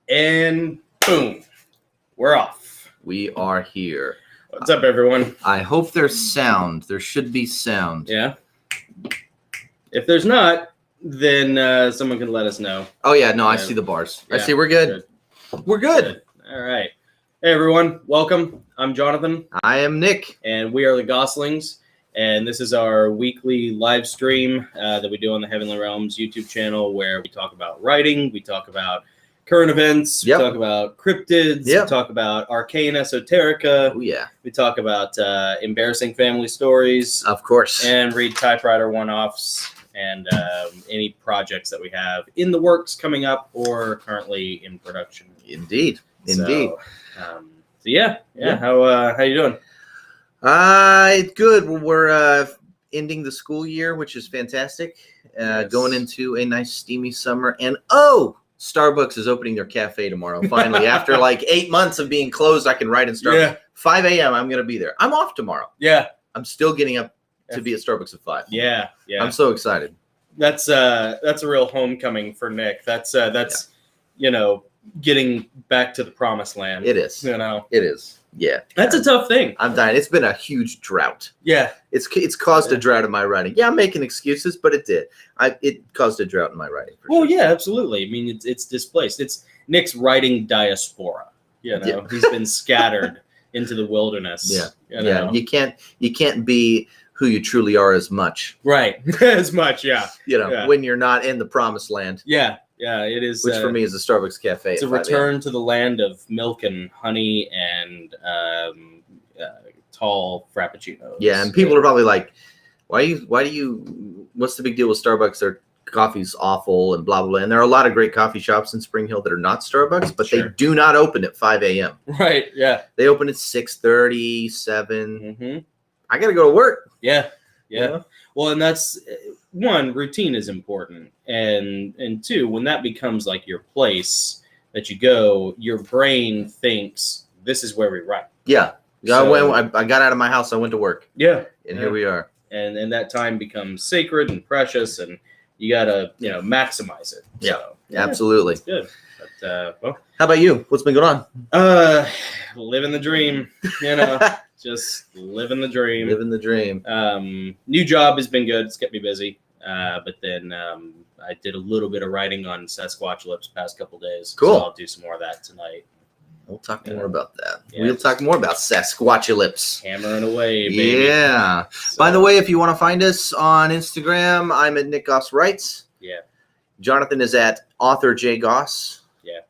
And boom, we're off. We are here. What's up, everyone? I hope there's sound. There should be sound. Yeah. If there's not, then someone can let us know. Oh, yeah. No, I see the bars. Yeah, I see we're good. We're good. All right. Hey, everyone. Welcome. I'm Jonathan. I am Nick. And we are the Gosslings. And this is our weekly live stream that we do on the Heavenly Realms YouTube channel, where we talk about writing, we talk about current events, we talk about cryptids, we talk about arcane esoterica. Oh, yeah. We talk about embarrassing family stories. Of course. And read typewriter one-offs and any projects that we have in the works coming up or currently in production. Indeed. So yeah. How you doing? Good. We're ending the school year, which is fantastic. Going into a nice steamy summer. And Starbucks is opening their cafe tomorrow. Finally, after like 8 months of being closed, I can write in Starbucks. Yeah. 5 a.m. I'm going to be there. I'm off tomorrow. Yeah. I'm still getting up to be at Starbucks at 5. Yeah. I'm so excited. That's a real homecoming for Nick. That's getting back to the promised land. It is. It is. Yeah. That's a tough thing. I'm dying. It's been a huge drought. Yeah. It's caused a drought in my writing. Yeah, I'm making excuses, but it did. It caused a drought in my writing. Well, yeah, absolutely. I mean, it's displaced. It's Nick's writing diaspora. He's been scattered into the wilderness. Yeah. Yeah. You can't be who you truly are as much. Right. As much. Yeah. When you're not in the promised land. Yeah. Yeah, it is. Which for me is a Starbucks cafe. It's a return to the land of milk and honey and tall frappuccinos. Yeah, and people are probably like, what's the big deal with Starbucks? Their coffee's awful and blah, blah, blah. And there are a lot of great coffee shops in Spring Hill that are not Starbucks, but they do not open at 5 a.m. Right, yeah. They open at 6:30, 7. Mm-hmm. I got to go to work. Yeah. Well, and that's one, routine is important, and two, when that becomes like your place that you go, your brain thinks this is where we write. Yeah. I got out of my house. I went to work. Yeah. And here we are. And that time becomes sacred and precious, and you gotta maximize it. Yeah. So, absolutely. It's good. But, how about you? What's been going on? Living the dream. Just living the dream. Living the dream. New job has been good. It's kept me busy. But then I did a little bit of writing on Sasquatch Lips past couple days. Cool. So I'll do some more of that tonight. We'll talk more about that. Yeah, we'll talk more about Sasquatch Lips. Hammering away, baby. Yeah. So, by the way, if you want to find us on Instagram, I'm at Nick Goss Writes. Yeah. Jonathan is at Author J Goss. Yeah.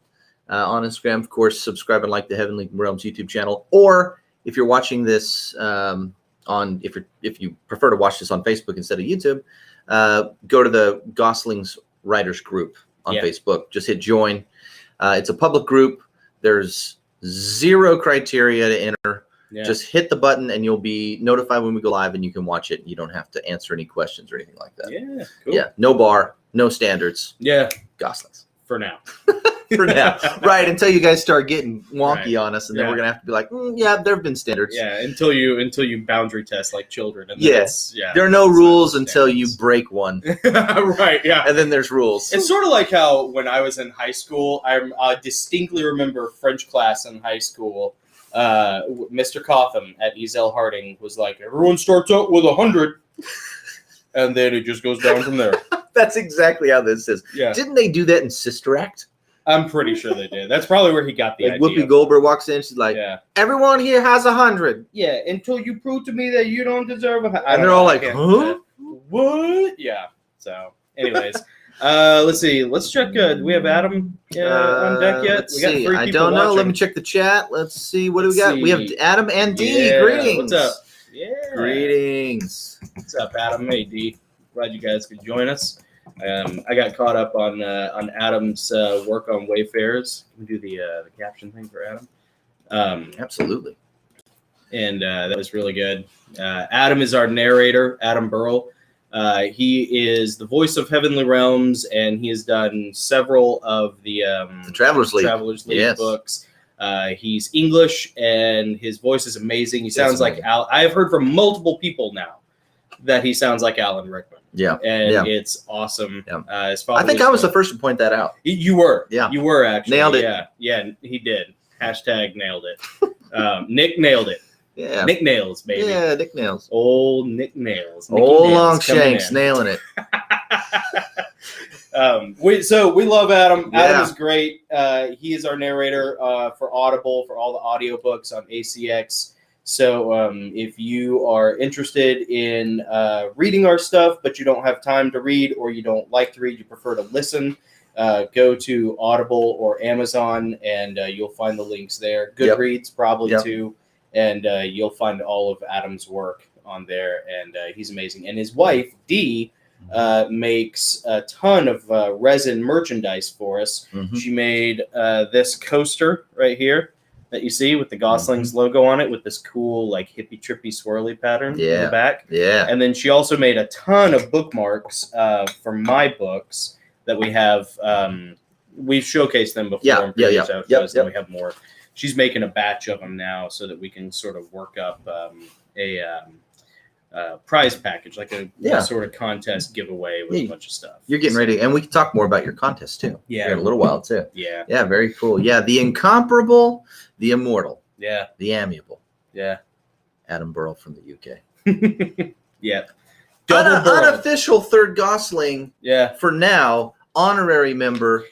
On Instagram, of course, subscribe and like the Heavenly Realms YouTube channel. Or if you're watching this if you prefer to watch this on Facebook instead of YouTube, go to the Gosslings Writers group on Facebook. Just hit join. It's a public group. There's 0 criteria to enter. Yeah. Just hit the button and you'll be notified when we go live, and you can watch it. You don't have to answer any questions or anything like that. Yeah, cool. Yeah, no bar, no standards. Yeah. Goslings. For now. For now. Right, until you guys start getting wonky on us, and then we're going to have to be like, there have been standards. Yeah, until you boundary test like children. And there are no rules until you break one. Right, yeah. And then there's rules. It's sort of like how when I was in high school, I distinctly remember French class in high school. Mr. Cotham at Ezel Harding was like, everyone starts out with 100, and then it just goes down from there. That's exactly how this is. Yeah. Didn't they do that in Sister Act? I'm pretty sure they did. That's probably where he got the idea. Whoopi Goldberg walks in. She's like, everyone here has 100. Yeah, until you prove to me that you don't deserve 100. And they're all like, huh? What? Yeah. So, anyways. Let's see. Let's check. Do we have Adam on deck yet? Let's see. I don't know. Let me check the chat. Let's see. What do we got? We have Adam and D. Yeah. Greetings. What's up? Yeah. Greetings. What's up, Adam? Hey, D. Glad you guys could join us. I got caught up on Adam's work on Wayfarers. Can we do the caption thing for Adam? Absolutely. And that was really good. Adam is our narrator, Adam Burrell. He is the voice of Heavenly Realms, and he has done several of the Travelers League books. He's English, and his voice is amazing. He sounds like Al. I have heard from multiple people now that he sounds like Alan Rickman. Yeah. And it's awesome. Yeah. I think I was the first to point that out. You were. Yeah. You were actually. Nailed it. Yeah, he did. Hashtag nailed it. Nick nailed it. Yeah. Nick Nails, baby. Yeah, Nick Nails. Old Nick Nails. Nicky Old Nails Longshanks nailing it. We love Adam. Yeah. Adam is great. He is our narrator for Audible for all the audiobooks on ACX. So if you are interested in reading our stuff, but you don't have time to read or you don't like to read, you prefer to listen, go to Audible or Amazon and you'll find the links there. Goodreads probably too. And you'll find all of Adam's work on there. And he's amazing. And his wife, Dee, makes a ton of resin merchandise for us. She made this coaster right here that you see with the Gosslings logo on it with this cool like hippie trippy swirly pattern in the back. Yeah. And then she also made a ton of bookmarks for my books that we have. We've showcased them before in previous episodes, and we have more. She's making a batch of them now so that we can sort of work up a prize package, like a sort of contest giveaway with a bunch of stuff. You're getting ready, and we can talk more about your contest too. Yeah, in a little while too. Yeah, yeah, very cool. Yeah, the incomparable, the immortal. Yeah, the amiable. Yeah, Adam Burrell from the UK. Yeah, unofficial third Gosling. Yeah, for now, honorary member.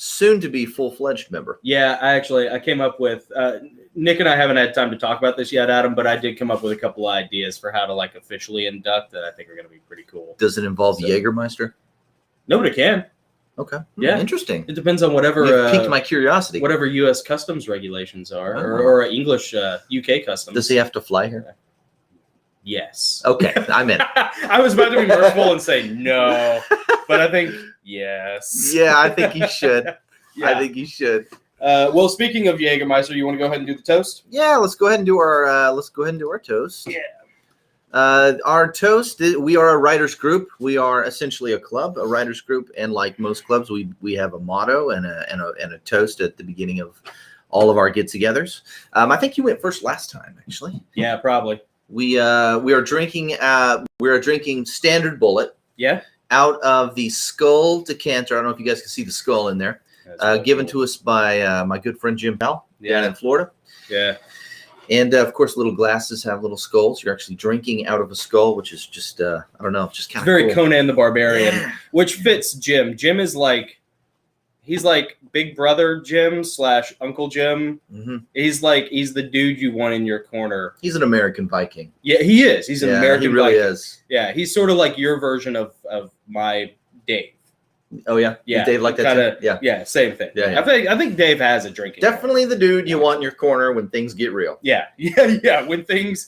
Soon to be full-fledged member. Yeah, I came up with Nick and I haven't had time to talk about this yet, Adam, but I did come up with a couple of ideas for how to like officially induct that I think are going to be pretty cool. Does it involve Jägermeister? No, but it can. Okay. Yeah. Interesting. It depends on whatever piqued my curiosity. Whatever U.S. customs regulations are, or English UK customs. Does he have to fly here? Yes. Okay, I'm in. I was about to be merciful and say no, but I think yes. Yeah, I think he should. I think he should. Well, speaking of Jägermeister, you want to go ahead and do the toast? Yeah, let's go ahead and do our toast. Yeah. Our toast. We are a writers group. We are essentially a club, a writers group, and like most clubs, we have a motto and a toast at the beginning of all of our get-togethers. I think you went first last time, actually. Yeah, probably. We are drinking Standard Bullet. Yeah. Out of the Skull decanter. I don't know if you guys can see the skull in there. Given to us by my good friend Jim Powell down in Florida. Yeah. And of course, little glasses have little skulls. You're actually drinking out of a skull, which is just I don't know, just kind of very cool. Conan the Barbarian, which fits Jim. Jim is he's like Big Brother Jim / Uncle Jim. Mm-hmm. He's the dude you want in your corner. He's an American Viking. Yeah, he is. He's an American Viking. He really is. Yeah, he's sort of like your version of my Dave. Oh yeah, yeah. Dave like that. Yeah, same thing. Yeah. I think Dave has a drinking. Definitely the dude you want in your corner when things get real. Yeah. When things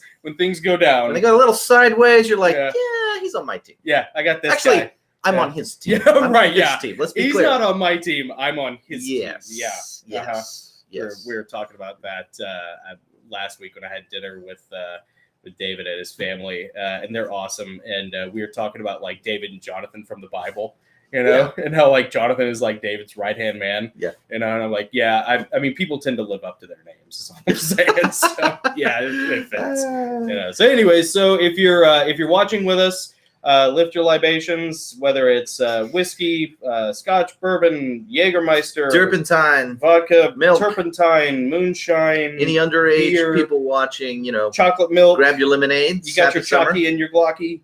go down, when they go a little sideways, you're like, yeah, he's on my team. Yeah, I got this. Actually, guy. I'm on his team. Yeah, right. Yeah, team. Let's be he's clear. not on my team. I'm on his team. Yeah. Yes. Yes. We were talking about that last week when I had dinner with David and his family, and they're awesome. And we were talking about like David and Jonathan from the Bible. And how like Jonathan is like David's right-hand man. Yeah. And I'm like, yeah, I mean, people tend to live up to their names, is all I'm saying. So yeah, it fits. So anyways, so if you're watching with us, lift your libations, whether it's whiskey, Scotch, bourbon, Jägermeister, turpentine, vodka, milk, turpentine, moonshine, any underage beer, people watching, chocolate milk. Grab your lemonades. You got your Chalky and your Glocky,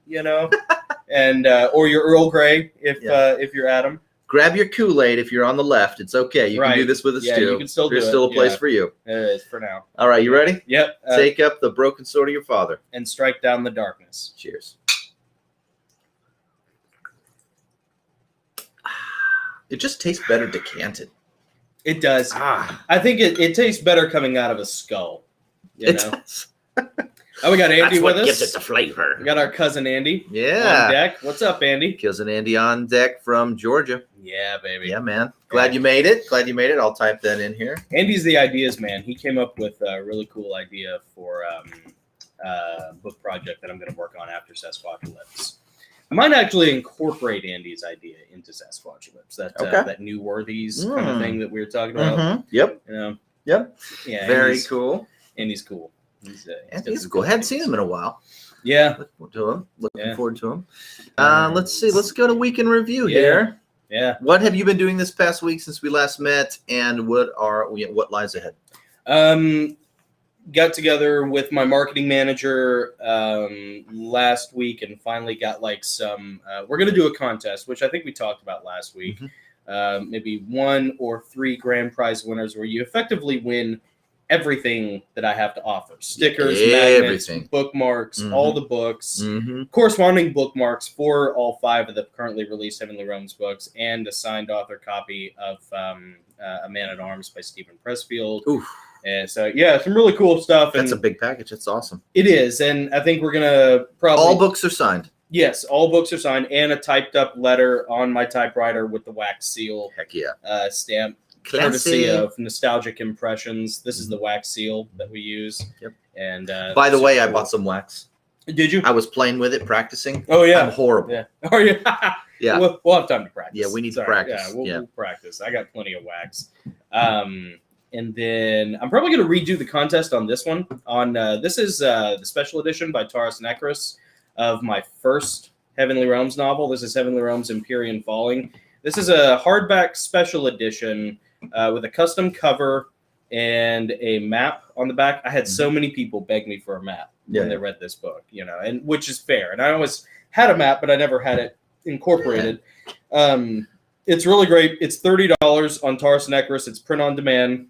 and or your Earl Grey if you're Adam. Grab your Kool-Aid if you're on the left. It's okay. You can do this with us too. You can still do it. There's still a place for you. There is for now. All right, you ready? Yep. Take up the broken sword of your father and strike down the darkness. Cheers. It just tastes better decanted. It does. I think it tastes better coming out of a skull. Does. Oh, we got Andy with us. Gives it the flavor. We got our cousin Andy. Yeah. On deck. What's up, Andy? Cousin Andy on deck from Georgia. Yeah, baby. Yeah, man. Glad you made it. I'll type that in here. Andy's the ideas man. He came up with a really cool idea for a book project that I'm going to work on after Sasquatcholypse. I might actually incorporate Andy's idea into Sasquatcholypse. That new worthies kind of thing that we were talking about. Mm-hmm. Yep. Yep. Yeah. Very cool. Andy's cool. He's cool. I hadn't seen him in a while. Yeah. Looking forward to them. Let's see. Let's go to week in review here. Yeah. What have you been doing this past week since we last met, and what lies ahead? Got together with my marketing manager last week and finally got like some. We're gonna do a contest, which I think we talked about last week. Maybe 1 or 3 grand prize winners where you effectively win everything that I have to offer: stickers, magnets, bookmarks, all the books, corresponding bookmarks for all 5 of the currently released Heavenly Realms books, and a signed author copy of A Man at Arms by Stephen Pressfield. Oof. And so, yeah, some really cool stuff. That's a big package. That's awesome. It is, and I think we're gonna probably all books are signed. Yes, all books are signed, and a typed up letter on my typewriter with the wax seal. Heck yeah! Stamp. Courtesy of Nostalgic Impressions. This is the wax seal that we use. Yep. And by the way, I bought some wax. Did you? I was playing with it, practicing. Oh yeah, I'm horrible. Yeah. Oh yeah. Yeah. We'll have time to practice. Yeah, we need to practice. Yeah, we'll practice. I got plenty of wax. And then I'm probably going to redo the contest on this one. On this is the special edition by Taurus Necros of my first Heavenly Realms novel. This is Heavenly Realms Empyrean Falling. This is a hardback special edition with a custom cover and a map on the back. I had so many people beg me for a map when they read this book, and which is fair. And I always had a map, but I never had it incorporated. It's really great. It's $30 on Taurus Necros. It's print on demand.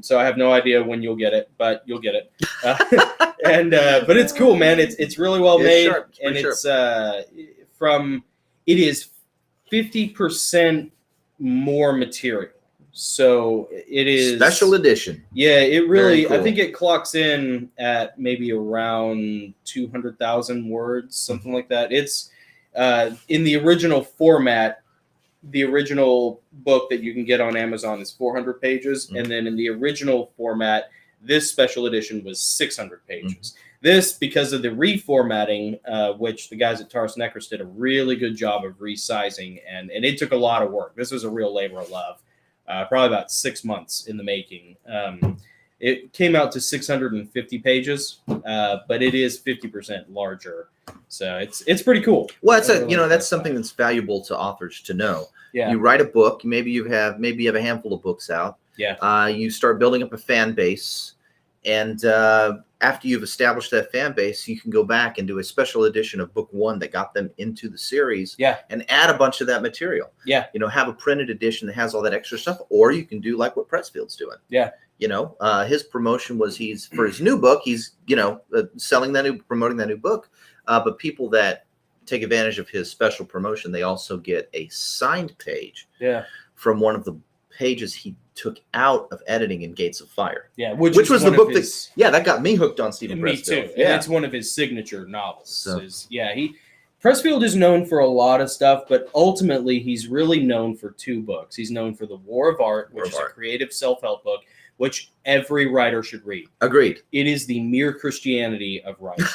So I have no idea when you'll get it, but you'll get it. But it's cool, man. It's really well made, and it's it is 50% more material. So it is special edition. Yeah, it really. Cool. I think it clocks in at maybe around 200,000 words, something like that. It's in the original format. The original book that you can get on Amazon is 400 pages, and then in the original format, this special edition was 600 pages. This, because of the reformatting, which the guys at Taurus Necros did a really good job of resizing, and it took a lot of work. This was a real labor of love. Probably about 6 months in the making. It came out to 650 pages, but it is 50% larger. So it's pretty cool. Well, that's something that's valuable to authors to know. Yeah. You write a book, maybe you have a handful of books out. Yeah. You start building up a fan base, and after you've established that fan base, you can go back and do a special edition of book 1 that got them into the series. Yeah. And add a bunch of that material. Yeah. Have a printed edition that has all that extra stuff, or you can do like what Pressfield's doing. Yeah. His promotion was for his new book, he's promoting that new book. But people that take advantage of his special promotion, they also get a signed page. Yeah. From one of the pages he took out of editing in Gates of Fire. Yeah, which was the book that got me hooked on Stephen Pressfield. Me too. Yeah, it's one of his signature novels. Pressfield is known for a lot of stuff, but ultimately he's really known for 2 books. He's known for The War of Art, which is a creative self-help book, which every writer should read. Agreed. It is the mere Christianity of writing.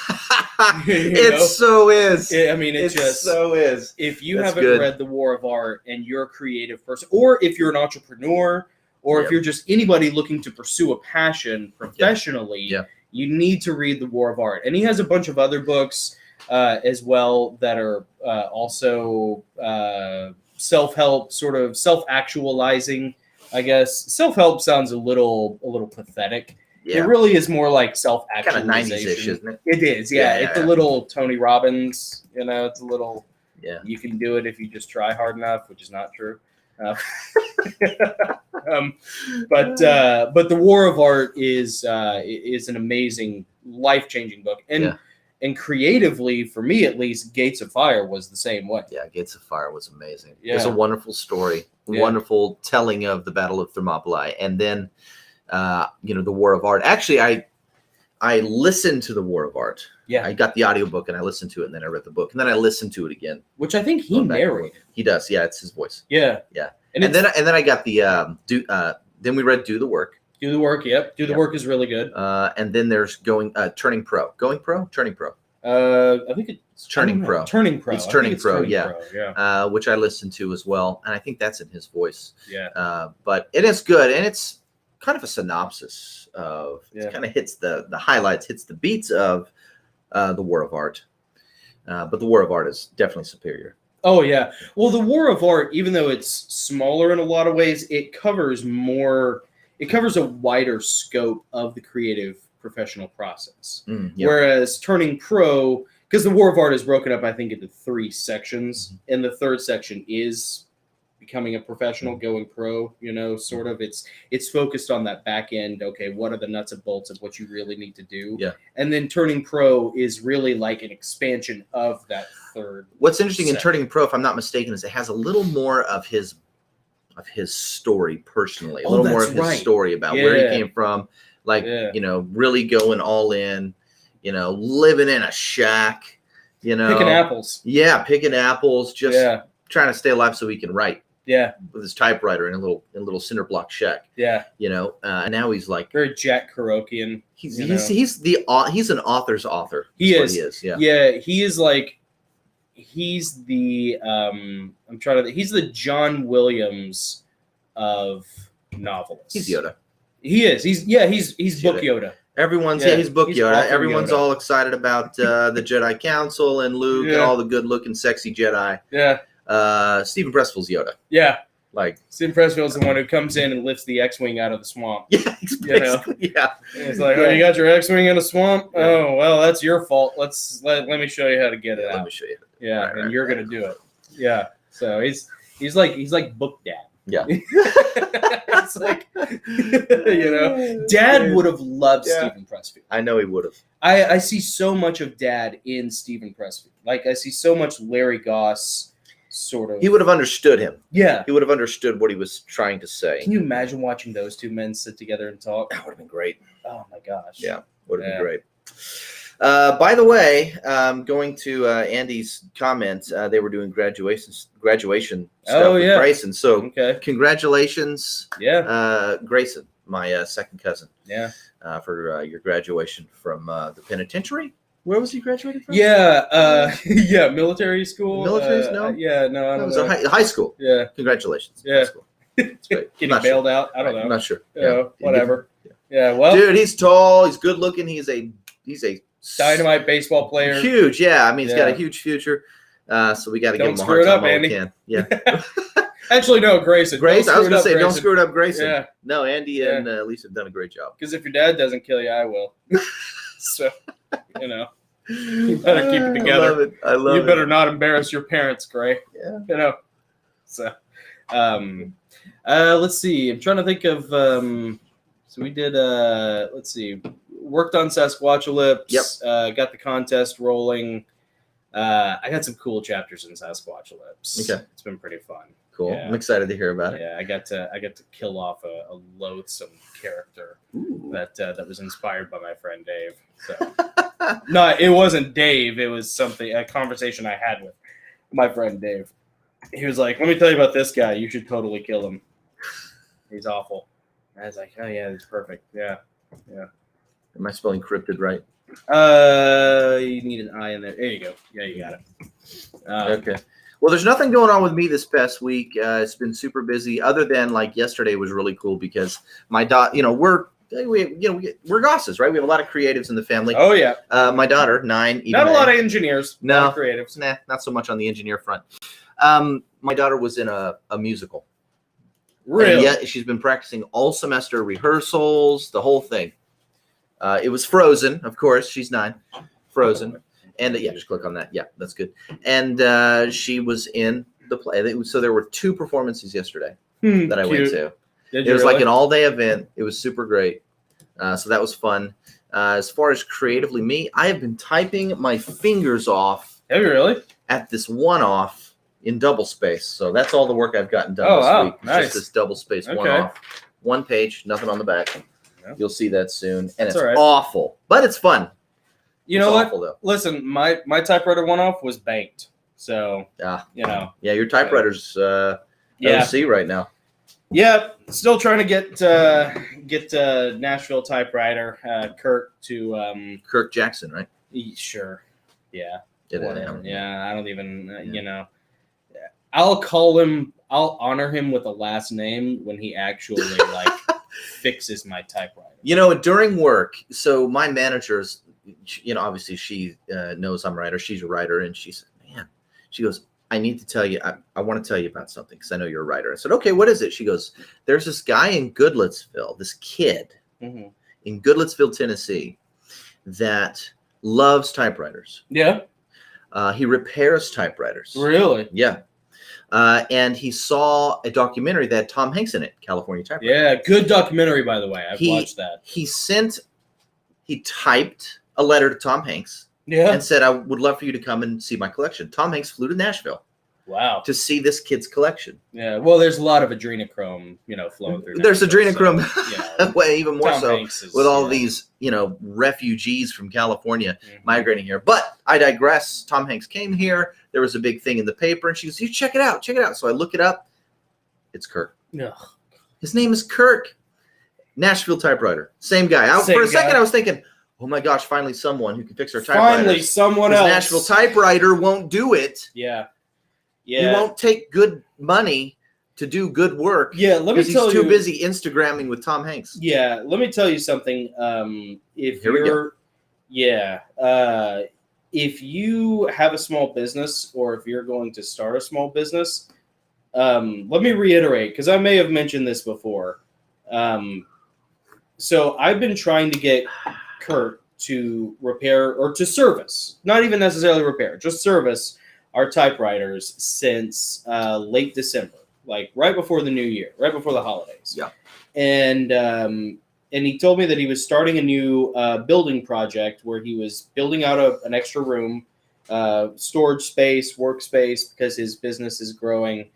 It so is. It just so is. If you haven't read The War of Art and you're a creative person, or if you're an entrepreneur, or if you're just anybody looking to pursue a passion professionally, you need to read The War of Art. And he has a bunch of other books as well that are also self-help, sort of self-actualizing. I guess self-help sounds a little pathetic. Yeah. It really is more like self-actualization. Kind of 90s-ish, isn't it? It is, it's a little Tony Robbins, it's a little, you can do it if you just try hard enough, which is not true. But The War of Art is an amazing, life-changing book. And creatively, for me at least, Gates of Fire was the same way. Yeah, Gates of Fire was amazing. Yeah. It's a wonderful story, wonderful telling of the Battle of Thermopylae, and then The War of Art. Actually, I listened to The War of Art. Yeah, I got the audiobook and I listened to it, and then I read the book, and then I listened to it again. Which I think he narrated. He does. Yeah, it's his voice. Yeah, yeah. And then I got the then we read Do the Work. Do the Work, yep. Do the Work is really good. And then there's Turning Pro. Going Pro? Turning Pro. I think it's Turning Pro. Turning Pro. It's Turning Pro, yeah. Which I listened to as well. And I think that's in his voice. Yeah. But it is good. And it's kind of a synopsis of, it kind of hits the highlights, hits the beats of the War of Art. But the War of Art is definitely superior. Oh, yeah. Well, the War of Art, even though it's smaller in a lot of ways, it covers a wider scope of the creative professional process. Yep. Whereas turning pro, because the War of Art is broken up, I think, into 3 sections, and the third section is becoming a professional, going pro, sort of. It's focused on that back end. Okay, what are the nuts and bolts of what you really need to do? Yeah. And then turning pro is really like an expansion of that third. What's interesting in turning pro, if I'm not mistaken, is it has a little more of his story personally, a little more of his story about where he came from, really going all in, living in a shack, picking apples. Yeah, picking apples, just trying to stay alive so he can write. Yeah, with his typewriter in a little cinder block shack. Yeah, and now he's like very Jack Kerouacian. He's an author's author. He is. Yeah, he is like he's the he's the John Williams of novelists. He's Yoda. He is. He's book Yoda. He's book Yoda. Everyone's Yoda. all excited about the Jedi Council and Luke and all the good-looking, sexy Jedi. Yeah. Stephen Pressfield's Yoda. Yeah. Like Stephen Pressfield's the one who comes in and lifts the X-wing out of the swamp. Yeah, yeah. And it's like, oh, you got your X-wing in a swamp? Yeah. Oh, well, that's your fault. Let me show you how to get it out. Let me show you. Yeah, and you're gonna do it. Yeah. So he's like book dad. Yeah. It's like Dad would have loved Stephen Pressfield. I know he would have. I see so much of Dad in Stephen Pressfield. Like I see so much Larry Goss. Sort of. He would have understood him. Yeah. He would have understood what he was trying to say. Can you imagine watching those two men sit together and talk? That would have been great. Oh, my gosh. Yeah. Would have been great. By the way, going to Andy's comments, they were doing graduation stuff with Grayson. So congratulations, Grayson, my second cousin. Yeah. For your graduation from the penitentiary. Where was he graduated from? Yeah, military school. Military? No, I don't know. High school. Yeah. Congratulations. Yeah. High school. It's great. Getting bailed out. I don't know. I'm not sure. Whatever. Yeah. Well, dude, he's tall. He's good looking. He's a dynamite baseball player. Huge. Yeah. I mean, he's got a huge future. So we got to give him a hard time while we can. Yeah. Actually, no, Grayson. I was going to say, don't screw it up, Grayson. Yeah. No, Andy and Lisa have done a great job. Because if your dad doesn't kill you, I will. So, you better keep it together. I love it. You better not embarrass your parents, Gray. Yeah. So, let's see. I'm trying to think of. So we did. Let's see. Worked on Sasquatchalypse. Yep. Got the contest rolling. I got some cool chapters in Sasquatchalypse. Okay. It's been pretty fun. Cool. Yeah. I'm excited to hear about it. Yeah, I got to kill off a loathsome character that was inspired by my friend Dave. So no, it wasn't Dave. It was a conversation I had with my friend Dave. He was like, "Let me tell you about this guy. You should totally kill him. He's awful." And I was like, "Oh yeah, he's perfect. Yeah." Am I spelling cryptid right? You need an I in there. There you go. Yeah, you got it. Okay. Well, there's nothing going on with me this past week. It's been super busy. Other than like yesterday was really cool because my daughter, we're Gosses, right? We have a lot of creatives in the family. Oh yeah. My daughter, 9. Not a lot of engineers. No, a lot of creatives. Nah, not so much on the engineer front. My daughter was in a musical. Really? Yeah, she's been practicing all semester, rehearsals, the whole thing. It was Frozen, of course. She's 9. Frozen. And just click on that. Yeah, that's good. And she was in the play. So there were 2 performances yesterday that I went to. It was like an all-day event. It was super great. So that was fun. As far as creatively me, I have been typing my fingers off. Have you really? At this one-off in double space. So that's all the work I've gotten done this week. Nice. Just this double space one-off. 1 page, nothing on the back. Yeah. You'll see that soon. And that's it's awful. But it's fun. You know what? Though. Listen, my typewriter one-off was banked. So, Yeah, your typewriter's OC right now. Yeah, still trying to get Nashville typewriter, Kirk to Kirk Jackson, right? Sure. Yeah. Yeah, I don't even I'll honor him with a last name when he actually fixes my typewriter. During work, so my managers, obviously she knows I'm a writer. She's a writer, and she said, "Man," she goes, "I need to tell you. I want to tell you about something because I know you're a writer." I said, "Okay, what is it?" She goes, "There's this guy in Goodlettsville, this kid in Goodlettsville, Tennessee, that loves typewriters. Yeah. He repairs typewriters. Really? Yeah. And he saw a documentary that had Tom Hanks in it, California Typewriter. Yeah, good documentary, by the way. I've watched that. He typed a letter to Tom Hanks and said, I would love for you to come and see my collection. Tom Hanks flew to Nashville. Wow. To see this kid's collection. Yeah, well, there's a lot of adrenochrome, flowing through. There's adrenochrome, way even more Tom so Hanks with all these, refugees from California migrating here. But I digress. Tom Hanks came here. There was a big thing in the paper, and she goes, "You check it out, check it out." So I look it up. It's Kirk. Ugh. His name is Kirk. Nashville typewriter. Same guy. For a second, I was thinking, oh my gosh, finally someone who can fix our typewriters. Finally someone else. Nashville typewriter won't do it. Yeah. He won't take good money to do good work. Yeah, let me tell you. He's too busy Instagramming with Tom Hanks. Yeah, let me tell you something. If you have a small business, or if you're going to start a small business, let me reiterate, because I may have mentioned this before. So I've been trying to get Kurt to repair or to service, not even necessarily repair, just service our typewriters since late December, like right before the new year, right before the holidays. Yeah. And he told me that he was starting a new building project where he was building out an extra room, storage space, workspace, because his business is growing.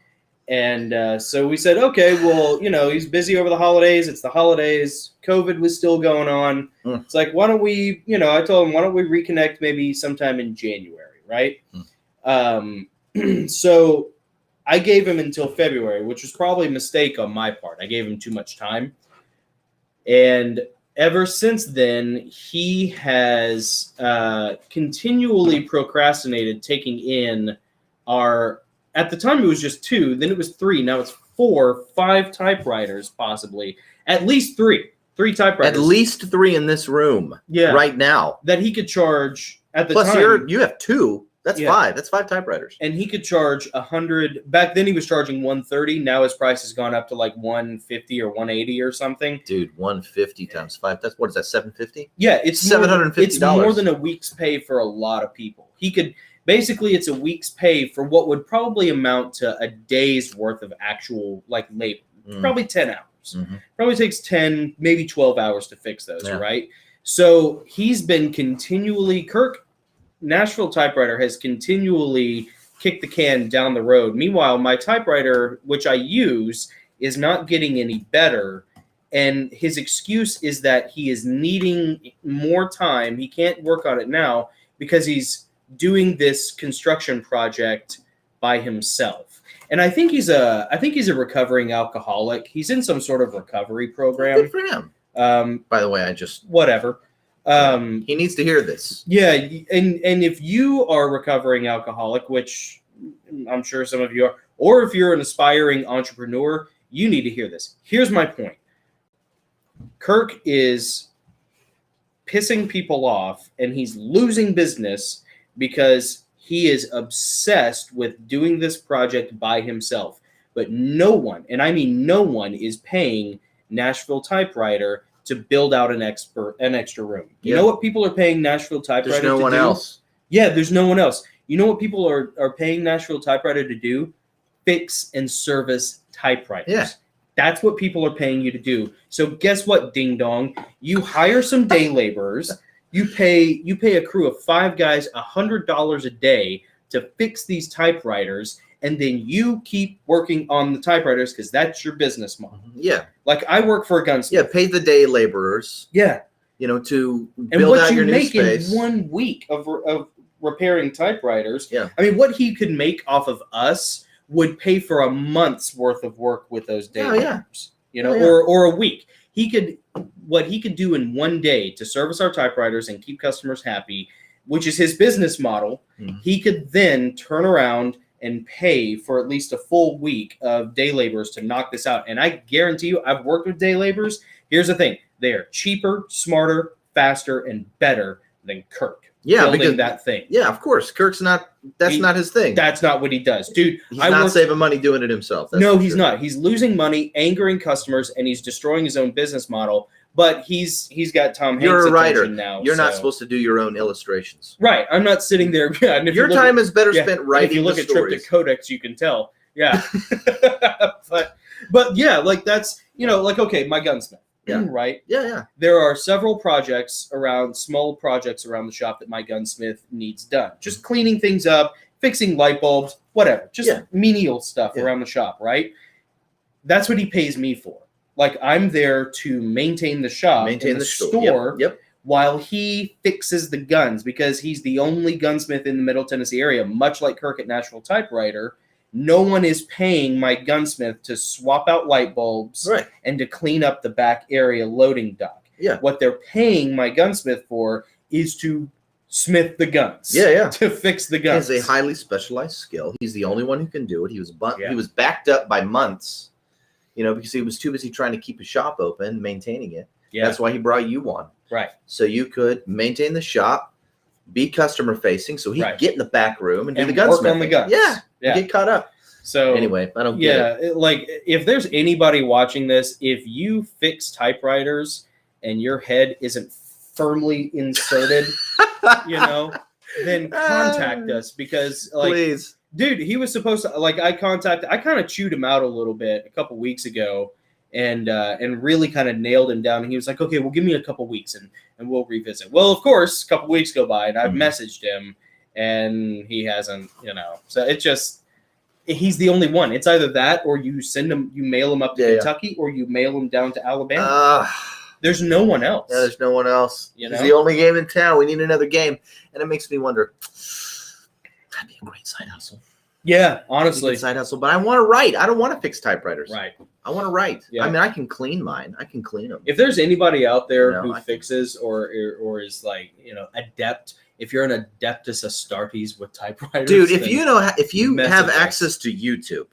And so we said, okay, well, he's busy over the holidays. It's the holidays. COVID was still going on. It's like, why don't we, I told him, why don't we reconnect maybe sometime in January, right? So I gave him until February, which was probably a mistake on my part. I gave him too much time. And ever since then, he has continually procrastinated taking in at the time it was just 2, then it was 3, now it's 4, 5 typewriters possibly. At least 3 typewriters. At least 3 in this room right now. That he could charge at the time. Plus you have 2. That's 5. That's 5 typewriters. And he could charge 100. Back then he was charging $130. Now his price has gone up to like $150 or $180 or something. Dude, $150 times 5. That's what is that? $750? Yeah, it's $750. It's more than a week's pay for a lot of people. He could basically, it's a week's pay for what would probably amount to a day's worth of actual labor. Probably 10 hours. Probably takes 10, maybe 12 hours to fix those, right? So he's been continually Nashville Typewriter has continually kicked the can down the road. Meanwhile, my typewriter, which I use, is not getting any better. And his excuse is that he is needing more time. He can't work on it now because he's doing this construction project by himself. And I think he's a recovering alcoholic. He's in some sort of recovery program. Good for him. By the way, whatever. He needs to hear this. Yeah, and if you are a recovering alcoholic, which I'm sure some of you are, or if you're an aspiring entrepreneur, you need to hear this. Here's my point. Kirk is pissing people off, and he's losing business because he is obsessed with doing this project by himself. But no one, and I mean no one, is paying Nashville Typewriter to build out an extra room. You know what people are paying Nashville Typewriter to do? There's no one else. Yeah, there's no one else. You know what people are paying Nashville Typewriter to do? Fix and service typewriters. Yeah. That's what people are paying you to do. So guess what, ding dong? You hire some day laborers. You pay a crew of 5 guys $100 a day to fix these typewriters, and then you keep working on the typewriters because that's your business model. Yeah. Like I work for a gunsmith. Yeah, pay the day laborers. Yeah. To build out your new space. And what you make in 1 week of repairing typewriters. Yeah. I mean, what he could make off of us would pay for a month's worth of work with those day laborers. Or a week. What he could do in 1 day to service our typewriters and keep customers happy, which is his business model, he could then turn around and pay for at least a full week of day laborers to knock this out. And I guarantee you, I've worked with day laborers. Here's the thing. They are cheaper, smarter, faster, and better than Kirk. Yeah, building because that thing. Yeah, of course. Kirk's not. That's not his thing. That's not what he does, dude. He's not saving money doing it himself. No, he's not. He's losing money, angering customers, and he's destroying his own business model. But he's got Tom Hanks' You're a writer attention now. You're not supposed to do your own illustrations. Right. I'm not sitting there. Yeah, and your time is better spent writing. If you look the at stories. Triptych Codex, you can tell. Yeah. but yeah, like that's like okay, my gunsmith. Yeah. Right. Yeah. There are several small projects around the shop that my gunsmith needs done. Just cleaning things up, fixing light bulbs, whatever. Just menial stuff around the shop, right? That's what he pays me for. Like I'm there to maintain the shop, maintain the store, while he fixes the guns because he's the only gunsmith in the Middle Tennessee area, much like Kirk at National Typewriter. No one is paying my gunsmith to swap out light bulbs and to clean up the back area loading dock. Yeah. What they're paying my gunsmith for is to smith the guns. To fix the guns. It's a highly specialized skill. He's the only one who can do it. He was backed up by months, because he was too busy trying to keep his shop open, maintaining it. Yeah. That's why he brought you on. Right. So you could maintain the shop, be customer facing, so he could get in the back room and do the gunsmithing. Work on the guns. Yeah. Get caught up. So anyway, I don't get it. Like if there's anybody watching this, if you fix typewriters and your head isn't firmly inserted, then contact us because please. Dude, he was supposed to I kind of chewed him out a little bit a couple weeks ago and really kind of nailed him down. And he was like, okay, well, give me a couple weeks and we'll revisit. Well, of course, a couple weeks go by and I've messaged him and he hasn't, so it just, he's the only one. It's either that or you mail him up to Kentucky or you mail him down to Alabama. There's no one else. Yeah, there's no one else. He's the only game in town. We need another game. And it makes me wonder, that'd be a great side hustle. Yeah, honestly. Side hustle. But I want to write. I don't want to fix typewriters. Right. I want to write. Yeah. I mean, I can clean mine. I can clean them. If there's anybody out there who fixes or is adept, if you're an Adeptus Astartes with typewriters, dude, if you have access to YouTube,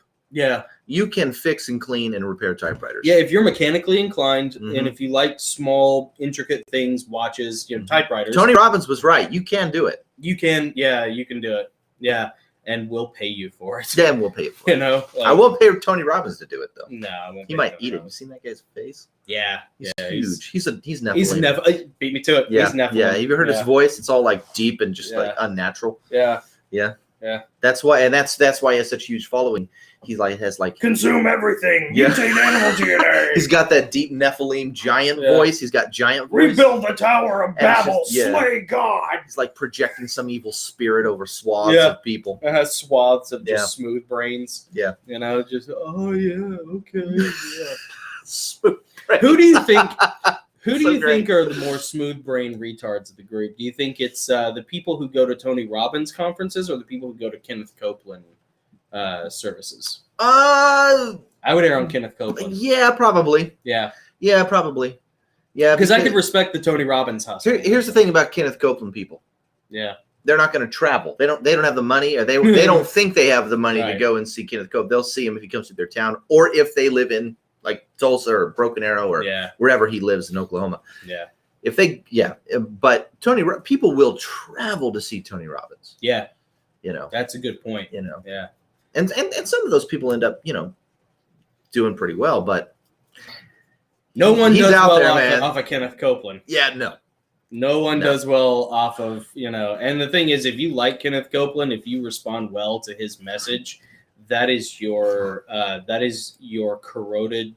you can fix and clean and repair typewriters. Yeah, if you're mechanically inclined and if you like small, intricate things, watches, typewriters. Tony Robbins was right. You can do it. You can, you can do it. Yeah, and we'll pay you for it. Then we'll pay you for it. I won't pay Tony Robbins to do it though. No, I won't. He might eat it. You seen that guy's face? Yeah, he's huge. He's Nephilim. He's Nephilim. Beat me to it. Yeah, he's Nephilim. Yeah. Have you heard his voice? It's all deep and just unnatural. Yeah. That's why, and that's why he has such a huge following. He has consume everything. Mutate animal DNA. He's got that deep Nephilim giant voice. He's got giant voice. Rebuild the Tower of Babel. Slay God. He's projecting some evil spirit over swaths of people. It has swaths of just smooth brains. Yeah. Just okay. Smooth brains. Who do you think? Who do you think are the more smooth brain retards of the group? Do you think it's the people who go to Tony Robbins conferences or the people who go to Kenneth Copeland services? I would err on Kenneth Copeland. Yeah, probably. Yeah, probably. Yeah, because I could respect the Tony Robbins hustle. Here's the thing about Kenneth Copeland people. Yeah, they're not going to travel. They don't have the money, or they don't think they have the money to go and see Kenneth Copeland. They'll see him if he comes to their town, or if they live in Tulsa or Broken Arrow or wherever he lives in Oklahoma. Yeah. But people will travel to see Tony Robbins. Yeah. That's a good point. Yeah. And some of those people end up, doing pretty well, but no one does well off of Kenneth Copeland. Yeah, no. No one does well off of, and the thing is, if you like Kenneth Copeland, if you respond well to his message, that is your corroded,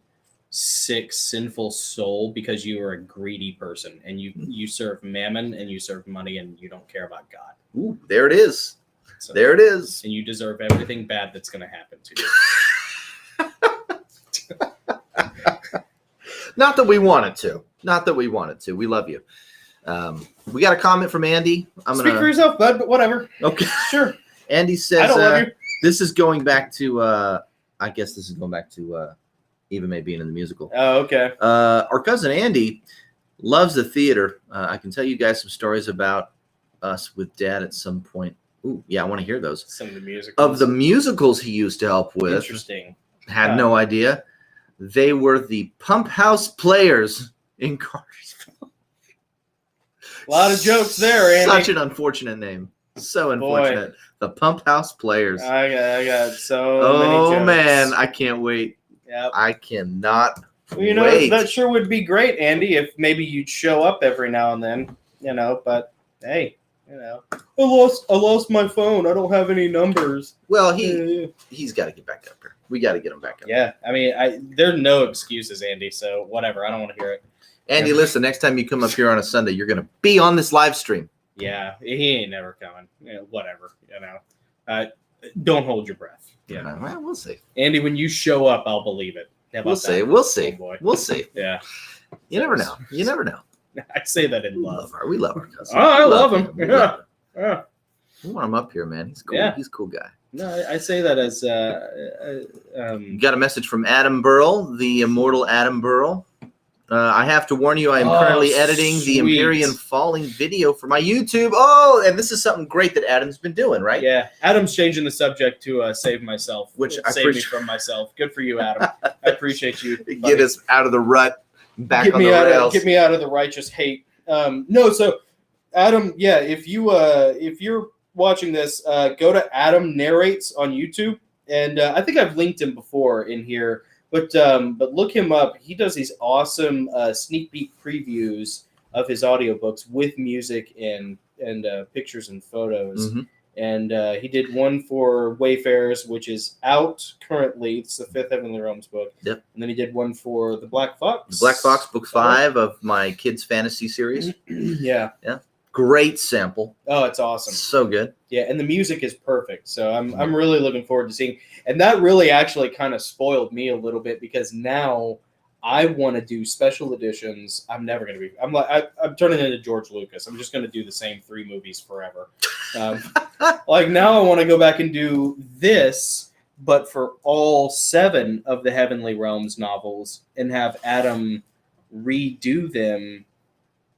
sick, sinful soul because you are a greedy person and you serve mammon and you serve money and you don't care about God. Ooh, there it is. So, there it is. And you deserve everything bad that's going to happen to you. Not that we wanted to. We love you. We got a comment from Andy. Speak for yourself, bud, but whatever. Okay. Sure. Andy says, I don't love you. This is going back to, I guess this is going back to Eva May being in the musical. Oh, okay. Our cousin Andy loves the theater. I can tell you guys some stories about us with Dad at some point. Ooh, yeah, I want to hear those. Some of the musicals. Of the musicals he used to help with. Interesting. Had no idea. They were the Pump House Players in Cartersville. A lot of jokes there, Andy. Such an unfortunate name. So unfortunate. Boy. The Pump House Players. I got so many jokes. Oh, man. I can't wait. Yep. I cannot well, wait. That sure would be great, Andy, if maybe you'd show up every now and then, but hey, I lost my phone. I don't have any numbers. Well, he's got to get back up here. We got to get him back up. Yeah, I mean, there are no excuses, Andy, so whatever. I don't want to hear it. Andy, listen, next time you come up here on a Sunday, you're going to be on this live stream. Yeah, he ain't never coming. Whatever, don't hold your breath. Yeah, well, we'll see. Andy, when you show up, I'll believe it. We'll see. We'll see. Oh, boy. We'll see. Yeah. You never know. You never know. I say that in love. We love our cousin. Oh, I love him. Yeah. We want him up here, man. He's cool. Yeah. He's a cool guy. No, I say that as You got a message from Adam Burrell, the immortal Adam Burrell. I have to warn you, I am currently editing the Empyrean Falling video for my YouTube. Oh, and this is something great that Adam's been doing, right? Yeah, Adam's changing the subject to save myself, which save me from myself. Good for you, Adam. I appreciate you. Get us out of the rut, back on the rails. Get me out of the righteous hate. No, so Adam, yeah, if you're watching this, go to Adam Narrates on YouTube, and I think I've linked him before in here. But look him up. He does these awesome sneak peek previews of his audiobooks with music and pictures and photos. Mm-hmm. And he did one for Wayfarers, which is out currently. It's the 5th Heavenly Realms book. Yep. And then he did one for the Black Fox. The Black Fox, book 5 of my kids' fantasy series. Yeah. Yeah. Great sample. Oh, it's awesome. So good. Yeah, and the music is perfect. So I'm really looking forward to seeing. And that really actually kind of spoiled me a little bit because now I want to do special editions. I'm never going to be. I'm turning into George Lucas. I'm just going to do the same 3 movies forever. Like now I want to go back and do this, but for all 7 of the Heavenly Realms novels and have Adam redo them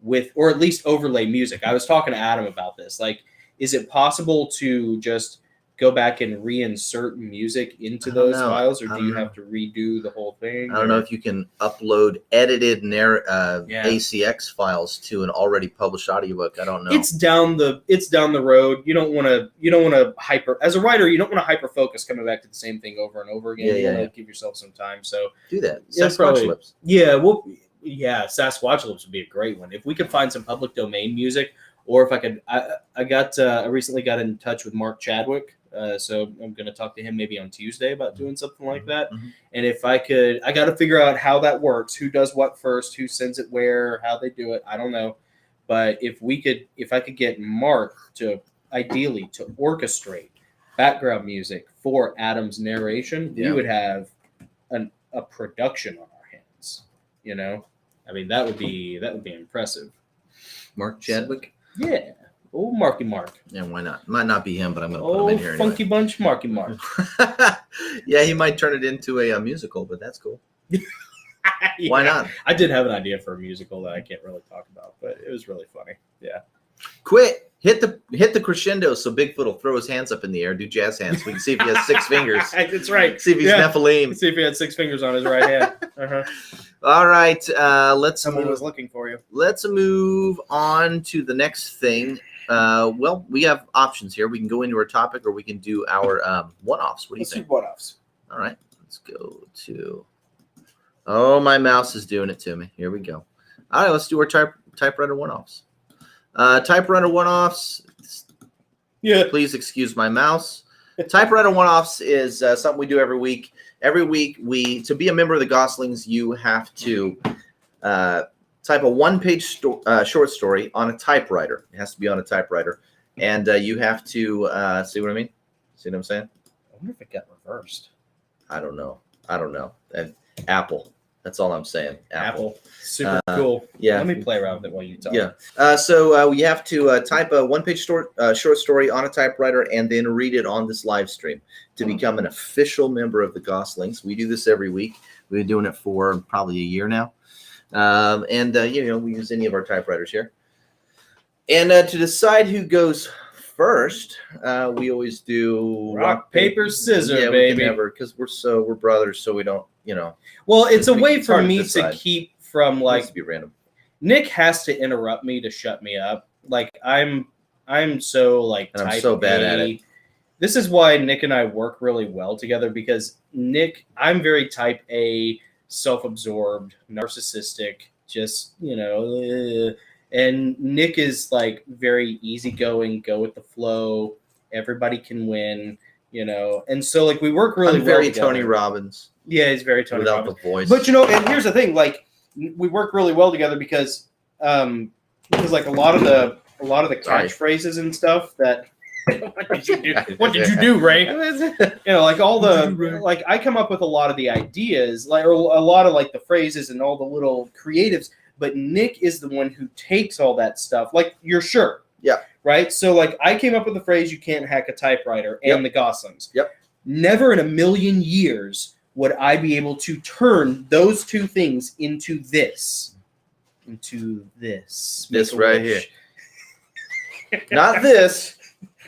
with, or at least overlay music. I was talking to Adam about this. Like, is it possible to just go back and reinsert music into those files, or do you have to redo the whole thing? I don't know if you can upload edited ACX files to an already published audiobook. I don't know. It's down the road. You don't want to hyper, as a writer, you don't want to hyper focus coming back to the same thing over and over again. You want to give yourself some time. So do that. Sasquatch Lips. Yeah, Sasquatch Lips would be a great one. If we could find some public domain music, or if I could, I recently got in touch with Mark Chadwick, so I'm going to talk to him maybe on Tuesday about doing something like that. Mm-hmm. And if I could, I got to figure out how that works, who does what first, who sends it where, how they do it. I don't know, but if I could get Mark to ideally to orchestrate background music for Adam's narration, we would have a production on our hands. I mean, that would be impressive. Mark Chadwick? So, yeah. Oh, Marky Mark. Yeah, why not? Might not be him, but I'm going to put him in here Funky anyway. Bunch Marky Mark. Yeah, he might turn it into a musical, but that's cool. Yeah. Why not? I did have an idea for a musical that I can't really talk about, but it was really funny. Yeah. Quit. Hit the crescendo so Bigfoot will throw his hands up in the air, do jazz hands. We can see if he has 6 fingers. That's right. See if he's Nephilim. See if he had 6 fingers on his right hand. Uh-huh. All right. Someone was looking for you. Let's move on to the next thing. Well, we have options here. We can go into our topic, or we can do our one-offs. What do you think? Let's do one-offs. All right. Let's go to. Oh, my mouse is doing it to me. Here we go. All right. Let's do our typewriter one-offs. Typewriter one-offs. Yeah. Please excuse my mouse. Typewriter one-offs is something we do every week. Every week, to be a member of the Gosslings, you have to type a 1-page short story on a typewriter. It has to be on a typewriter, and you have to see what I mean. See what I'm saying? I wonder if it got reversed. I don't know. And Apple. That's all I'm saying. Apple. Super cool. Yeah. Let me play around with it while you talk. Yeah. So you have to type a 1-page short story on a typewriter and then read it on this live stream to become an official member of the Gosslings. We do this every week. We've been doing it for probably a year now. We use any of our typewriters here. And to decide who goes first, we always do rock, paper, scissors, baby. Because we're brothers, so we don't, Well, it's a way for me to keep from to be random. Nick has to interrupt me to shut me up. Like I'm so like And type I'm so bad A. at it. This is why Nick and I work really well together, because I'm very type A, self-absorbed, narcissistic, just, and Nick is like very easygoing, go with the flow. Everybody can win, and so like we work really I'm very well together. Tony Robbins. Yeah, he's very Tony without Robbins. the voice. But and here's the thing, like we work really well together because like a lot of the catchphrases and stuff that what did you do? What did you do, Ray? Like all the like I come up with a lot of the ideas, like or a lot of like the phrases and all the little creatives, but Nick is the one who takes all that stuff. Like you're sure. Yeah. Right? So like I came up with the phrase, you can't hack a typewriter, and the Gosslings. Yep. Never in a million years would I be able to turn those two things into this. This right here. Not this.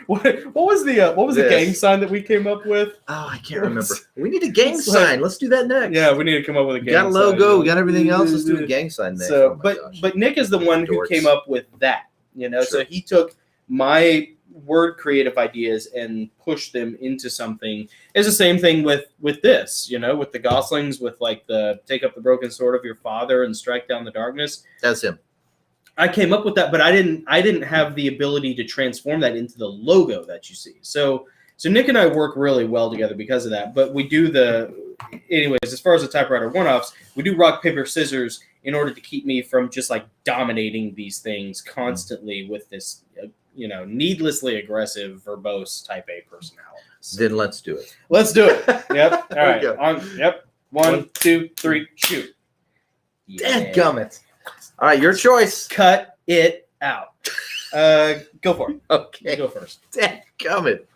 What was the gang sign that we came up with? Oh, I can't remember. We need a gang sign. Let's do that next. Yeah, we need to come up with a gang sign. We got a logo. We got everything else. Let's do a gang sign next. So, but Nick is the one who came up with that. Sure. So he took my word creative ideas and pushed them into something. It's the same thing with this, with the Gosslings, with like the take up the broken sword of your father and strike down the darkness. That's him. I came up with that, but I didn't have the ability to transform that into the logo that you see. So Nick and I work really well together because of that. But we do anyways, as far as the typewriter one-offs, we do rock, paper, scissors in order to keep me from just like dominating these things constantly with this, needlessly aggressive, verbose type A personality. So, then let's do it. Let's do it. Yep. All right. Yep. 1, 2, 3, shoot. Dadgummit. All right, your choice. Cut it out. Go for it. Okay. You go first. Dadgummit.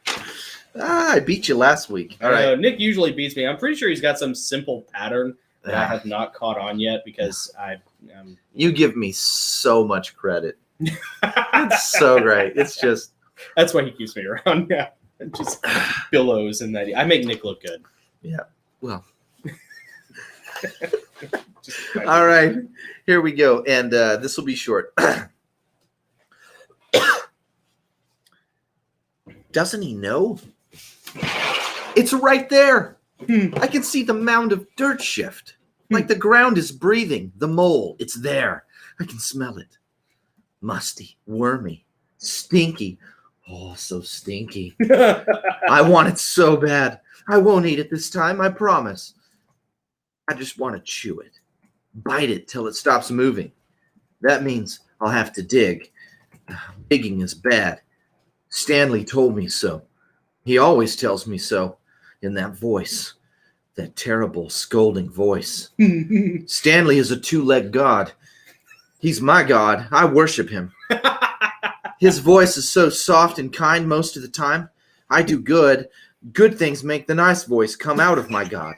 I beat you last week. All right. Nick usually beats me. I'm pretty sure he's got some simple pattern that I have not caught on yet because You give me so much credit. It's so great. It's just. That's why he keeps me around. Yeah. It just billows in that. I make Nick look good. Yeah. Well. All right. Here we go. And this will be short. Doesn't he know? It's right there. I can see the mound of dirt shift. Like the ground is breathing. The mole, it's there. I can smell it. Musty, wormy, stinky. Oh, so stinky. I want it so bad. I won't eat it this time, I promise. I just want to chew it. Bite it till it stops moving. That means I'll have to dig. Digging is bad. Stanley told me so. He always tells me so in that voice, that terrible scolding voice. Stanley is a two-legged god. He's my god. I worship him. His voice is so soft and kind most of the time. I do good. Good things make the nice voice come out of my god.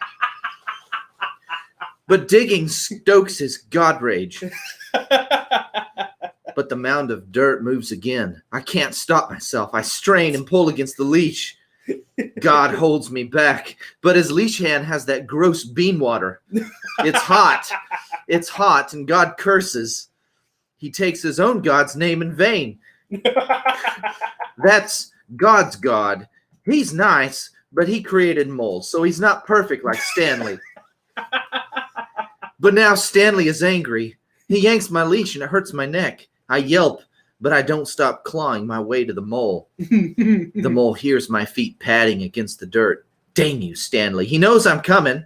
But digging stokes his god rage. But the mound of dirt moves again. I can't stop myself. I strain and pull against the leash. God holds me back, but his leash hand has that gross bean water. It's hot. It's hot, and God curses. He takes his own God's name in vain. That's God's God. He's nice, but he created moles, so he's not perfect like Stanley. But now Stanley is angry. He yanks my leash and it hurts my neck. I yelp, but I don't stop clawing my way to the mole. The mole hears my feet padding against the dirt. Dang you, Stanley. He knows I'm coming.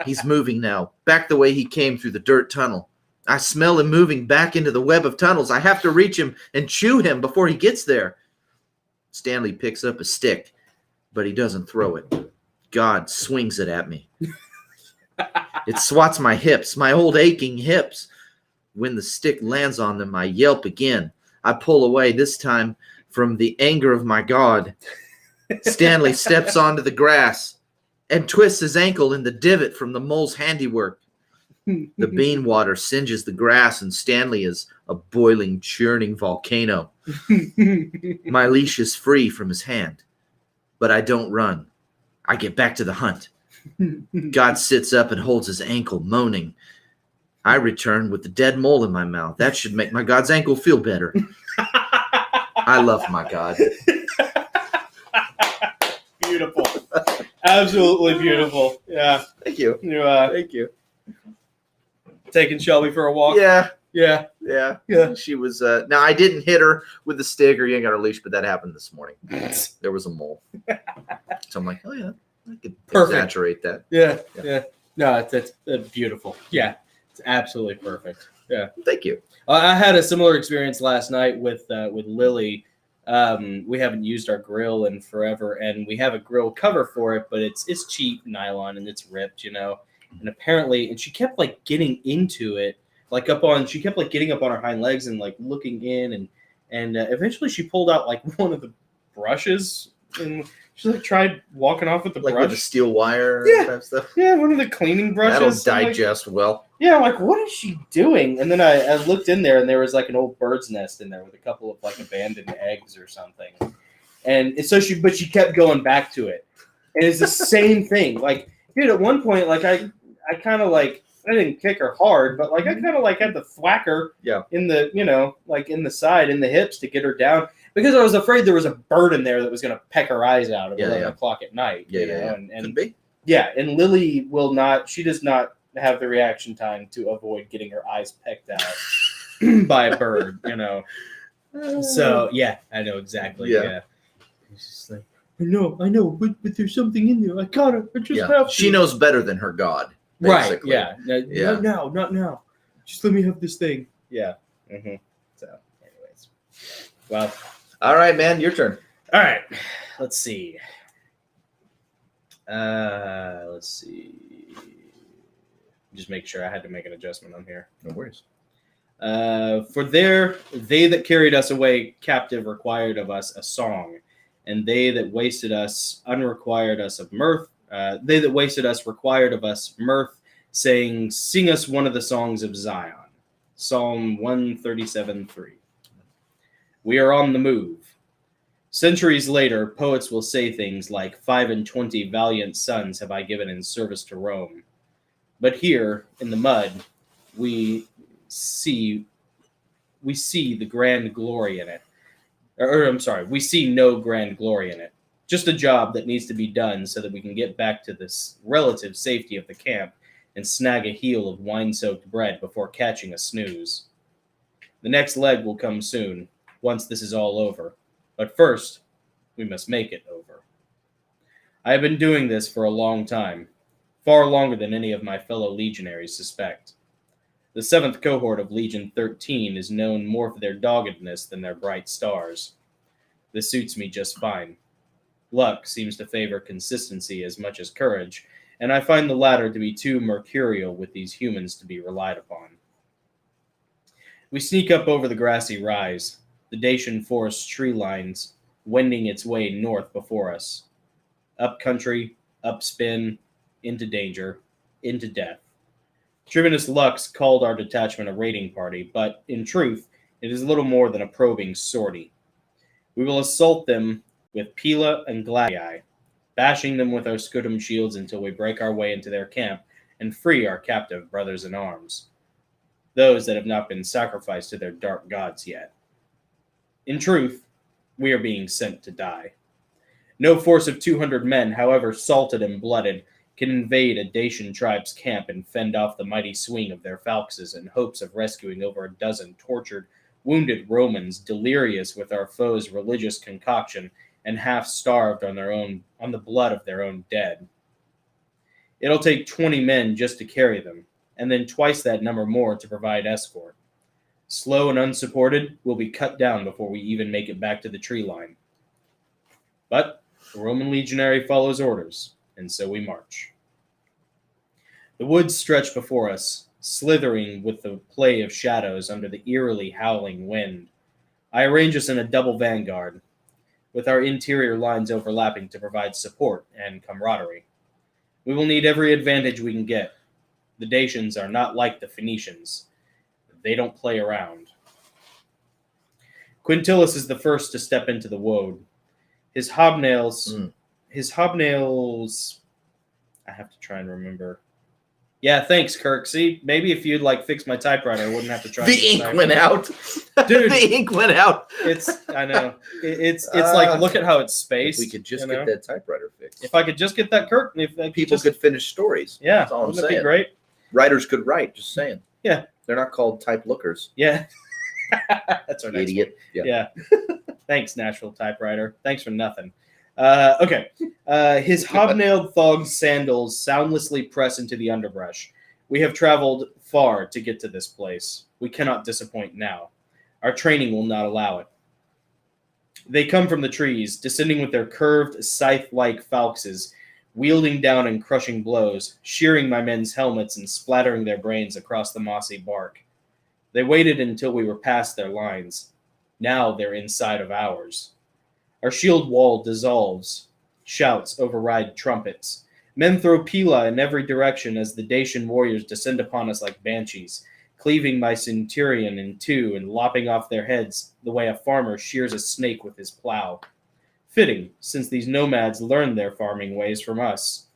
He's moving now, back the way he came through the dirt tunnel. I smell him moving back into the web of tunnels. I have to reach him and chew him before he gets there. Stanley picks up a stick, but he doesn't throw it. God swings it at me. It swats my hips, my old aching hips. When the stick lands on them, I yelp again. I pull away, this time from the anger of my God. Stanley steps onto the grass and twists his ankle in the divot from the mole's handiwork. The bean water singes the grass, and Stanley is a boiling, churning volcano. My leash is free from his hand, but I don't run. I get back to the hunt. God sits up and holds his ankle, moaning. I return with the dead mole in my mouth. That should make my god's ankle feel better. I love my god. Beautiful. Absolutely beautiful. Yeah. Thank you. Thank you. Taking Shelby for a walk? Yeah. Yeah. Yeah. Yeah. She was, now I didn't hit her with the stick or yank on her leash, but that happened this morning. There was a mole. So I'm like, oh yeah, I could exaggerate that. Yeah. No, it's beautiful. Yeah. It's absolutely perfect. Yeah. Thank you. I had a similar experience last night with Lily. We haven't used our grill in forever, and we have a grill cover for it, but it's cheap nylon and it's ripped, And apparently, and she kept like getting into it, she kept like getting up on her hind legs and like looking in, and eventually she pulled out like one of the brushes, and she like tried walking off with the brush, with the steel wire type stuff. Yeah, one of the cleaning brushes. That'll digest well. Yeah, I'm like, what is she doing? And then I looked in there, and there was like an old bird's nest in there with a couple of like abandoned eggs or something. And so she kept going back to it, and it's the same thing. Like, dude, at one point, like I kind of like, I didn't kick her hard, but like I kind of like had to thwack her in the, like in the side, in the hips to get her down, because I was afraid there was a bird in there that was going to peck her eyes out at 11 o'clock at night. And could be. Yeah, and Lily will not. She does not have the reaction time to avoid getting her eyes pecked out by a bird. So yeah, I know exactly. Yeah. It's just like, I know, but there's something in there. I just have to. She knows better than her god. Basically. Right, yeah. No, not now. Just let me have this thing. Yeah. Mm-hmm. So, anyways. Well. All right, man. Your turn. All right. Let's see. Just make sure I had to make an adjustment on here. No worries. For they that carried us away captive required of us a song, and they that wasted us unrequired us of mirth. They that wasted us required of us mirth, saying, sing us one of the songs of Zion. Psalm 137:3. We are on the move. Centuries later, poets will say things like, 25 valiant sons have I given in service to Rome. But here, in the mud, we see the grand glory in it. We see no grand glory in it. Just a job that needs to be done so that we can get back to this relative safety of the camp and snag a heel of wine-soaked bread before catching a snooze. The next leg will come soon, once this is all over. But first, we must make it over. I have been doing this for a long time, far longer than any of my fellow legionaries suspect. The 7th cohort of Legion 13 is known more for their doggedness than their bright stars. This suits me just fine. Luck seems to favor consistency as much as courage, and I find the latter to be too mercurial with these humans to be relied upon. We sneak up over the grassy rise, the Dacian forest tree lines wending its way north before us. Up country, up spin, into danger, into death. Tribunus Lux called our detachment a raiding party, but in truth, it is little more than a probing sortie. We will assault them with Pila and Gladii, bashing them with our scutum shields until we break our way into their camp and free our captive brothers in arms, those that have not been sacrificed to their dark gods yet. In truth, we are being sent to die. No force of 200 men, however salted and blooded, can invade a Dacian tribe's camp and fend off the mighty swing of their falxes in hopes of rescuing over a dozen tortured, wounded Romans, delirious with our foes' religious concoction and half-starved on the blood of their own dead. It'll take 20 men just to carry them, and then twice that number more to provide escort. Slow and unsupported, we'll be cut down before we even make it back to the tree line. But the Roman legionary follows orders, and so we march. The woods stretch before us, slithering with the play of shadows under the eerily howling wind. I arrange us in a double vanguard, with our interior lines overlapping to provide support and camaraderie. We will need every advantage we can get. The Dacians are not like the Phoenicians. They don't play around. Quintillus is the first to step into the woad. His hobnails, I have to try and remember. Yeah, thanks, Kirk. See, maybe if you'd like fix my typewriter, I wouldn't have to try. The ink went out, dude. The ink went out. I know. It's like, look at how it's spaced. If we could just get that typewriter fixed. If I could just get that, Kirk. If people could finish stories. Yeah, that's all I'm saying. Be great. Writers could write. Just saying. Yeah, they're not called type lookers. Yeah, that's our next idiot. One. Yeah. Thanks, Nashville typewriter. Thanks for nothing. Okay. His hobnailed thong sandals soundlessly press into the underbrush. We have traveled far to get to this place. We cannot disappoint now. Our training will not allow it. They come from the trees, descending with their curved, scythe-like falxes, wielding down and crushing blows, shearing my men's helmets and splattering their brains across the mossy bark. They waited until we were past their lines. Now they're inside of ours. Our shield wall dissolves. Shouts override trumpets. Men throw pila in every direction as the Dacian warriors descend upon us like banshees, cleaving my centurion in two and lopping off their heads the way a farmer shears a snake with his plow. Fitting, since these nomads learned their farming ways from us.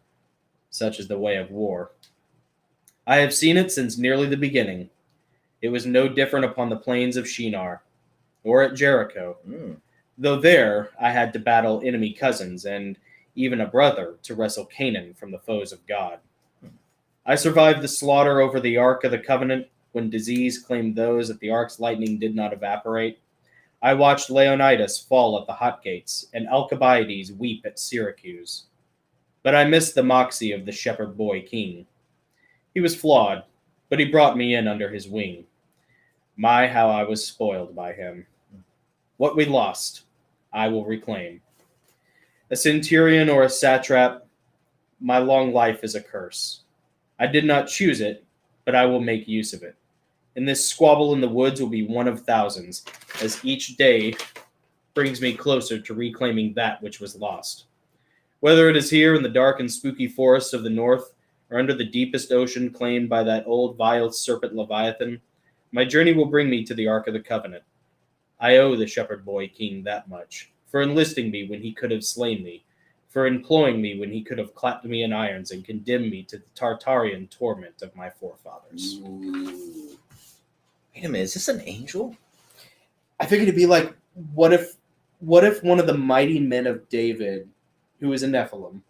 Such is the way of war. I have seen it since nearly the beginning. It was no different upon the plains of Shinar, or at Jericho. Though there I had to battle enemy cousins and even a brother to wrestle Canaan from the foes of God. I survived the slaughter over the Ark of the Covenant when disease claimed those at the Ark's lightning did not evaporate. I watched Leonidas fall at the Hot Gates and Alcibiades weep at Syracuse. But I missed the moxie of the shepherd boy king. He was flawed, but he brought me in under his wing. My, how I was spoiled by him. What we lost, I will reclaim. A centurion or a satrap, my long life is a curse. I did not choose it, but I will make use of it. And this squabble in the woods will be one of thousands, as each day brings me closer to reclaiming that which was lost. Whether it is here in the dark and spooky forests of the north, or under the deepest ocean claimed by that old vile serpent Leviathan, my journey will bring me to the Ark of the Covenant. I owe the shepherd boy king that much, for enlisting me when he could have slain me, for employing me when he could have clapped me in irons and condemned me to the Tartarian torment of my forefathers. Ooh. Wait a minute, is this an angel? I figured it'd be like, what if one of the mighty men of David, who is a Nephilim,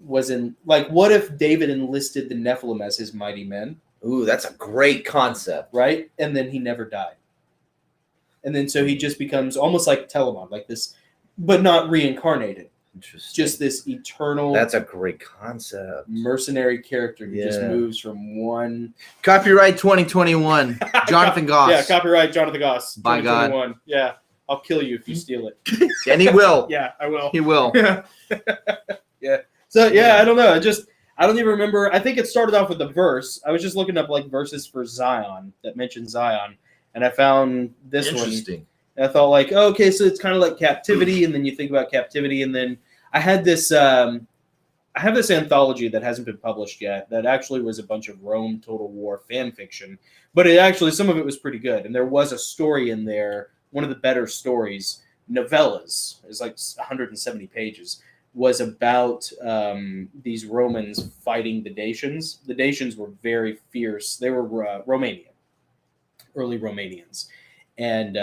was in, like, what if David enlisted the Nephilim as his mighty men? Ooh, that's a great concept. Right? And then he never died. And then so he just becomes almost like Telamon, like this, but not reincarnated. Interesting. Just this eternal. That's a great concept. Mercenary character who just moves from one. Copyright 2021. Jonathan Goss. Yeah, copyright Jonathan Goss. By God. Yeah, I'll kill you if you steal it. And he will. Yeah, I will. He will. Yeah. Yeah. So yeah, I don't know. I don't even remember. I think it started off with a verse. I was just looking up like verses for Zion that mentioned Zion, and I found this one. Interesting. And I thought like, oh, okay, so it's kind of like captivity, and then you think about captivity, and then I had this. I have this anthology that hasn't been published yet. That actually was a bunch of Rome Total War fan fiction, but it actually some of it was pretty good, and there was a story in there. One of the better stories, novellas, is like 170 pages. Was about these Romans fighting the Dacians. The Dacians were very fierce. They were Romanian, early Romanians, and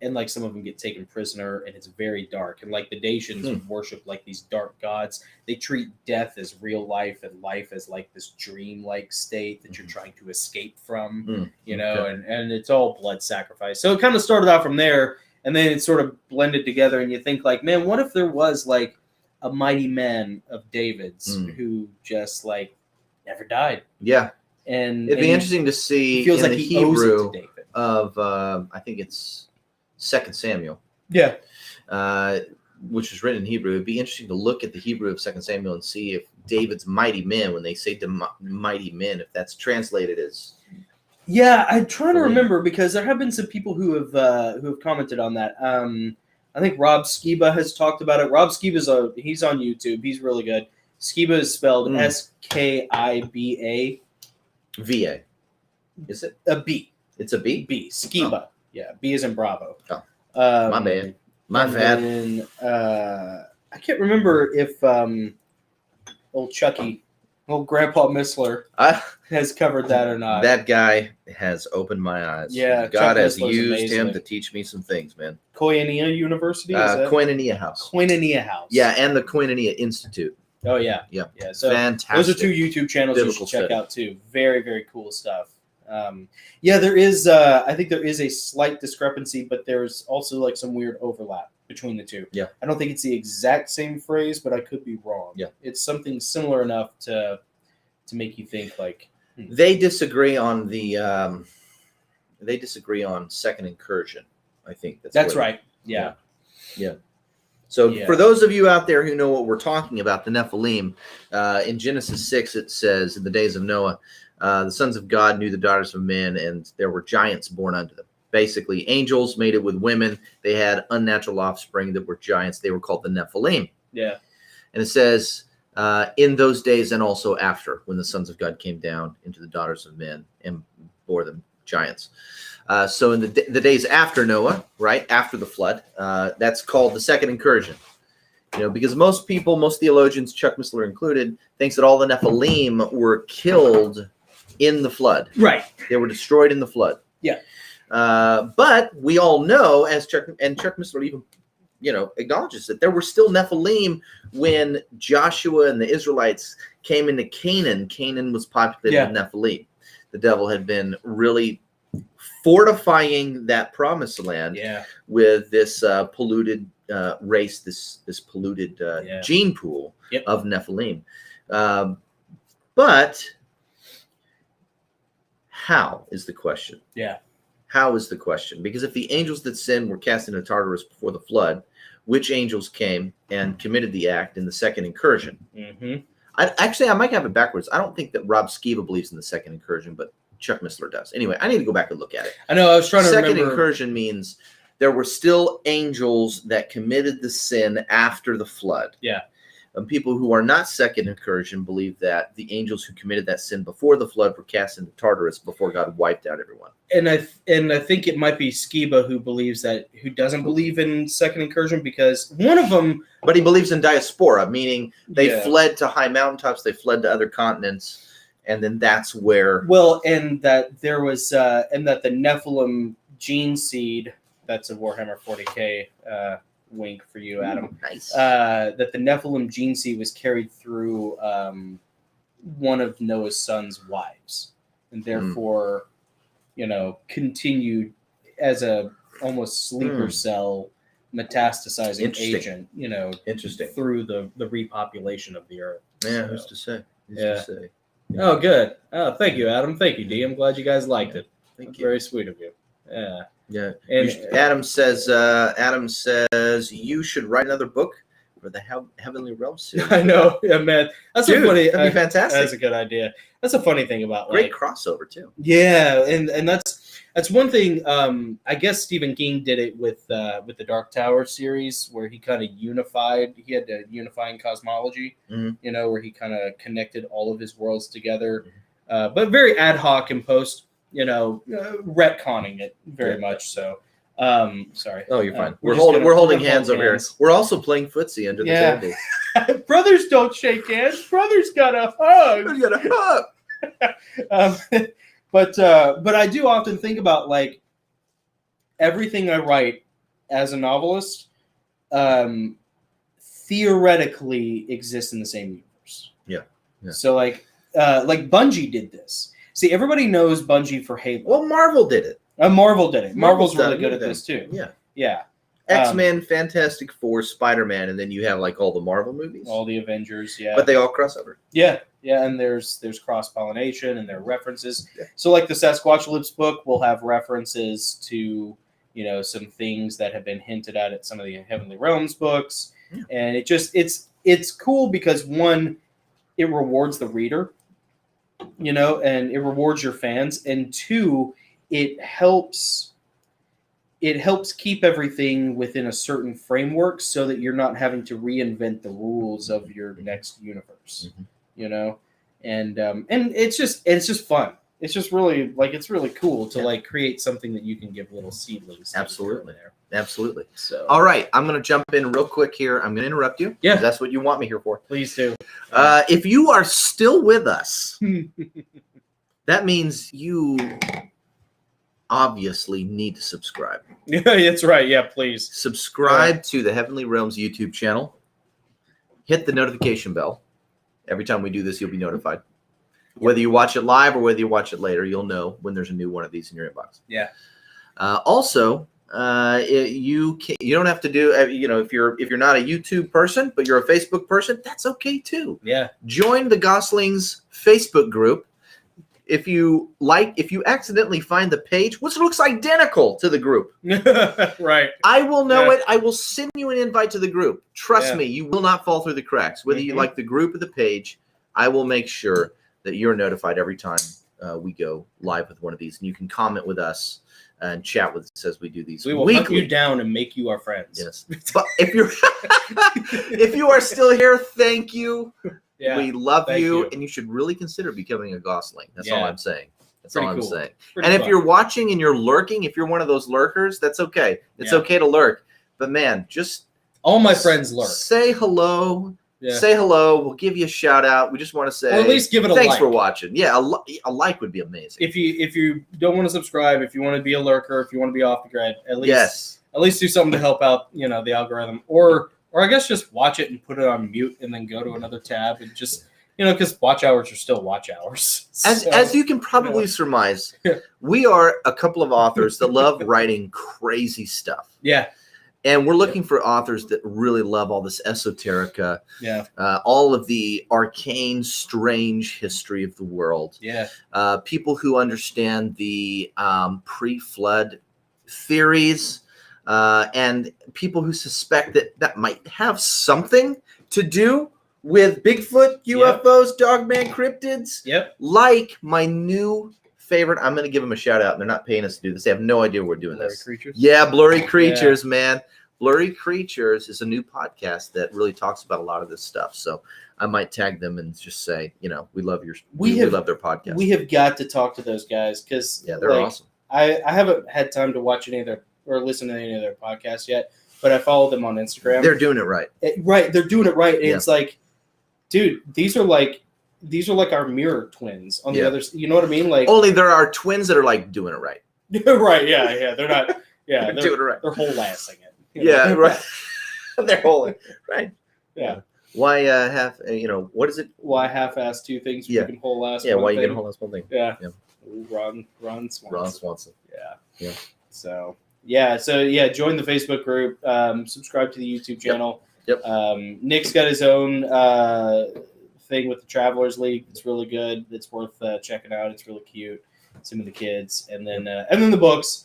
like some of them get taken prisoner, and it's very dark. And like the Dacians worship like these dark gods. They treat death as real life and life as like this dream-like state that you're trying to escape from, you know. Okay. And it's all blood sacrifice. So it kind of started out from there, and then it sort of blended together. And you think like, man, what if there was like a mighty man of David's who just like never died? Yeah. And it'd be interesting to see feels in like the he Hebrew owes it to David. Of I think it's Second Samuel. Yeah. Which was written in Hebrew. It'd be interesting to look at the Hebrew of Second Samuel and see if David's mighty men, when they say mighty men, if that's translated as. Yeah, I'm trying to remember because there have been some people who have commented on that. I think Rob Skiba has talked about it. Rob Skiba's he's on YouTube. He's really good. Skiba is spelled Skiba. VA. Is it a B? It's a B. B. Skiba. Oh. Yeah. B is in Bravo. Oh. My bad. My bad. Then, I can't remember if old Chucky Well, Grandpa Missler has covered that or not. That guy has opened my eyes. Yeah, God has Missler's used amazing. him to teach me some things, man. Koinonia University? Koinonia House. Koinonia House. Yeah, and the Koinonia Institute. Oh, yeah. Yeah. Yeah. So fantastic. Those are 2 YouTube channels you should check out, too. Very, very cool stuff. There is, I think there is a slight discrepancy, but there's also like some weird overlap between the 2. Yeah. I don't think it's the exact same phrase, but I could be wrong. Yeah. It's something similar enough to make you think like. They disagree on Second Incursion. I think that's right. Yeah. So for those of you out there who know what we're talking about, the Nephilim, in Genesis 6, it says, in the days of Noah, the sons of God knew the daughters of men, and there were giants born unto them. Basically, angels mated with women. They had unnatural offspring that were giants. They were called the Nephilim. Yeah. And it says, in those days and also after, when the sons of God came down into the daughters of men and bore them giants. So in the days after Noah, right, after the flood, that's called the Second Incursion. Because most people, most theologians, Chuck Missler included, thinks that all the Nephilim were killed in the flood. Right. They were destroyed in the flood. Yeah. But we all know, as Chuck Missler even, acknowledges that there were still Nephilim when Joshua and the Israelites came into Canaan. Canaan was populated with Nephilim. The devil had been really fortifying that promised land with this polluted race, this polluted gene pool of Nephilim. But how is the question? Yeah. How is the question? Because if the angels that sinned were cast into Tartarus before the flood, which angels came and committed the act in the Second Incursion? Mm-hmm. I might have it backwards. I don't think that Rob Skiba believes in the Second Incursion, but Chuck Missler does. Anyway, I need to go back and look at it. I know. I was trying to remember. Second Incursion means there were still angels that committed the sin after the flood. Yeah. And people who are not Second Incursion believe that the angels who committed that sin before the flood were cast into Tartarus before God wiped out everyone. And I think it might be Skiba who doesn't believe in Second Incursion, because one of them. But he believes in diaspora, meaning they fled to high mountaintops, they fled to other continents, and then that's where. Well, and that there was, and that the Nephilim gene seed. That's a Warhammer 40K. Wink for you, Adam. Nice. That the Nephilim gene seed was carried through one of Noah's son's wives, and therefore, continued as a almost sleeper cell metastasizing agent. Interesting. Through the repopulation of the earth. Yeah, who's to say? Yeah. Oh, good. Oh, thank you, Adam. Thank you, D. I'm glad you guys liked it. Thank you. Very sweet of you. Yeah. Yeah. And Adam says you should write another book for the Heavenly Realms series. I know. Yeah, man. That's Dude, a funny. that'd be fantastic. That's a good idea. That's a funny thing about great crossover too. Yeah, and that's one thing. I guess Stephen King did it with the Dark Tower series, where he kind of unified. He had a unifying cosmology, where he kind of connected all of his worlds together, but very ad hoc in post. Retconning it very much. So, sorry. Oh, you're fine. We're holding hands over here. We're also playing footsie under the table. Brothers don't shake hands. Brothers gotta hug. You gotta hug. But I do often think about like everything I write as a novelist theoretically exists in the same universe. Yeah. So like Bungie did this. See, everybody knows Bungie for Halo. Well, Marvel did it. Marvel did it. Marvel's really good at this too. Yeah. Yeah. X-Men, Fantastic Four, Spider-Man, and then you have like all the Marvel movies. All the Avengers, yeah. But they all cross over. Yeah. Yeah, and there's cross-pollination and there are references. Yeah. So like the Sasquatchalypse book will have references to, some things that have been hinted at some of the Heavenly Realms books. Yeah. And it's cool because one, it rewards the reader. And it rewards your fans, and two, it helps keep everything within a certain framework so that you're not having to reinvent the rules of your next universe. And it's just fun. it's just really like it's really cool to like create something that you can give little seedlings. Absolutely. There. Absolutely. So, all right, I'm going to jump in real quick here. I'm going to interrupt you. Yeah, that's what you want me here for. Please do. If you are still with us, that means you obviously need to subscribe. Yeah, that's right. Yeah, please subscribe to the Heavenly Realms YouTube channel. Hit the notification bell. Every time we do this, you'll be notified. Whether you watch it live or whether you watch it later, you'll know when there's a new one of these in your inbox. Yeah. Also, you don't have to do if you're not a YouTube person but you're a Facebook person, that's okay too. Yeah. Join the Gosslings Facebook group. If you accidentally find the page which looks identical to the group, right? I will know it. I will send you an invite to the group. Trust me, you will not fall through the cracks. Whether you like the group or the page, I will make sure that you're notified every time we go live with one of these, and you can comment with us and chat with us as we do these. We will hunt you down and make you our friends. Yes, but if you are still here, thank you. Yeah, we love you, and you should really consider becoming a Gosling. That's all I'm saying. That's all I'm saying. And if you're watching and you're lurking, if you're one of those lurkers, that's okay. It's okay to lurk. But man, just all my friends lurk. Say hello. Yeah. Say hello. We'll give you a shout out. We just want to say, or at least give it a thanks like. For watching. Yeah, a like would be amazing. If you don't want to subscribe, if you want to be a lurker, if you want to be off the grid, at least do something to help out, the algorithm, or I guess just watch it and put it on mute and then go to another tab and just because watch hours are still watch hours. As you can probably surmise, we are a couple of authors that love writing crazy stuff. Yeah. And we're looking for authors that really love all this esoterica, all of the arcane, strange history of the world. Yeah, people who understand the pre-flood theories, and people who suspect that might have something to do with Bigfoot, UFOs, Dogman cryptids. Yep. Like my new favorite. I'm going to give them a shout out. They're not paying us to do this. They have no idea we're doing Blurry this. Creatures? Yeah, Blurry Creatures, man. Blurry Creatures is a new podcast that really talks about a lot of this stuff. So I might tag them and just say, we love we love their podcast. We have got to talk to those guys because they're awesome. I haven't had time to watch any of their or listen to any of their podcasts yet, but I follow them on Instagram. They're doing it right. They're doing it right, and it's like, dude, these are like our mirror twins on the other. You know what I mean? Like only there are twins that are like doing it right. Right? Yeah. They're not. Yeah, they're doing it right. They're whole-assing it. Yeah, right. They're holding, right? Yeah. Why half? What is it? Why half-ass two things? You can whole-ass. Yeah. Why you can whole-ass one thing? Yeah. Ron Swanson. Ron Swanson. Yeah. So join the Facebook group. Subscribe to the YouTube channel. Yep. Nick's got his own thing with the Travelers League. It's really good. It's worth checking out. It's really cute. Some of the kids, and then the books.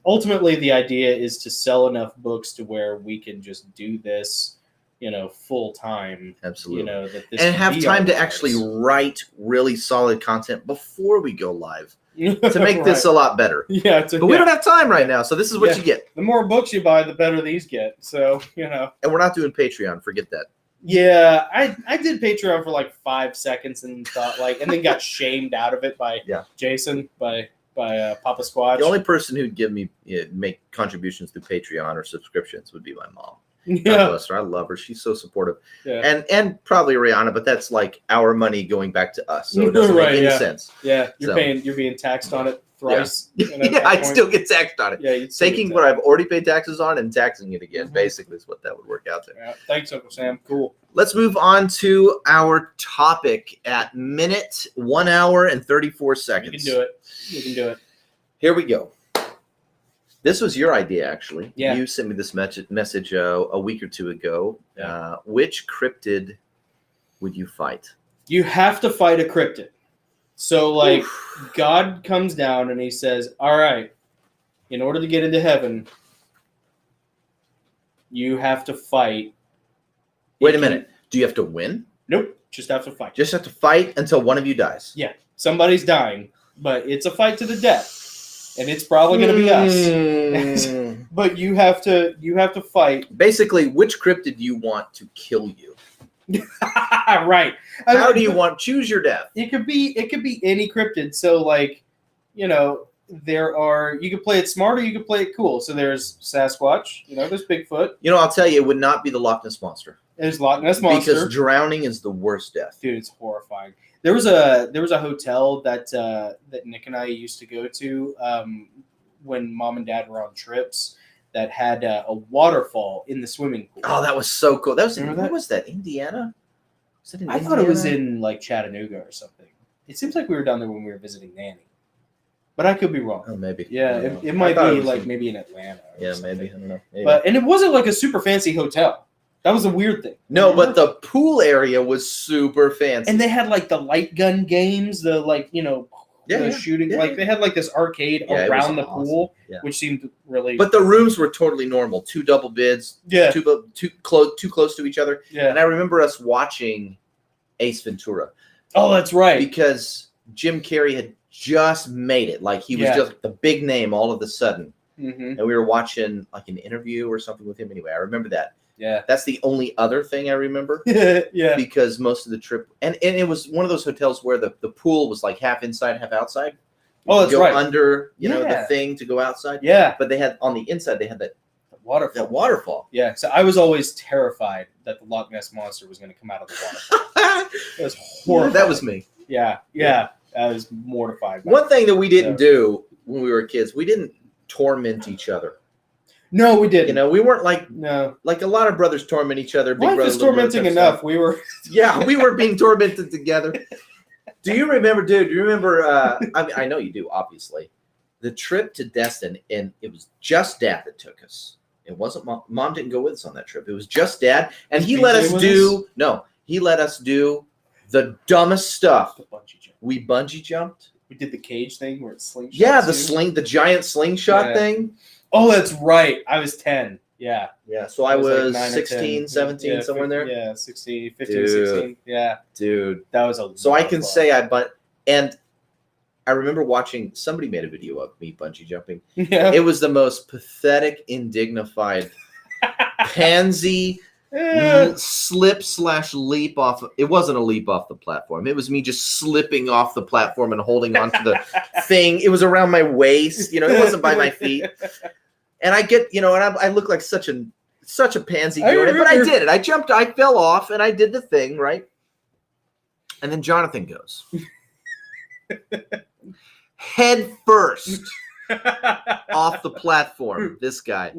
Ultimately the idea is to sell enough books to where we can just do this, full time. Absolutely. And have time to actually write really solid content before we go live to make this a lot better. Yeah. But we don't have time right now. So this is what you get. The more books you buy, the better these get. So, And we're not doing Patreon. Forget that. Yeah. I did Patreon for like 5 seconds and thought and then got shamed out of it by Jason, by Papa Squatch. The only person who'd give me make contributions through Patreon or subscriptions would be my mom. God bless her. I love her. She's so supportive. Yeah. And probably Rihanna, but that's like our money going back to us. So it doesn't make any sense. Yeah. You're being taxed on it thrice. Yeah, I'd still get taxed on it. Yeah, taking what I've already paid taxes on and taxing it again, basically is what that would work out to. Yeah. Thanks, Uncle Sam. Cool. Let's move on to our topic at 1 hour and 34 seconds. You can do it. Here we go. This was your idea, actually. Yeah. You sent me this message a week or two ago. Which cryptid would you fight? You have to fight a cryptid. So, God comes down and he says, all right, in order to get into heaven, you have to fight. Wait a minute. Do you have to win? Nope. Just have to fight. Just have to fight until one of you dies. Yeah. Somebody's dying, but it's a fight to the death. And it's probably going to be us. But you have to fight. Basically, which cryptid do you want to kill you? Right. How do you want? Choose your death. It could be any cryptid. So like, you could play it smart or you could play it cool. So there's Sasquatch. There's Bigfoot. I'll tell you, it would not be the Loch Ness Monster. There's Loch Ness Monster. Because drowning is the worst death. Dude, it's horrifying. There was a hotel that Nick and I used to go to when Mom and Dad were on trips that had a waterfall in the swimming pool. Oh, that was so cool. That was what was that? Indiana? Was it in Indiana? Thought it was in like Chattanooga or something. It seems like we were down there when we were visiting Nanny, but I could be wrong. Oh, maybe. Yeah, it might be like maybe in Atlanta. Yeah, maybe. I don't know. Maybe. But it wasn't like a super fancy hotel. That was a weird thing. No, but the pool area was super fancy. And they had like the light gun games, the shooting. Yeah. Like they had like this arcade around the pool, which seemed really. But the rooms were totally normal. 2 double beds. Yeah. Too close to each other. Yeah. And I remember us watching Ace Ventura. Oh, that's right. Because Jim Carrey had just made it. Like he was just the big name all of a sudden. Mm-hmm. And we were watching like an interview or something with him. Anyway, I remember that. Yeah. That's the only other thing I remember. Yeah. Because most of the trip, and it was one of those hotels where the pool was like half inside, half outside. Oh, that's right. Under, the thing to go outside. Yeah. But they had, on the inside, they had that waterfall. That waterfall. Yeah. So I was always terrified that the Loch Ness Monster was going to come out of the waterfall. It was horrible. That was me. Yeah. I was mortified. One thing that we didn't do when we were kids, we didn't torment each other. No, we didn't. We weren't like a lot of brothers torment each other. Life is tormenting enough. We were. Yeah, we were being tormented together. Do you remember, dude? Do you remember? I know you do, obviously. The trip to Destin, and it was just Dad that took us. It wasn't Mom. Mom didn't go with us on that trip. It was just Dad, and he let us do. No, he let us do the dumbest stuff. The bungee jump. We bungee jumped. We did the cage thing where it slingshot. Yeah, the giant slingshot thing. Oh, that's right. I was 10. Yeah. Yeah, so I was like 16, 17, somewhere in there. Yeah, 16, 15, 16. Yeah. Dude. That was a So I can say and I remember watching, somebody made a video of me bungee jumping. Yeah. It was the most pathetic, indignified, pansy slip/leap off. It wasn't a leap off the platform. It was me just slipping off the platform and holding onto the thing. It was around my waist. It wasn't by my feet. And I get, and I look like such a pansy doing it, but I did it. I jumped, I fell off, and I did the thing, right? And then Jonathan goes head first off the platform. This guy,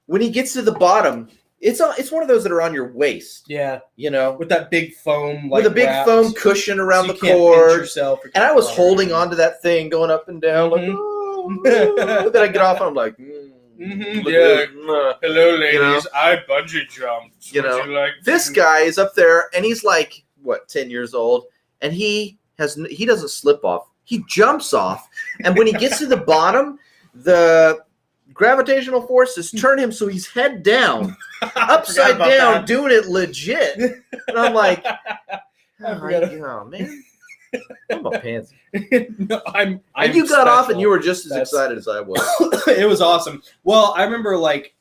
when he gets to the bottom, it's one of those that are on your waist. Yeah, with that big foam, with a big foam cushion around the cord. And I was holding onto that thing, going up and down, like. Then I get off and I'm like, hello, ladies. I bungee jumped. This guy is up there and he's like, 10 years old, and he doesn't slip off. He jumps off, and when he gets to the bottom, the gravitational forces turn him so he's head down, upside down, doing it legit. And I'm like, oh man. I'm a pansy. No, and you got off and you were just as excited as I was. It was awesome. Well, I remember I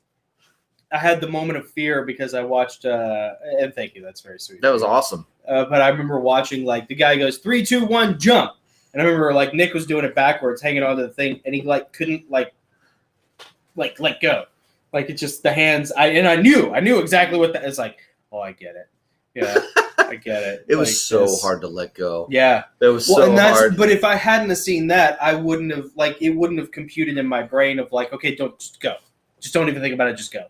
had the moment of fear because I watched, and thank you, that's very sweet. That was awesome. But I remember watching the guy goes 3, 2, 1, jump, and I remember Nick was doing it backwards, hanging onto the thing, and he couldn't let go. It's just the hands. I knew exactly what that is like. Oh, I get it. Yeah. I get it. It was so hard to let go. Yeah. It was so hard. But if I hadn't have seen that, I wouldn't have, it wouldn't have computed in my brain of okay, don't just go. Just don't even think about it. Just go.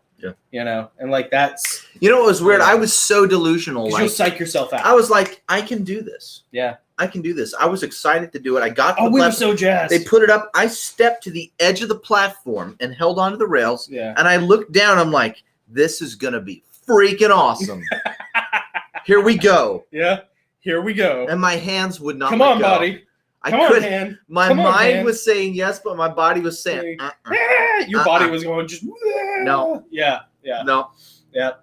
Yeah. And that's. What was weird? I was so delusional. You'll psych yourself out. I was like, I can do this. Yeah. I can do this. I was excited to do it. I got to the platform. We were so jazzed. They put it up. I stepped to the edge of the platform and held onto the rails. Yeah. And I looked down. I'm like, this is going to be freaking awesome. Here we go. Yeah, here we go. And my hands would not. Come on, body. Come on, hand. My mind was saying yes, but my body was saying. Your body was going just. No. Yeah. No. Yeah.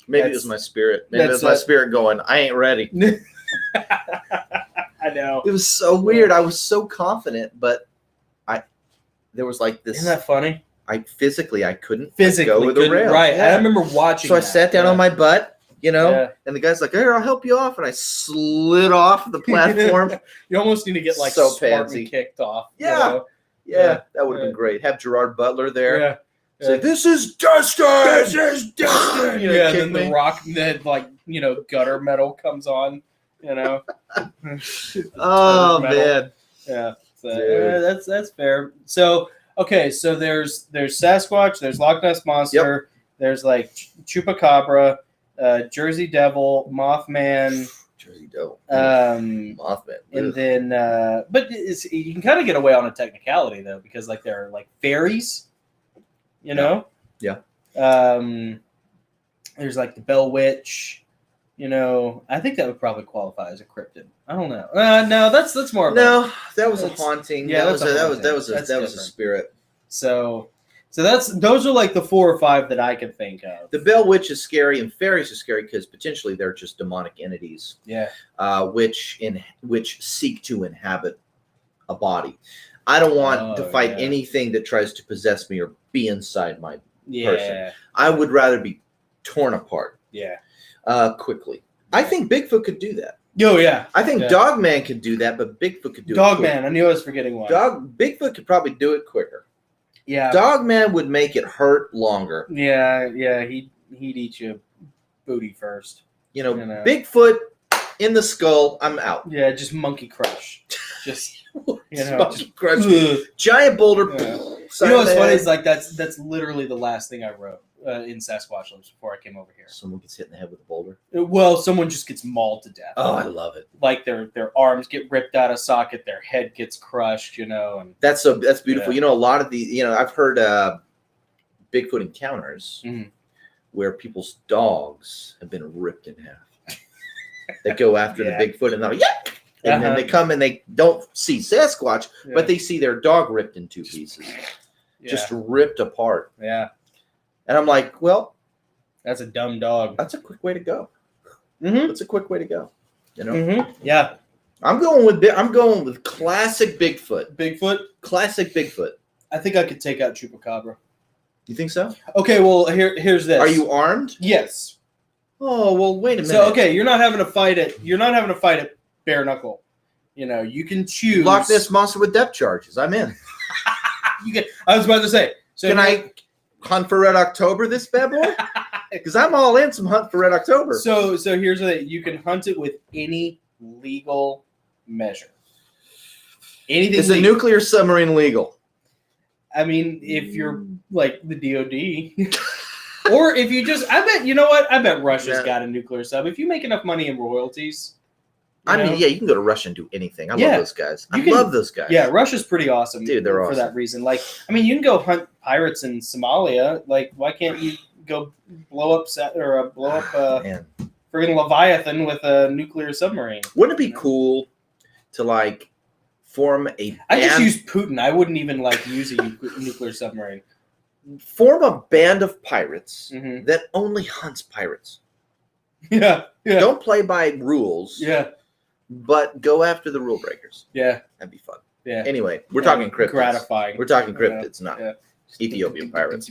Maybe it was my spirit. Maybe it was my spirit going, I ain't ready. I know. It was so weird. I was so confident, but there was this. Isn't that funny? I couldn't go with the rail. Right. Yeah. I remember watching. So I sat down on my butt. You know, Yeah. and the guy's like, "Here, I'll help you off," and I slid off the platform. You almost need to get like So Spartan pansy. kicked off. Yeah. You know? Yeah, that would have been great. Have Gerard Butler there. Yeah. Say, "This is Dustin. This is Dustin. You know, Yeah, and kick then the me. rock, then like gutter metal comes on. You know. Oh Metal. man. Yeah. So, Dude. that's fair. So okay, so there's Sasquatch, there's Loch Ness Monster, there's like Chupacabra, Jersey Devil, Mothman. Jersey Devil. Mothman. And then, but you can kind of get away on a technicality though, because like there are like fairies, you know. Yeah. There's like the Bell Witch. I think that would probably qualify as a cryptid. I don't know. No, that's more. No, that was a haunting. Yeah, that was a different. spirit. So those are like the 4 or 5 that I can think of. The Bell Witch is scary, and fairies are scary because potentially they're just demonic entities. Yeah. Which seek to inhabit a body. I don't want to fight anything that tries to possess me or be inside my person. I would rather be torn apart. Yeah. Quickly. I think Bigfoot could do that. Oh yeah. I think Dogman could do that, but Bigfoot could do it. Dogman, I knew I was forgetting one. Bigfoot could probably do it quicker. Yeah. Dogman would make it hurt longer. Yeah, he'd eat you booty first. Bigfoot in the skull, I'm out. Yeah, just monkey crush. Just Monkey crush. Giant boulder. Yeah. What's funny is like that's literally the last thing I wrote in Sasquatch Lives before I came over here. Someone gets hit in the head with a boulder. Well, someone just gets mauled to death. Oh, I love it. Like their arms get ripped out of socket, their head gets crushed, and that's beautiful. Yeah. A lot of the I've heard Bigfoot encounters where people's dogs have been ripped in half. They go after the Bigfoot and they're like, yeah. And then they come and they don't see Sasquatch, but they see their dog ripped in 2 pieces. Just ripped apart. Yeah. And I'm like, well, that's a dumb dog. That's a quick way to go. Mm-hmm. That's a quick way to go. Mm-hmm. Yeah. I'm going with classic Bigfoot. Bigfoot? Classic Bigfoot. I think I could take out Chupacabra. You think so? Okay, well, here's this. Are you armed? Yes. Oh, well, wait a minute. So, okay, you're not having to fight it bare knuckle. You can choose. Loch Ness Monster with depth charges. I'm in. I was about to say. So can I hunt for Red October this bad boy? Because I'm all in some hunt for Red October. So here's the thing. You can hunt it with any legal measure. Anything. Is a nuclear submarine legal? I mean, if you're like the DOD. Or if you just, I bet, you know what? I bet Russia's got a nuclear sub. If you make enough money in royalties. You can go to Russia and do anything. I love those guys. I love those guys. Yeah, Russia's pretty awesome. Dude, they're awesome. For that reason. Like, I mean, you can go hunt pirates in Somalia. Like, why can't you go blow up friggin' Leviathan with a nuclear submarine? Wouldn't it be cool to, like, form a band? I just use Putin. I wouldn't even, like, use a nuclear submarine. Form a band of pirates that only hunts pirates. Yeah. Don't play by rules. Yeah. But go after the rule breakers. Yeah. That'd be fun. Yeah. Anyway, we're talking cryptids. Gratifying. We're talking cryptids, not Ethiopian pirates.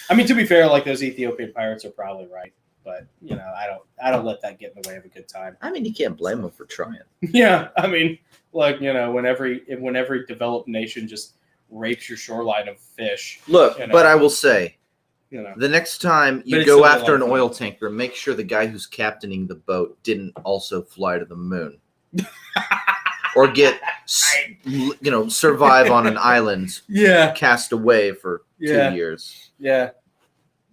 I mean, to be fair, like those Ethiopian pirates are probably right, but I don't let that get in the way of a good time. I mean, you can't blame them for trying. Yeah, I mean, like when every developed nation just rapes your shoreline of fish. Look, but I will say, the next time you go after an oil tanker, make sure the guy who's captaining the boat didn't also fly to the moon. Or get, survive on an island. Yeah. Cast away for 2 years. Yeah.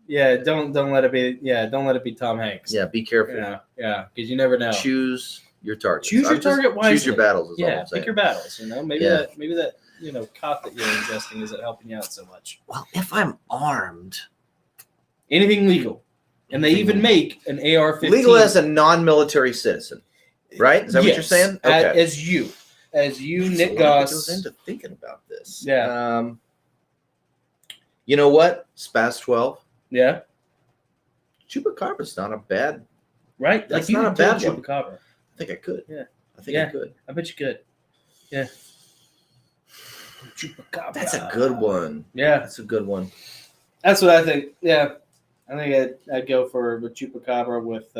Yeah. Don't let it be. Yeah. Don't let it be Tom Hanks. Yeah. Be careful. Yeah. Because you never know. Choose your target. Choose your target wisely. Choose your battles. Is all I'm saying. Pick your battles. Maybe that cop that you're ingesting isn't helping you out so much. Well, if I'm armed. Anything legal. And they even make an AR-15. Legal as a non-military citizen. Right? Is that what you're saying? Okay. As you, Nick Goss. Goes into thinking about this. Yeah. You know what? Spaz 12. Yeah. Chupacabra's not a bad. Right? That's not a bad one. Chupacabra. I think I could. Yeah. I think I could. I bet you could. Yeah. Chupacabra. That's a good one. Yeah. That's a good one. That's what I think. Yeah. I think I'd go for a Chupacabra with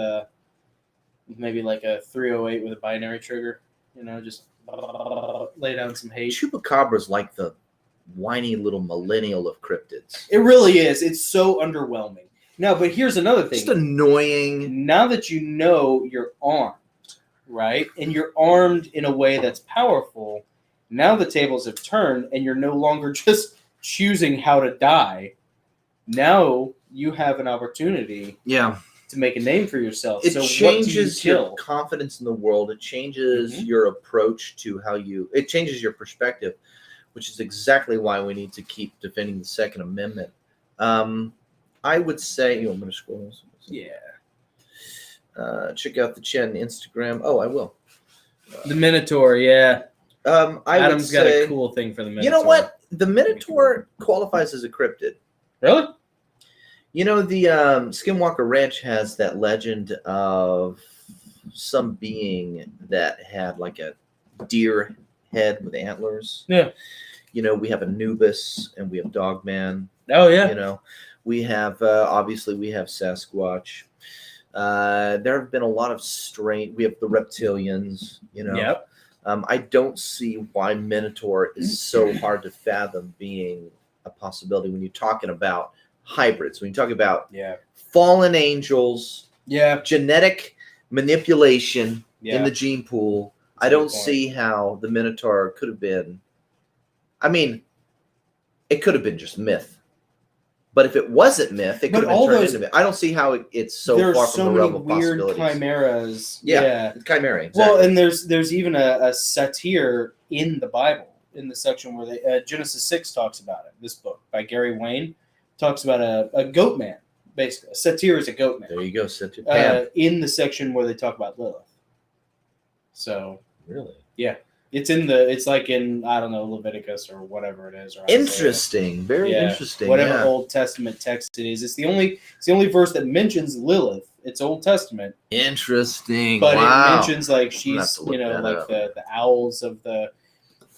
maybe like a 308 with a binary trigger. Just lay down some hate. Chupacabra's like the whiny little millennial of cryptids. It really is. It's so underwhelming. No, but here's another thing. Just annoying. Now that you know you're armed, right? And you're armed in a way that's powerful, now the tables have turned and you're no longer just choosing how to die. Now you have an opportunity to make a name for yourself. It so changes your confidence in the world. It changes your approach to it changes your perspective, which is exactly why we need to keep defending the Second Amendment. I would say, I'm going to scroll. Yeah. Check out the chat and Instagram. Oh, I will. The Minotaur, yeah. Adam's got a cool thing for the Minotaur. You know what? The Minotaur qualifies as a cryptid. Really? The Skinwalker Ranch has that legend of some being that had like a deer head with antlers. Yeah. We have Anubis and we have Dogman. Oh, yeah. We have, obviously, we have Sasquatch. There have been a lot of we have the reptilians, Yep. I don't see why Minotaur is so hard to fathom being a possibility when you're talking about hybrids, when you talk about fallen angels, genetic manipulation in the gene pool. That's I don't see how the Minotaur could have been. I mean, it could have been just myth. But if it wasn't myth, it could have been turned into myth. I don't see how it's so far from the realm of possibilities. There's so many weird chimeras. Yeah. Chimera. Exactly. Well, and there's even a satyr in the Bible, in the section where Genesis 6 talks about it. This book by Gary Wayne talks about a goat man, basically. A satyr is a goat man. There you go, satyr. In the section where they talk about Lilith. So. Really? Yeah. It's like in, I don't know, Leviticus or whatever it is. Or interesting. Very interesting. Whatever Old Testament text it is. It's the only verse that mentions Lilith. It's Old Testament. Interesting. But it mentions like she's, like the owls of the.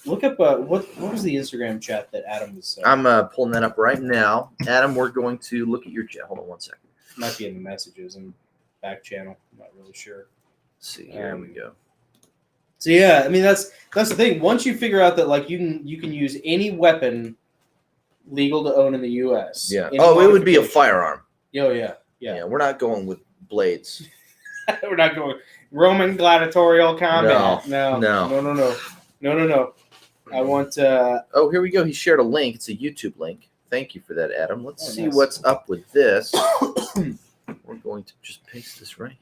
Look up what was the Instagram chat that Adam was. I'm pulling that up right now. Adam, we're going to look at your chat. Hold on one second. Might be in the messages and back channel. I'm not really sure. Let's see. Here we go. So yeah, I mean that's the thing. Once you figure out that like you can use any weapon legal to own in the U.S. Yeah. Oh, it would be a firearm. Oh yeah. Yeah. We're not going with blades. We're not going Roman gladiatorial combat. No. I want. Oh, here we go. He shared a link. It's a YouTube link. Thank you for that, Adam. Let's see what's up with this. We're going to just paste this right here.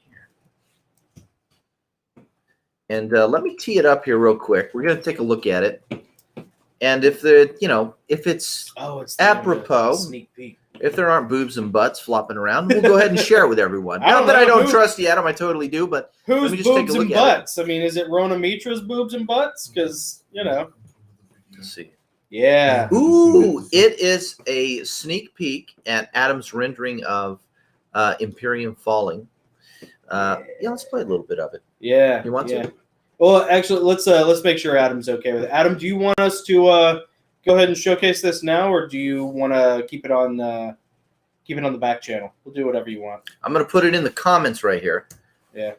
And let me tee it up here real quick. We're going to take a look at it. And if it's apropos, sneak peek. If there aren't boobs and butts flopping around, we'll go ahead and share it with everyone. Not that I don't trust you, Adam. I totally do. But who's let me just boobs take a look and at butts? I mean, is it Rona Mitra's boobs and butts? Because, Let's see. Yeah. Ooh, it is a sneak peek at Adam's rendering of Imperium Falling. Let's play a little bit of it. Yeah. You want to? Well, actually, let's make sure Adam's okay with it. Adam, do you want us to go ahead and showcase this now, or do you want to keep it on the back channel? We'll do whatever you want. I'm going to put it in the comments right here. Yeah.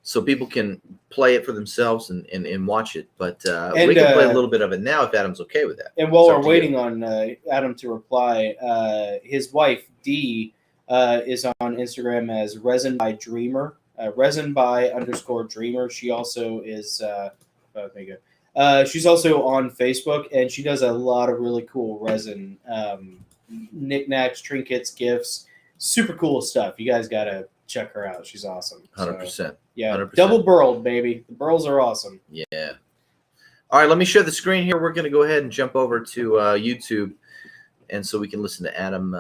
So people can play it for themselves and watch it. But we can play a little bit of it now if Adam's okay with that. And while we're waiting on Adam to reply, his wife, Dee, is on Instagram as Resin by Dreamer. Resin by _Dreamer. She also is she's also on Facebook, and she does a lot of really cool resin knickknacks, trinkets, gifts, super cool stuff. You guys gotta check her out. She's awesome. 100%. Yeah, 100%. Double burled, baby. The burls are awesome. Yeah. All right, let me share the screen here. We're gonna go ahead and jump over to YouTube, and so we can listen to Adam.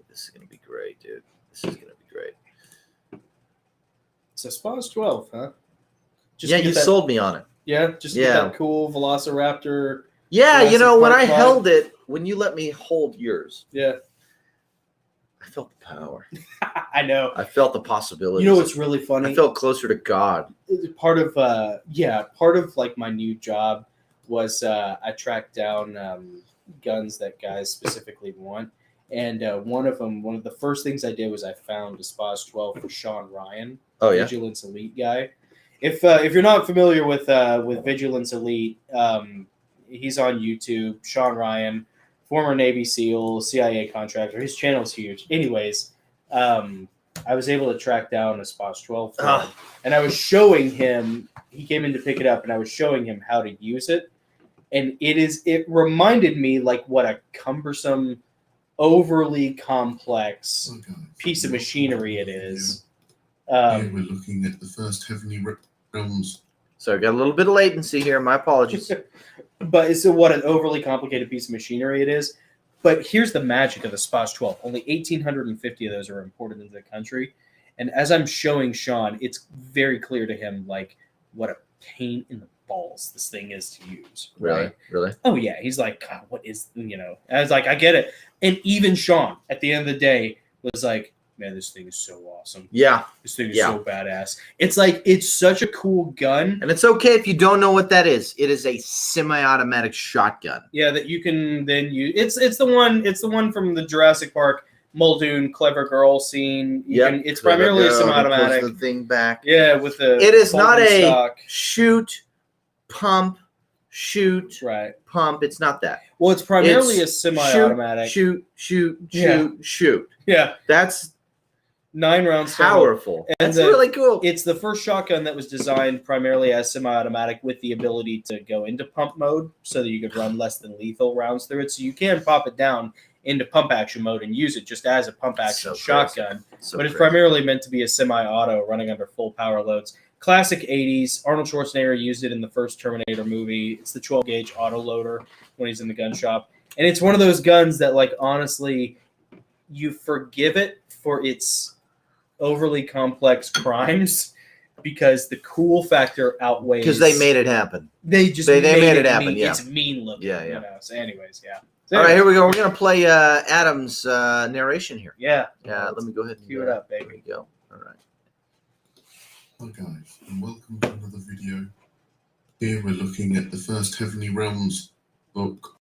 This is gonna be great, dude. This is gonna be great. So Spa's 12, huh? You sold me on it. Yeah, just get that cool Velociraptor. Yeah, when I held it, when you let me hold yours. Yeah. I felt the power. I know. I felt the possibilities. You know what's really funny? I felt closer to God. Part of like my new job was I tracked down guns that guys specifically want. And one of the first things I did was I found a SPAS 12 for Sean Ryan, Oh yeah, Vigilance Elite guy. If you're not familiar with Vigilance Elite, he's on YouTube. Sean Ryan, former Navy SEAL, CIA contractor. His channel's huge. Anyways, I was able to track down a SPAS 12 for him, and I was showing him. He came in to pick it up, and I was showing him how to use it. And it reminded me like what a cumbersome, overly complex piece of machinery it is. Here we're looking at the first heavenly realms. So I got a little bit of latency here. My apologies. But it's what an overly complicated piece of machinery it is. But here's the magic of the SPAS 12. Only 1,850 of those are imported into the country. And as I'm showing Sean, it's very clear to him like what a pain in the balls this thing is to use. Right? Really? Oh yeah. He's like, God, what is, I was like, I get it. And even Sean, at the end of the day, was like, man, this thing is so awesome. Yeah. This thing is so badass. It's like, it's such a cool gun. And it's okay if you don't know what that is. It is a semi-automatic shotgun. Yeah, that you can then use. It's the one from the Jurassic Park Muldoon Clever Girl scene. It's primarily a semi-automatic. The thing back. Yeah, with the. It is not a stock. shoot, pump, right. pump. It's not that. Well, it's primarily a semi-automatic. Shoot. Yeah. That's 9 rounds. Powerful. And that's really cool. It's the first shotgun that was designed primarily as semi-automatic with the ability to go into pump mode so that you could run less than lethal rounds through it. So you can pop it down into pump action mode and use it just as a pump action shotgun. But it's primarily meant to be a semi-auto running under full power loads. Classic 80s. Arnold Schwarzenegger used it in the first Terminator movie. It's the 12-gauge auto loader when he's in the gun shop. And it's one of those guns that, like, honestly, you forgive it for its overly complex crimes because the cool factor outweighs. Because they made it happen. They made it happen. Yeah. It's mean looking. Yeah. So anyways, yeah. All right, here we go. We're gonna play Adam's narration here. Yeah. Let me go ahead and cue it up, baby. There we go. All right. Hi guys, and welcome to another video. Here we're looking at the first Heavenly Realms book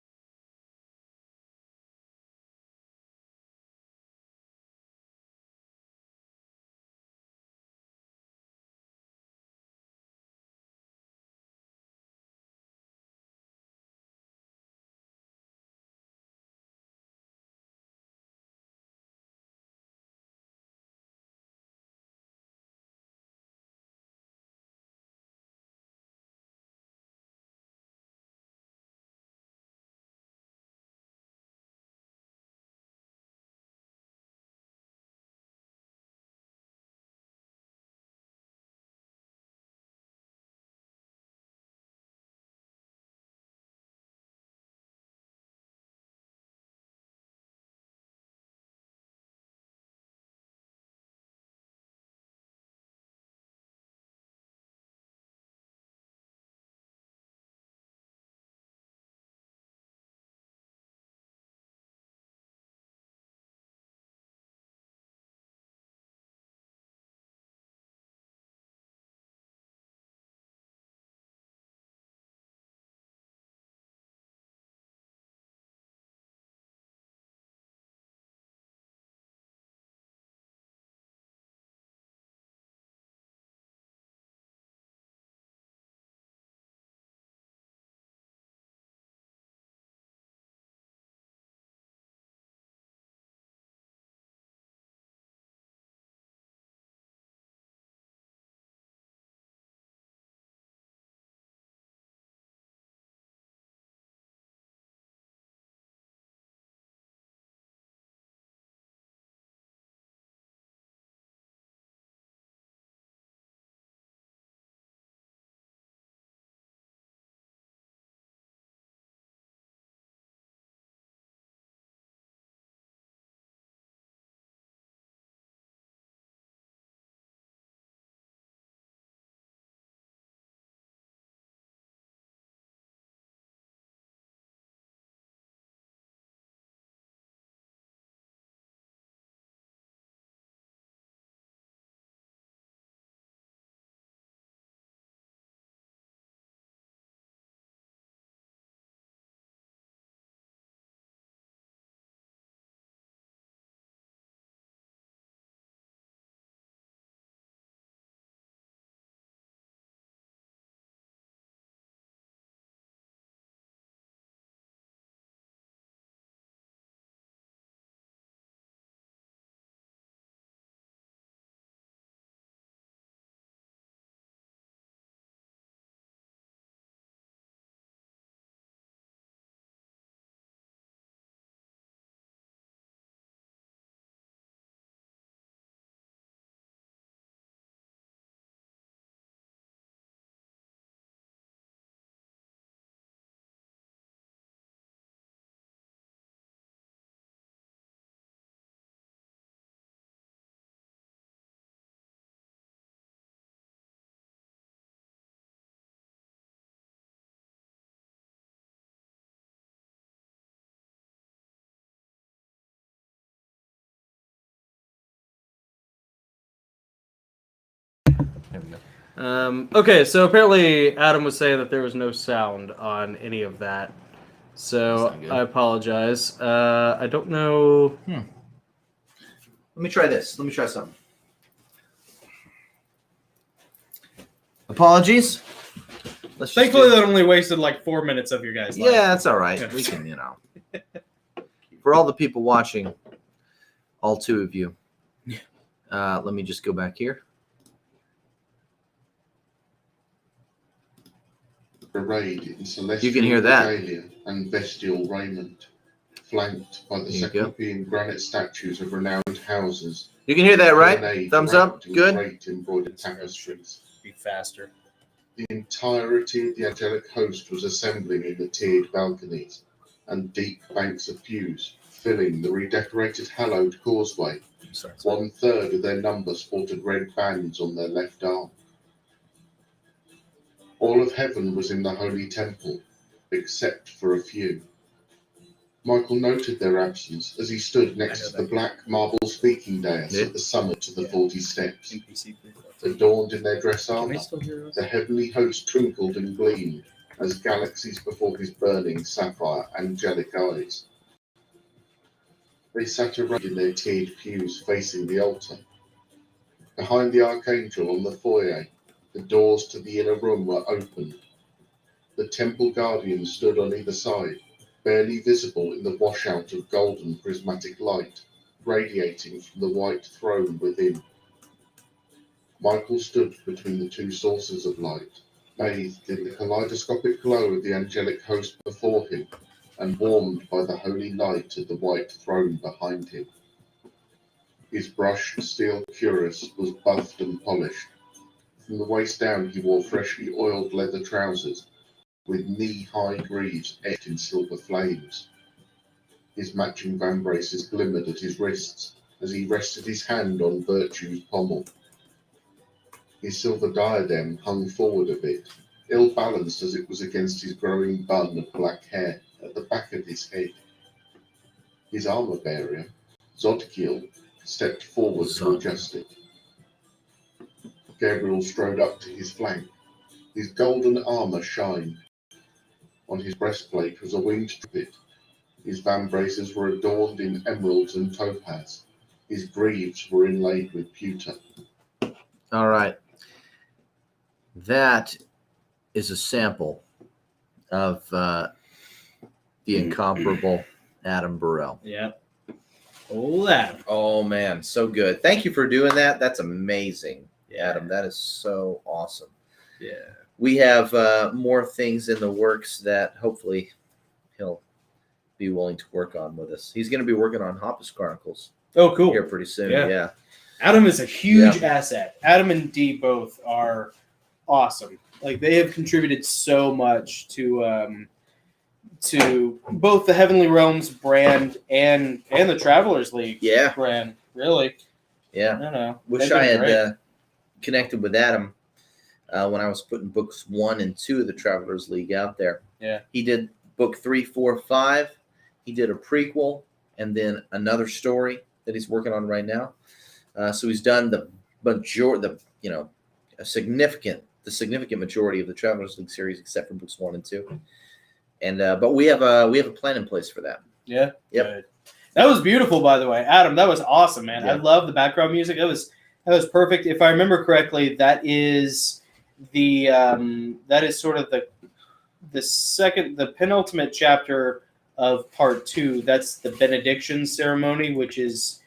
Okay, so apparently Adam was saying that there was no sound on any of that. So I apologize. I don't know. Let me try this. Let me try something. Apologies. Thankfully, that only wasted like 4 minutes of your guys' life. Yeah, that's all right. Yeah. We can, For all the people watching, all 2 of you, let me just go back here. Arrayed in celestial You can hear that. regalia and bestial raiment, flanked by the Cyclopean granite statues of renowned houses. You can hear that, right? Colonnade Thumbs up. wrapped in Good. Great embroidered tapestries. Be faster. The entirety of the angelic host was assembling in the tiered balconies and deep banks of pews, filling the redecorated hallowed causeway. 1/3 of their number sported red bands on their left arm. All of heaven was in the holy temple, except for a few. Michael noted their absence as he stood next to the black marble speaking dais at the summit of the 40 steps. Adorned in their dress armor, the heavenly host twinkled and gleamed as galaxies before his burning sapphire angelic eyes. They sat arrayed in their tiered pews facing the altar. Behind the archangel on the foyer, the doors to the inner room were opened. The temple guardians stood on either side, barely visible in the washout of golden prismatic light, radiating from the white throne within. Michael stood between the 2 sources of light, bathed in the kaleidoscopic glow of the angelic host before him, and warmed by the holy light of the white throne behind him. His brushed steel cuirass was buffed and polished. From the waist down he wore freshly oiled leather trousers, with knee-high greaves etched in silver flames. His matching vambraces glimmered at his wrists as he rested his hand on Virtue's pommel. His silver diadem hung forward a bit, ill-balanced as it was against his growing bun of black hair at the back of his head. His armor-bearer, Zodkiel, stepped forward to adjust it. Gabriel strode up to his flank. His golden armor shined. On his breastplate was a winged trumpet. His vambraces were adorned in emeralds and topaz. His greaves were inlaid with pewter. All right. That is a sample of the incomparable Adam Burrell. Yeah. Oh, Adam. Oh, man. So good. Thank you for doing that. That's amazing, Adam. That is so awesome. Yeah. We have more things in the works that hopefully he'll be willing to work on with us. He's going to be working on Hoppus Chronicles. Oh, cool. Here pretty soon. Yeah. Yeah. Adam is a huge asset. Adam and Dee both are awesome. Like, they have contributed so much to both the Heavenly Realms brand and the Travelers League brand. Really. Yeah. I don't know. Wish I had connected with Adam when I was putting books 1 and 2 of the Travelers League out there. Yeah. He did book 3, 4, 5. He did a prequel and then another story that he's working on right now. So he's done the significant majority of the Travelers League series, except for books 1 and 2. And but we have a plan in place for that. Yeah. Yep. Good. That was beautiful, by the way, Adam. That was awesome, man. Yeah. I love the background music. That was perfect. If I remember correctly, that is sort of the penultimate chapter of part 2. That's the Benediction Ceremony, which is,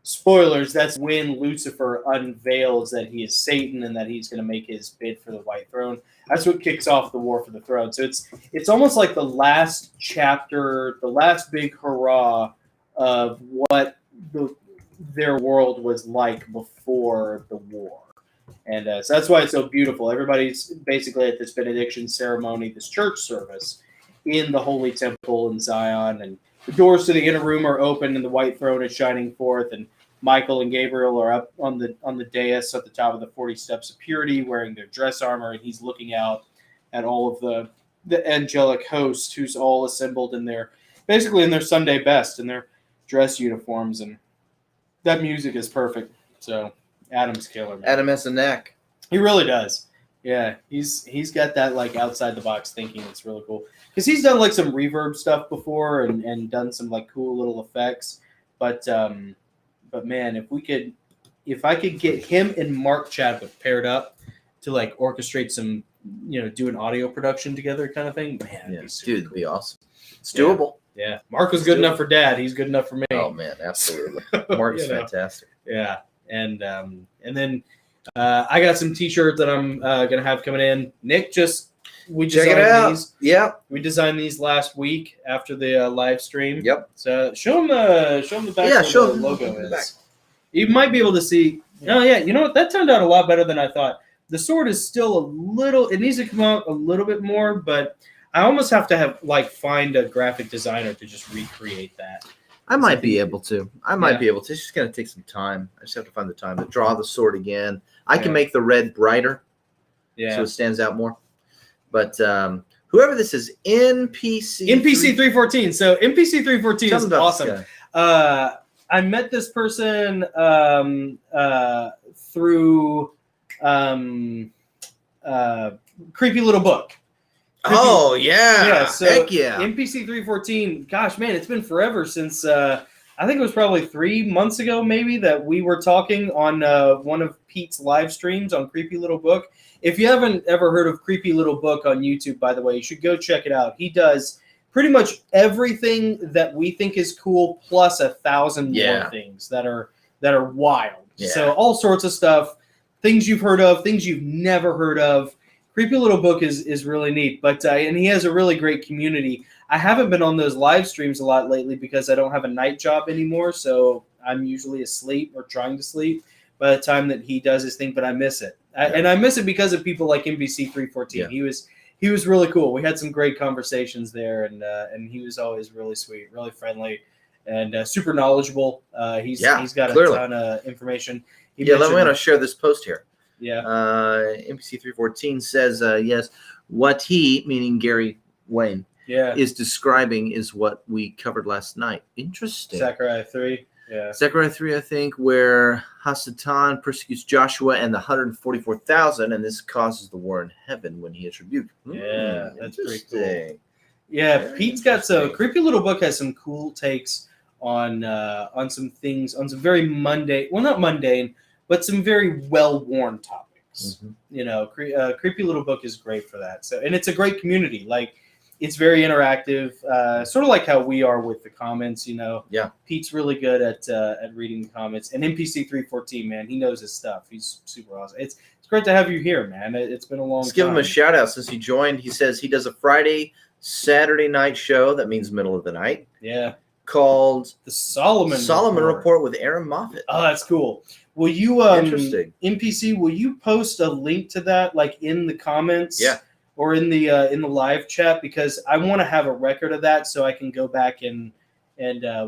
spoilers, that's when Lucifer unveils that he is Satan and that he's going to make his bid for the White Throne. That's what kicks off the War for the Throne. So it's almost like the last chapter, the last big hurrah of what their world was like before the war. And so that's why it's so beautiful. Everybody's basically at this benediction ceremony, this church service in the Holy Temple in Zion. And the doors to the inner room are open and the White Throne is shining forth. And Michael and Gabriel are up on the dais at the top of the 40 steps of purity wearing their dress armor. And he's looking out at all of the angelic host who's all assembled in their Sunday best in their dress uniforms. And that music is perfect. So Adam's killer, man. Adam has a knack. He really does. Yeah, he's got that like outside the box thinking. It's really cool because he's done like some reverb stuff before and done some like cool little effects. But man, if I could get him and Mark Chadwick paired up to like orchestrate some, do an audio production together kind of thing, man, it'd be awesome. It's doable. Yeah. Mark was good enough for Dad. He's good enough for me. Oh man, absolutely. Mark is fantastic. Yeah, and then I got some T-shirts that I'm gonna have coming in. Nick we designed these. Yeah, we designed these last week after the live stream. Yep. So show them the back. Yeah, show the logo is. Back. You might be able to see. Oh yeah, you know what? That turned out a lot better than I thought. The sword is still a little. It needs to come out a little bit more, but I almost have to find a graphic designer to just recreate that. I might be able to. It's just going to take some time. I just have to find the time to draw the sword again. I can make the red brighter, so it stands out more. But whoever this is, NPC 314. So NPC 314 is awesome. I met this person through Creepy Little Book. Oh yeah! So heck yeah! NPC 314. Gosh, man, it's been forever since I think it was probably 3 months ago, maybe, that we were talking on one of Pete's live streams on Creepy Little Book. If you haven't ever heard of Creepy Little Book on YouTube, by the way, you should go check it out. He does pretty much everything that we think is cool, plus 1,000 more things that are wild. Yeah. So all sorts of stuff, things you've heard of, things you've never heard of. Creepy Little Book is really neat, but and he has a really great community. I haven't been on those live streams a lot lately because I don't have a night job anymore, so I'm usually asleep or trying to sleep by the time that he does his thing, but I miss it. And I miss it because of people like NBC 314. Yeah. He was really cool. We had some great conversations there, and he was always really sweet, really friendly, and super knowledgeable. He's got a ton of information. Let me share this post here. Yeah. NPC 314 says, yes, what he, meaning Gary Wayne, is describing is what we covered last night. Interesting. Zechariah 3. Yeah. Zechariah 3, I think, where Hasatan persecutes Joshua and the 144,000, and this causes the war in heaven when he is rebuked. Yeah, that's pretty cool. Yeah, Pete's got Creepy Little Book has some cool takes on some things, on some very mundane, well, not mundane, but some very well-worn topics. Mm-hmm. Creepy Little Book is great for that. So, and it's a great community. Like, it's very interactive, sort of like how we are with the comments. Yeah. Pete's really good at reading the comments. And NPC 314, man, he knows his stuff. He's super awesome. It's great to have you here, man. It's been a long time. Let's give him a shout out since he joined. He says he does a Saturday night show. That means middle of the night. Yeah. Called the Solomon Report with Aaron Moffat. Oh, that's cool. Will you interesting NPC? Will you post a link to that, like in the comments? Yeah. Or in the live chat, because I want to have a record of that so I can go back and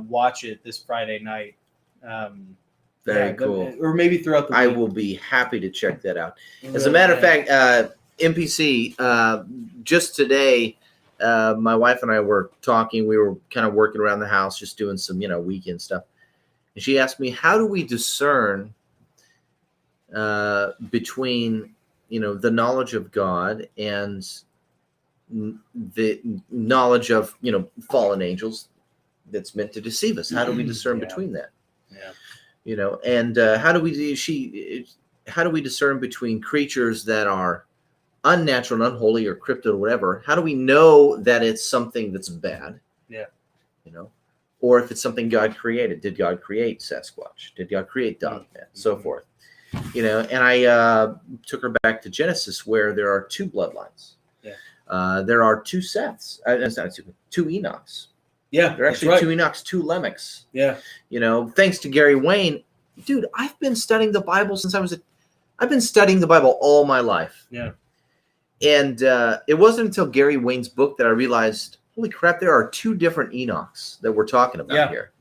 watch it this Friday night. Very cool. Or maybe throughout the week. I will be happy to check that out. As a matter of fact, NPC, just today, my wife and I were talking. We were kind of working around the house, just doing some, weekend stuff. And she asked me, how do we discern between the knowledge of God and the knowledge of, fallen angels that's meant to deceive us? How do we discern between that? Yeah. And how do we discern between creatures that are unnatural and unholy or cryptid or whatever? How do we know that it's something that's bad? Yeah. Or if it's something God created? Did God create Sasquatch? Did God create Dogman? So forth. And I took her back to Genesis, where there are 2 bloodlines. Yeah. There are 2 Seths. Two Enochs. Yeah, there are actually 2 Enochs, 2 Lamechs. Yeah. Thanks to Gary Wayne, dude. I've been studying the Bible since I've been studying the Bible all my life. Yeah. And it wasn't until Gary Wayne's book that I realized, holy crap, there are 2 different Enochs that we're talking about here.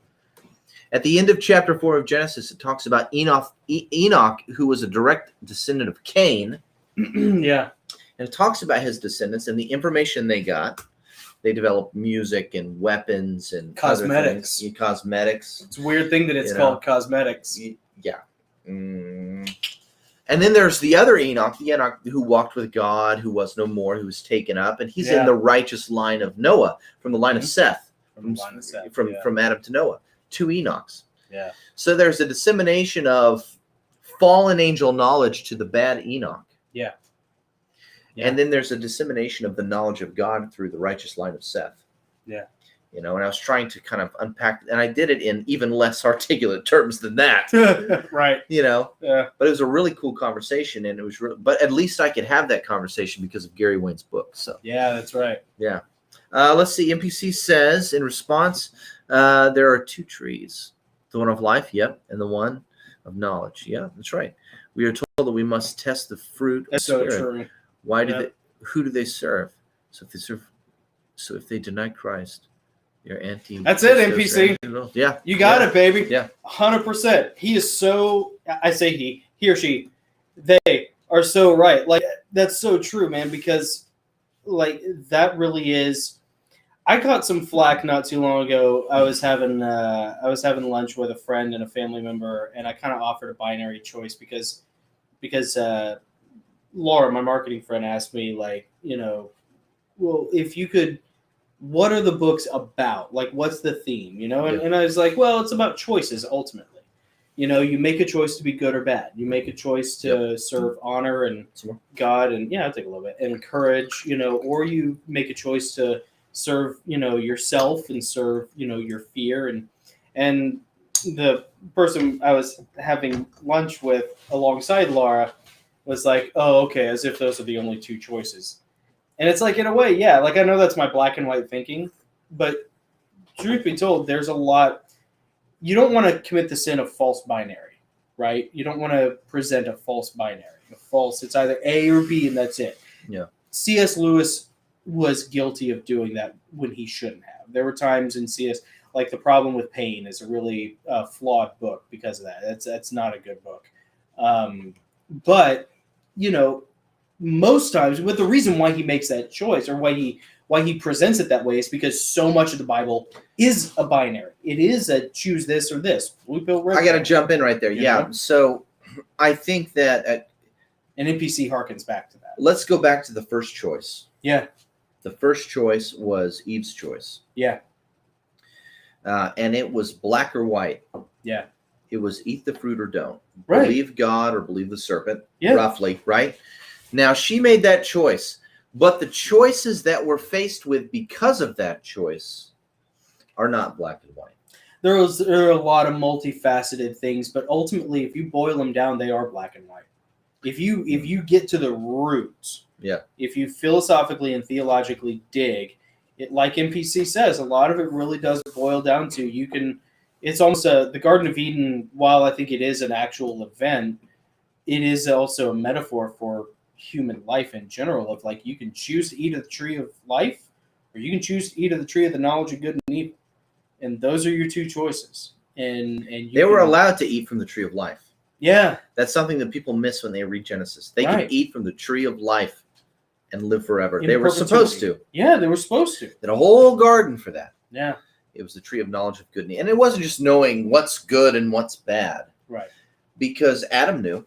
At the end of chapter 4 of Genesis, it talks about Enoch, who was a direct descendant of Cain. Yeah. And it talks about his descendants and the information they got. They developed music and weapons and cosmetics. Cosmetics. It's a weird thing that it's called cosmetics. Yeah. And then there's the other Enoch, the Enoch who walked with God, who was no more, who was taken up, and he's in the righteous line of Noah, from the line of Seth, from Adam to Noah, 2 Enochs. Yeah. So there's a dissemination of fallen angel knowledge to the bad Enoch. Yeah. And then there's a dissemination of the knowledge of God through the righteous line of Seth. Yeah. And I was trying to kind of unpack, and I did it in even less articulate terms than that. Right. Yeah. But it was a really cool conversation, and it was but at least I could have that conversation because of Gary Wayne's book. So yeah, that's right. Yeah. Let's see. NPC says in response, there are 2 trees. The one of life, and the one of knowledge. Yeah, that's right. We are told that we must test the fruit of spirit. True. Why do who do they serve? So if they deny Christ, they're anti. That's it, NPC. Yeah. You got it, baby. Yeah. 100%. He is so, I say he or she, they are so right. Like, that's so true, man, because like that really is. I caught some flack not too long ago. I was having lunch with a friend and a family member, and I kind of offered a binary choice because Laura, my marketing friend, asked me, like, well, if you could, what are the books about? Like, what's the theme? And I was like, well, it's about choices ultimately. You make a choice to be good or bad. You make a choice to serve honor and God, and I'll take a little bit, and courage. Or you make a choice to serve, yourself and serve, your fear. And the person I was having lunch with alongside Laura was like, oh, okay, as if those are the only 2 choices. And it's like, in a way, yeah, like I know that's my black and white thinking, but truth be told, there's a lot. You don't want to commit the sin of false binary, right? You don't want to present a false binary. It's either A or B, and that's it. Yeah. C.S. Lewis was guilty of doing that when he shouldn't have. There were times in C.S. like The Problem with Pain is a really flawed book because of that. That's not a good book. But most times, with the reason why he makes that choice or why he presents it that way is because so much of the Bible is a binary. It is a choose this or this. Blue pill, red pill. I got to jump in right there. Yeah. So I think that an NPC harkens back to that. Let's go back to the first choice. Yeah. The first choice was Eve's choice. Yeah. And it was black or white. Yeah. It was eat the fruit or don't. Right. Believe God or believe the serpent. Yeah. Roughly, right? Now, she made that choice. But the choices that we're faced with because of that choice are not black and white. There are a lot of multifaceted things, but ultimately, if you boil them down, they are black and white. If you get to the roots, if you philosophically and theologically dig, it, like NPC says, a lot of it really does boil down to it's almost the Garden of Eden. While I think it is an actual event, it is also a metaphor for human life in general. Of like, you can choose to eat of the tree of life, or you can choose to eat of the tree of the knowledge of good and evil, and those are your 2 choices. And they were allowed to eat from the tree of life. Yeah, that's something that people miss when they read Genesis. They can eat from the tree of life and live forever. They were supposed to. Yeah, they were supposed to. They had a whole garden for that. Yeah. It was the tree of knowledge of good and evil. And it wasn't just knowing what's good and what's bad. Right. Because Adam knew.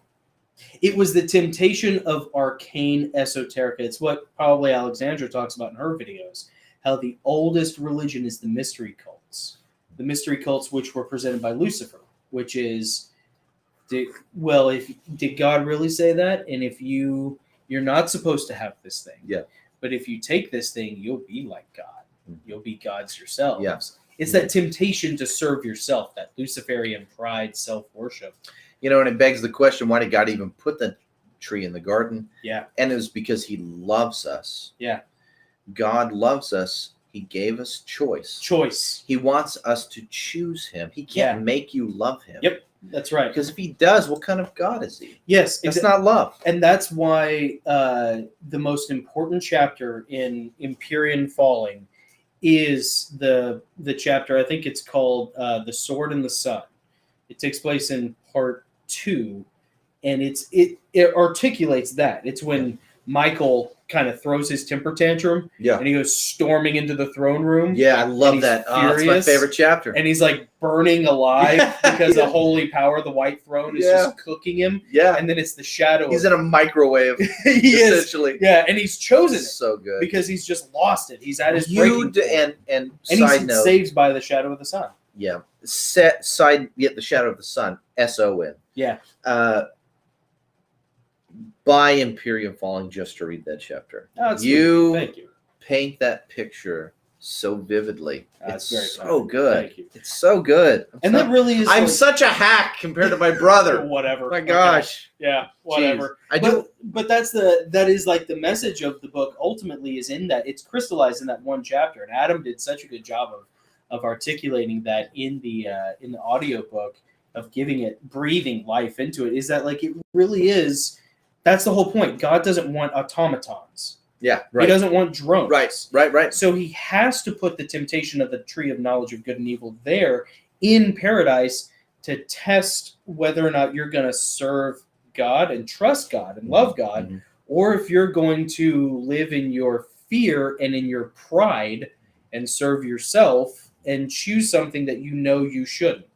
It was the temptation of arcane esoterica. It's what probably Alexandra talks about in her videos, how the oldest religion is the mystery cults. The mystery cults which were presented by Lucifer, which is, did God really say that? And if you're not supposed to have this thing. Yeah. But if you take this thing, you'll be like God. You'll be gods yourselves. Yeah. It's that temptation to serve yourself, that Luciferian pride, self-worship. And it begs the question, why did God even put the tree in the garden? Yeah. And it was because he loves us. Yeah. God loves us. He gave us choice. He wants us to choose him. He can't make you love him. Yep. That's right. Because if he does, what kind of God is he? Yes. It's not love. And that's why the most important chapter in Empyrean Falling is the chapter, I think it's called The Sword and the Sun. It takes place in part 2, and it articulates that. It's when Michael kind of throws his temper tantrum. Yeah. And he goes storming into the throne room. Yeah, I love that. It's my favorite chapter. And he's like burning alive because the holy power, the white throne, is just cooking him. Yeah. And then it's the shadow. He's in a microwave, essentially. Yeah, and he's chosen it. So good. Because he's just lost it. He's at his breaking point. And side note, saved by the shadow of the sun. Yeah. The shadow of the sun. S-O-N. Yeah. Buy Imperium Falling just to read that chapter. Thank you. Paint that picture so vividly. It's very so good. Thank you. It's so good. That really is. I'm such a hack compared to my brother. Whatever. My gosh. Okay. Yeah. Whatever. Jeez. But that is like the message of the book. Ultimately, is in that it's crystallized in that one chapter, and Adam did such a good job of articulating that in the audiobook, of giving it, breathing life into it. Is that like it really is. That's the whole point. God doesn't want automatons. Yeah, right. He doesn't want drones. Right. So he has to put the temptation of the tree of knowledge of good and evil there in paradise to test whether or not you're going to serve God and trust God and love God, or if you're going to live in your fear and in your pride and serve yourself and choose something that you shouldn't.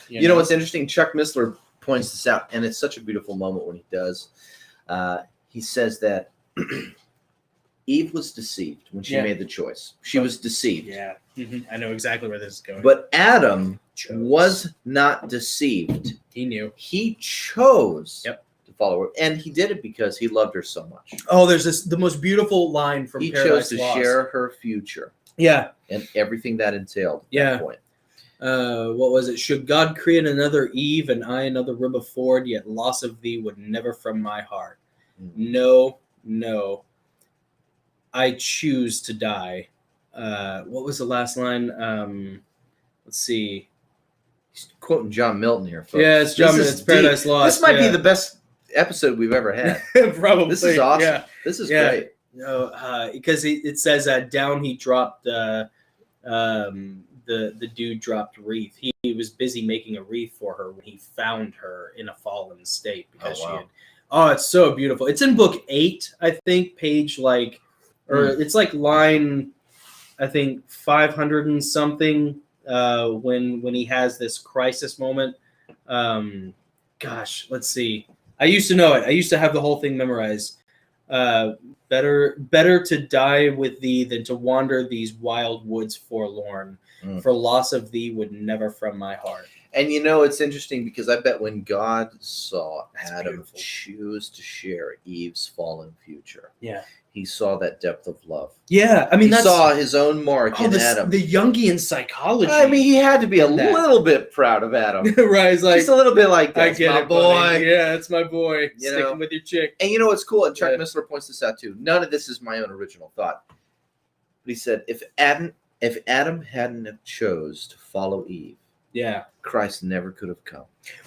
You know what's interesting? Chuck Missler points this out, and it's such a beautiful moment when he does. He says that Eve was deceived when she made the choice. She was deceived. Yeah. I know exactly where this is going. But Adam was not deceived. He knew. He chose to follow her. And he did it because he loved her so much. Oh, there's the most beautiful line from Paradise Lost. He chose to share her future. Yeah. And everything that entailed at that point. What was it? Should God create another Eve and I another rib of Ford, yet loss of thee would never from my heart. No. I choose to die. What was the last line? Let's see. He's quoting John Milton here, folks. Yeah, it's John Milton. It's Paradise Lost. This might be the best episode we've ever had. Probably. This is awesome. Yeah. This is great. No, because it says down he dropped the dude dropped wreath. He was busy making a wreath for her when he found her in a fallen state because she had. Oh, it's so beautiful. It's in book 8, I think, page it's like line, I think 500 and something. When he has this crisis moment. Gosh, let's see. I used to know it. I used to have the whole thing memorized. Better to die with thee than to wander these wild woods forlorn. For loss of thee would never from my heart. And it's interesting because I bet when God saw Adam choose to share Eve's fallen future, he saw that depth of love. Yeah, I mean, he saw his own mark in Adam. The Jungian psychology. I mean, he had to be a little bit proud of Adam. Right, it's like, just a little bit like that. I get my it, boy. Buddy. Yeah, it's my boy. Sticking with your chick. And you know what's cool? And Chuck Missler points this out too. None of this is my own original thought. But he said, if Adam hadn't have chose to follow Eve, Christ never could have come.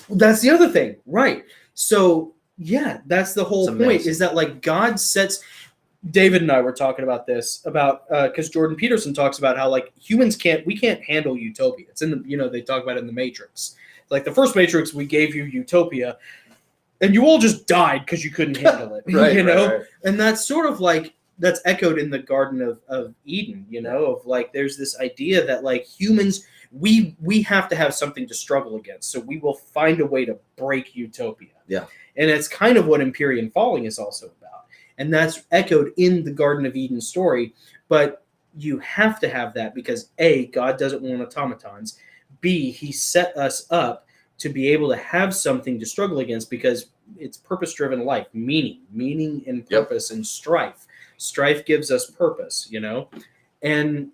Well, that's the other thing, right? So that's the whole point. Is that like God sets. David and I were talking about this because Jordan Peterson talks about how like humans can't handle utopia. It's in the they talk about it in the Matrix. Like the first Matrix, we gave you utopia, and you all just died because you couldn't handle it. Right. And that's sort of like that's echoed in the Garden of Eden. Of like there's this idea that like humans we have to have something to struggle against, so we will find a way to break utopia. Yeah, and it's kind of what Empyrean Falling is also about. And that's echoed in the Garden of Eden story. But you have to have that because A, God doesn't want automatons. B, he set us up to be able to have something to struggle against because it's purpose-driven life, meaning and purpose and strife. Strife gives us purpose, And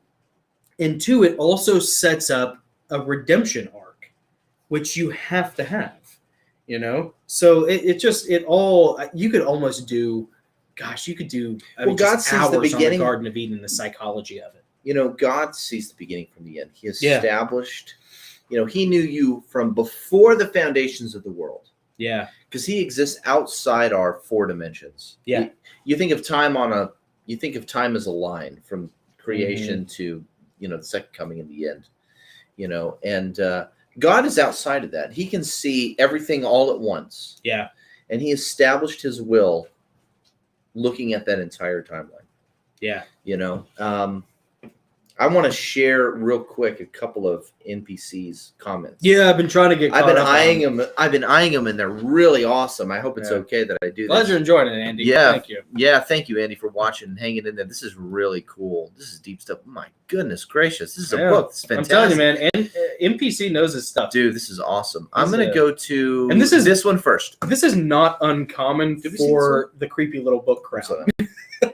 2, it also sets up a redemption arc, which you have to have, So it all, you could almost do... Gosh, you could do God sees hours the beginning on the Garden of Eden, the psychology of it. God sees the beginning from the end. He established, he knew you from before the foundations of the world. Yeah. Because he exists outside our 4 dimensions. Yeah. You think of time as a line from creation to, the second coming in the end, and God is outside of that. He can see everything all at once. Yeah. And he established his will looking at that entire timeline. Yeah. I want to share real quick a couple of NPCs comments. Yeah, I've been trying to get. I've been eyeing them. I've been eyeing them, and they're really awesome. I hope it's okay that I do Glad this. you're enjoying it, Andy. Yeah, thank you. Yeah, thank you, Andy, for watching and hanging in there. This is really cool. This is deep stuff. My goodness gracious, this is a book. It's fantastic. I'm telling you, man. And NPC knows his stuff, dude. This is awesome. I'm gonna go to this one first. This is not uncommon for the creepy little book crowd.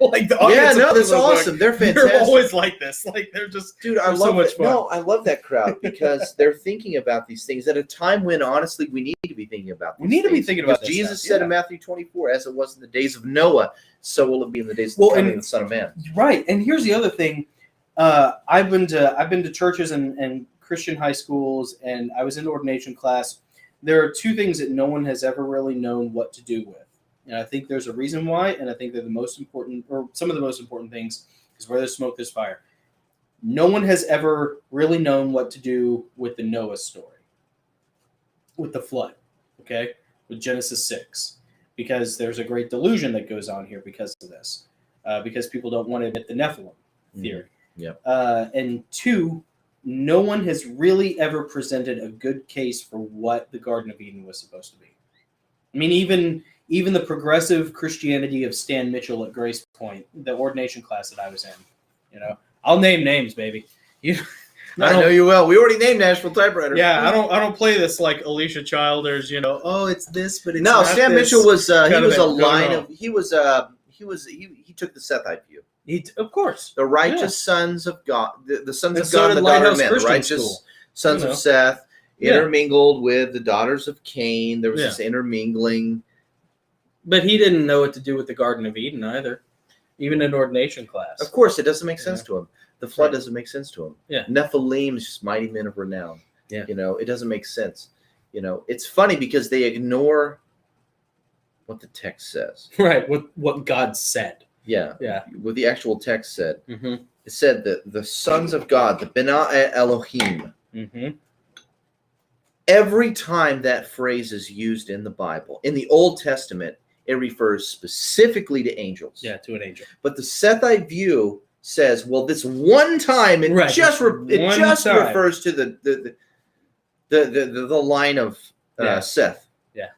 Like the that's awesome. They're fantastic. They're always like this. Like they're just, dude. I love so much fun. No, I love that crowd because they're thinking about these things at a time when, honestly, we need to be thinking about. We need to be thinking about this Jesus said in Matthew 24, "As it was in the days of Noah, so will it be in the days of the coming of the Son of Man." Right. And here's the other thing. I've been to churches and Christian high schools, and I was in ordination class. There are two things that no one has ever really known what to do with. And I think there's a reason why, and I think they're the most important, or some of the most important things, because where there's smoke, there's fire. No one has ever really known what to do with the Noah story, with the flood, okay, with Genesis 6, because there's a great delusion that goes on here because of this, because people don't want to admit the Nephilim theory. And two, no one has really ever presented a good case for what the Garden of Eden was supposed to be. I mean, even the progressive Christianity of Stan Mitchell at Grace Point, the ordination class that I was in, I'll name names, baby. I know you will. We already named Nashville Typewriter. Yeah, I don't play this like Alicia Childers. Oh, it's this, but it's no. Not Stan this. Mitchell was he was a line no. of he took the Sethite view. Of course, the righteous sons of God, the sons and of God, and the daughter of men, the righteous school. Sons of Seth intermingled with the daughters of Cain. There was this intermingling. But he didn't know what to do with the Garden of Eden either, even in ordination class. Of course, it doesn't make sense to him. The flood doesn't make sense to him. Yeah. Nephilim is just mighty men of renown. Yeah. It doesn't make sense. It's funny because they ignore what the text says. Right, what God said. Yeah. Yeah. What the actual text said. Mm-hmm. It said that the sons of God, the Benediction Elohim. Mm-hmm. Every time that phrase is used in the Bible, in the Old Testament, it refers specifically to angels. Yeah, to an angel. But the Sethite view says, well, this one time it just refers to the line of Seth. Yeah,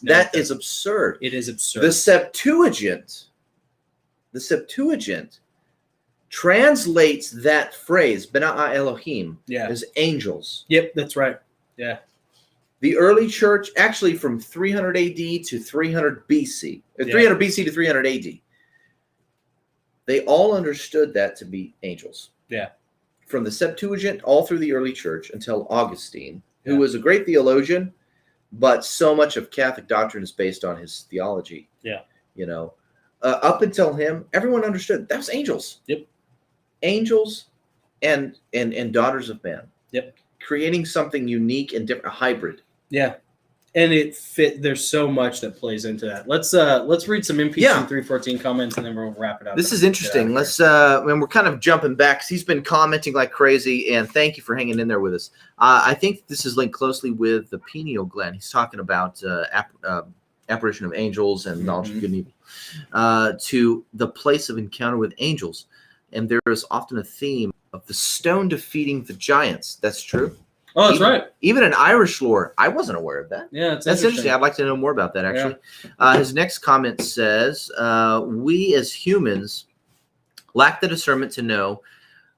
that is absurd. It is absurd. The Septuagint translates that phrase Benediction Elohim as angels. Yep, that's right. Yeah. The early church, actually from 300 AD to 300 BC, 300 BC to 300 AD, they all understood that to be angels. Yeah. From the Septuagint all through the early church until Augustine, who was a great theologian, but so much of Catholic doctrine is based on his theology. Yeah. Up until him, everyone understood that was angels. Yep. Angels and daughters of man. Yep. Creating something unique and different, a hybrid. Yeah. And it fit. There's so much that plays into that. Let's read some NPC 314 comments and then we'll wrap it up. This is interesting. Let's and we're kind of jumping back because he's been commenting like crazy. And thank you for hanging in there with us. I think this is linked closely with the pineal gland. He's talking about apparition of angels and knowledge of good and evil to the place of encounter with angels. And there is often a theme of the stone defeating the giants. That's true. Oh, that's right. Even in Irish lore, I wasn't aware of that. Yeah, that's interesting. I'd like to know more about that, actually. Yeah. His next comment says, we as humans lack the discernment to know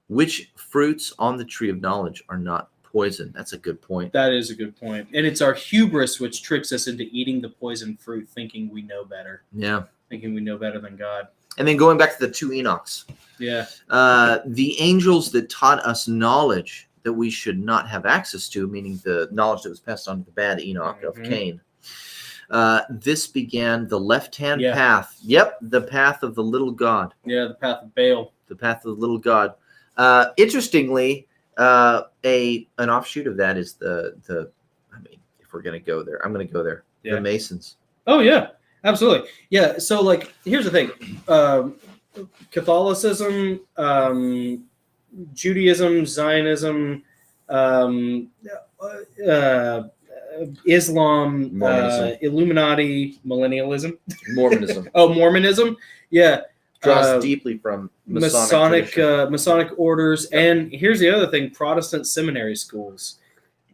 which fruits on the tree of knowledge are not poison. That's a good point. That is a good point. And it's our hubris which tricks us into eating the poison fruit, thinking we know better. Yeah. Thinking we know better than God. And then going back to the two Enochs. Yeah. The angels that taught us knowledge that we should not have access to, meaning the knowledge that was passed on to the bad Enoch of Cain. This began the left-hand path. Yep, the path of the little god. Yeah, the path of Baal. The path of the little god. Interestingly, an offshoot of that is the. I mean, if we're gonna go there, I'm gonna go there. Yeah. The Masons. Oh yeah, absolutely. Yeah. So like, here's the thing: Catholicism, Judaism, Zionism, Islam, Mormonism. Illuminati, millennialism. Mormonism. Oh, Mormonism. Yeah. Draws deeply from Masonic orders. Yeah. And here's the other thing, Protestant seminary schools.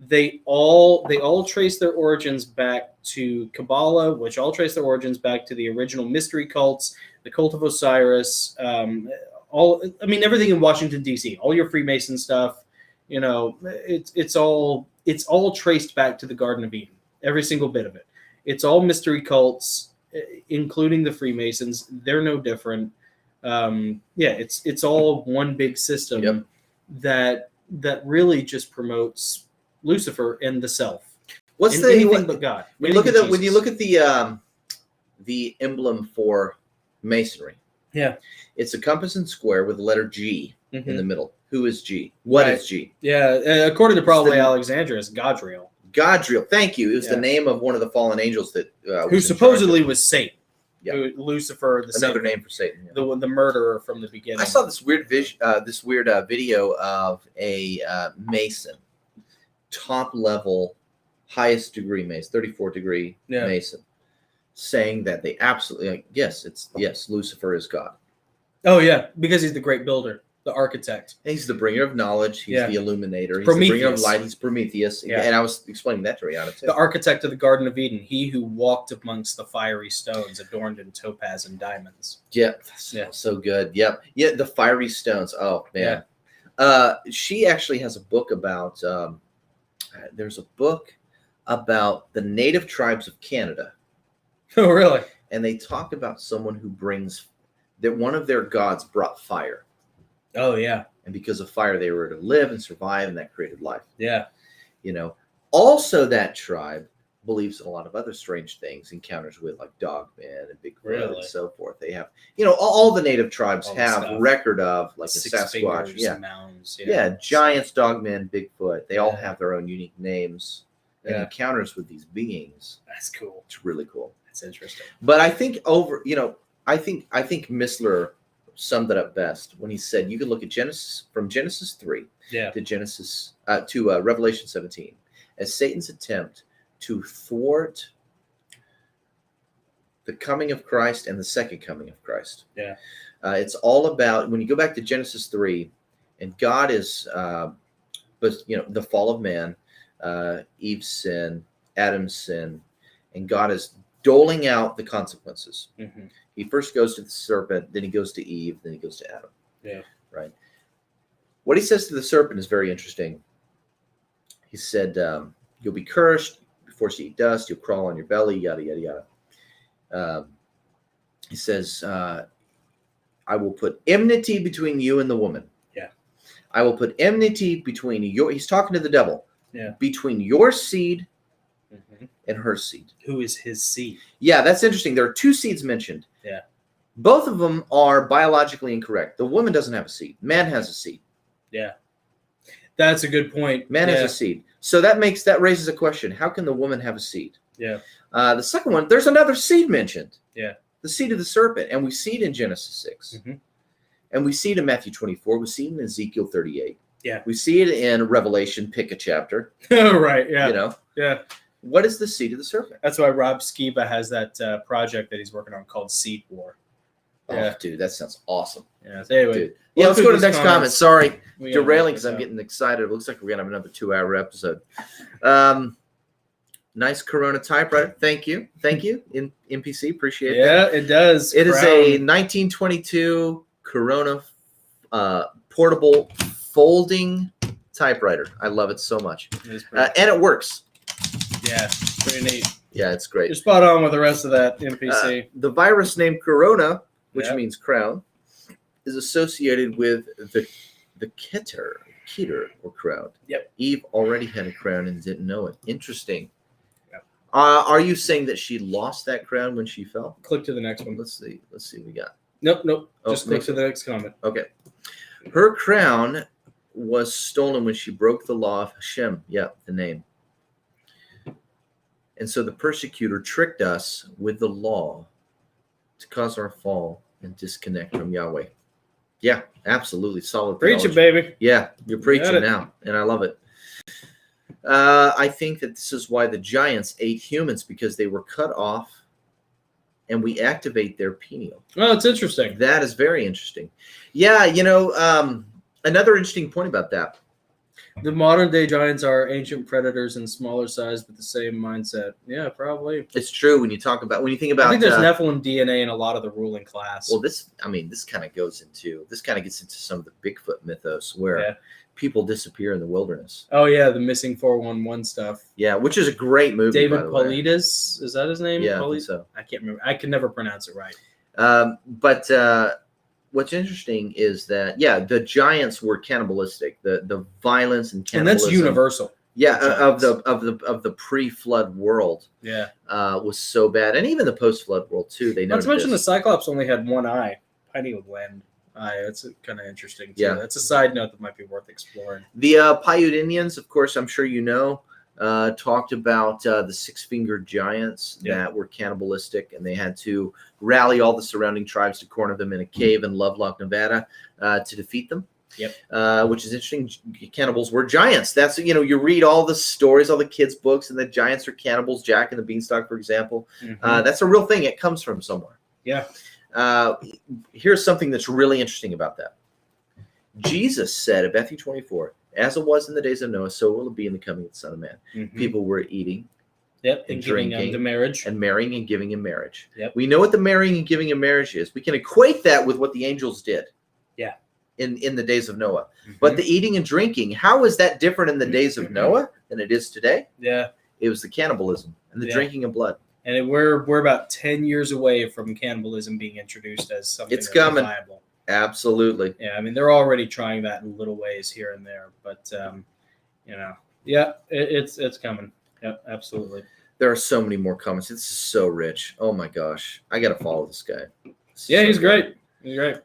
They all trace their origins back to Kabbalah, which all trace their origins back to the original mystery cults, the cult of Osiris, everything in Washington, D.C., all your Freemason stuff, it's all traced back to the Garden of Eden, every single bit of it. It's all mystery cults, including the Freemasons. They're no different. It's all one big system that really just promotes Lucifer and the self. What's and the anything but God? When you look at the emblem for Masonry, it's a compass and square with the letter G in the middle. Who is G? What is G? Yeah, according to probably Alexandria, it's Godriel. Godriel, thank you. It was the name of one of the fallen angels that who supposedly was Satan. Yeah. Lucifer, another name for Satan. Yeah. The murderer from the beginning. I saw this weird video of a Mason, top level, highest degree Mason, 34 degree Mason, saying that they absolutely yes, Lucifer is God. Oh yeah, because he's the great builder, the architect. He's the bringer of knowledge. He's the illuminator. He's the bringer of light. He's Prometheus. Yeah. And I was explaining that to Rihanna too. The architect of the Garden of Eden. He who walked amongst the fiery stones adorned in topaz and diamonds. Yeah. So good. Yep. Yeah. The fiery stones. Oh man. Yeah. She actually has a book about, there's a book about the native tribes of Canada. Oh, really? And they talk about someone who brings that one of their gods brought fire. Oh, yeah. And because of fire, they were to live and survive, and that created life. Yeah. Also that tribe believes in a lot of other strange things, encounters with like Dogman and Bigfoot and so forth. They have, all the native tribes have record of like a Sasquatch. Mounds, giants, Dogman, Bigfoot. They all have their own unique names and encounters with these beings. That's cool. It's really cool. That's interesting. But I think I think Missler summed it up best when he said you can look at Genesis 3 to Revelation 17 as Satan's attempt to thwart the coming of Christ and the second coming of Christ. Yeah. It's all about when you go back to Genesis 3 and God is the fall of man, Eve's sin, Adam's sin, and God is doling out the consequences. Mm-hmm. He first goes to the serpent, then he goes to Eve, then he goes to Adam. Yeah. Right. What he says to the serpent is very interesting. He said, you'll be cursed, you'll be forced to eat dust, you'll crawl on your belly, yada, yada, yada. He says, I will put enmity between you and the woman. Yeah. I will put enmity between he's talking to the devil. Yeah. Between your seed and her seed. Who is his seed? Yeah, that's interesting. There are two seeds mentioned. Yeah. Both of them are biologically incorrect. The woman doesn't have a seed. Man has a seed. Yeah. That's a good point. Man has a seed. So that raises a question. How can the woman have a seed? Yeah. The second one, there's another seed mentioned. Yeah. The seed of the serpent. And we see it in Genesis 6. Mm-hmm. And we see it in Matthew 24. We see it in Ezekiel 38. Yeah. We see it in Revelation, pick a chapter. Oh, right. Yeah. Yeah. What is the seed of the serpent? That's why Rob Skiba has that project that he's working on called Seed War. Yeah. Oh, dude, that sounds awesome. Yeah. So anyway, dude. Yeah, let's go to the next comment. Sorry, derailing because I'm getting excited. It looks like we're going to have another 2-hour episode. Nice Corona typewriter. Thank you. In NPC, appreciate it. Yeah, it does. It is a 1922 Corona portable folding typewriter. I love it so much. And it works. Yeah, pretty neat. Yeah, it's great. You're spot on with the rest of that NPC. The virus named Corona, which means crown, is associated with the Keter or crown. Yep. Eve already had a crown and didn't know it. Interesting. Yep. Are you saying that she lost that crown when she fell? Click to the next one. Let's see what we got. Nope. Just click to the next comment. Okay. Her crown was stolen when she broke the law of Hashem. Yeah, the name. And so the persecutor tricked us with the law to cause our fall and disconnect from Yahweh. Yeah, absolutely. Solid theology. Preach it, baby. Yeah, you're preaching now, and I love it. I think that this is why the giants ate humans, because they were cut off and we activate their pineal. Oh, it's interesting. That is very interesting. Yeah, another interesting point about that. The modern day giants are ancient predators in smaller size, but the same mindset. Yeah, probably. It's true when you think about. I think there's Nephilim DNA in a lot of the ruling class. Well, this kind of gets into some of the Bigfoot mythos where people disappear in the wilderness. Oh yeah, the missing 411 stuff. Yeah, which is a great movie. David Paulides, is that his name? Yeah, I think so. I can't remember. I can never pronounce it right. But what's interesting is that the giants were cannibalistic. The violence and cannibalism, and that's universal. Yeah, of the pre-flood world. Yeah, was so bad, and even the post-flood world too. They not to mention the Cyclops only had one eye, pineal gland eye. That's kind of interesting too. Yeah, that's a side note that might be worth exploring. The Paiute Indians, of course, I'm sure you know, talked about the six-fingered giants that were cannibalistic, and they had to rally all the surrounding tribes to corner them in a cave in Lovelock, Nevada, to defeat them. Yep. Which is interesting. Cannibals were giants. That's, you read all the stories, all the kids' books, and the giants are cannibals. Jack and the Beanstalk, for example. Mm-hmm. That's a real thing. It comes from somewhere. Yeah. Here's something that's really interesting about that. Jesus said in Matthew 24, as it was in the days of Noah, so will it be in the coming of the Son of Man. Mm-hmm. People were eating. Yep, and drinking, the marriage. And marrying and giving in marriage. Yep. We know what the marrying and giving in marriage is. We can equate that with what the angels did. Yeah. In the days of Noah. Mm-hmm. But the eating and drinking, how is that different in the days of Noah than it is today? Yeah. It was the cannibalism and the drinking of blood. And we're about 10 years away from cannibalism being introduced as something it's coming. Viable. Absolutely. Yeah, I mean, they're already trying that in little ways here and there. But, it's coming. Yeah, absolutely. There are so many more comments. It's so rich. Oh, my gosh. I got to follow this guy. He's great. He's great.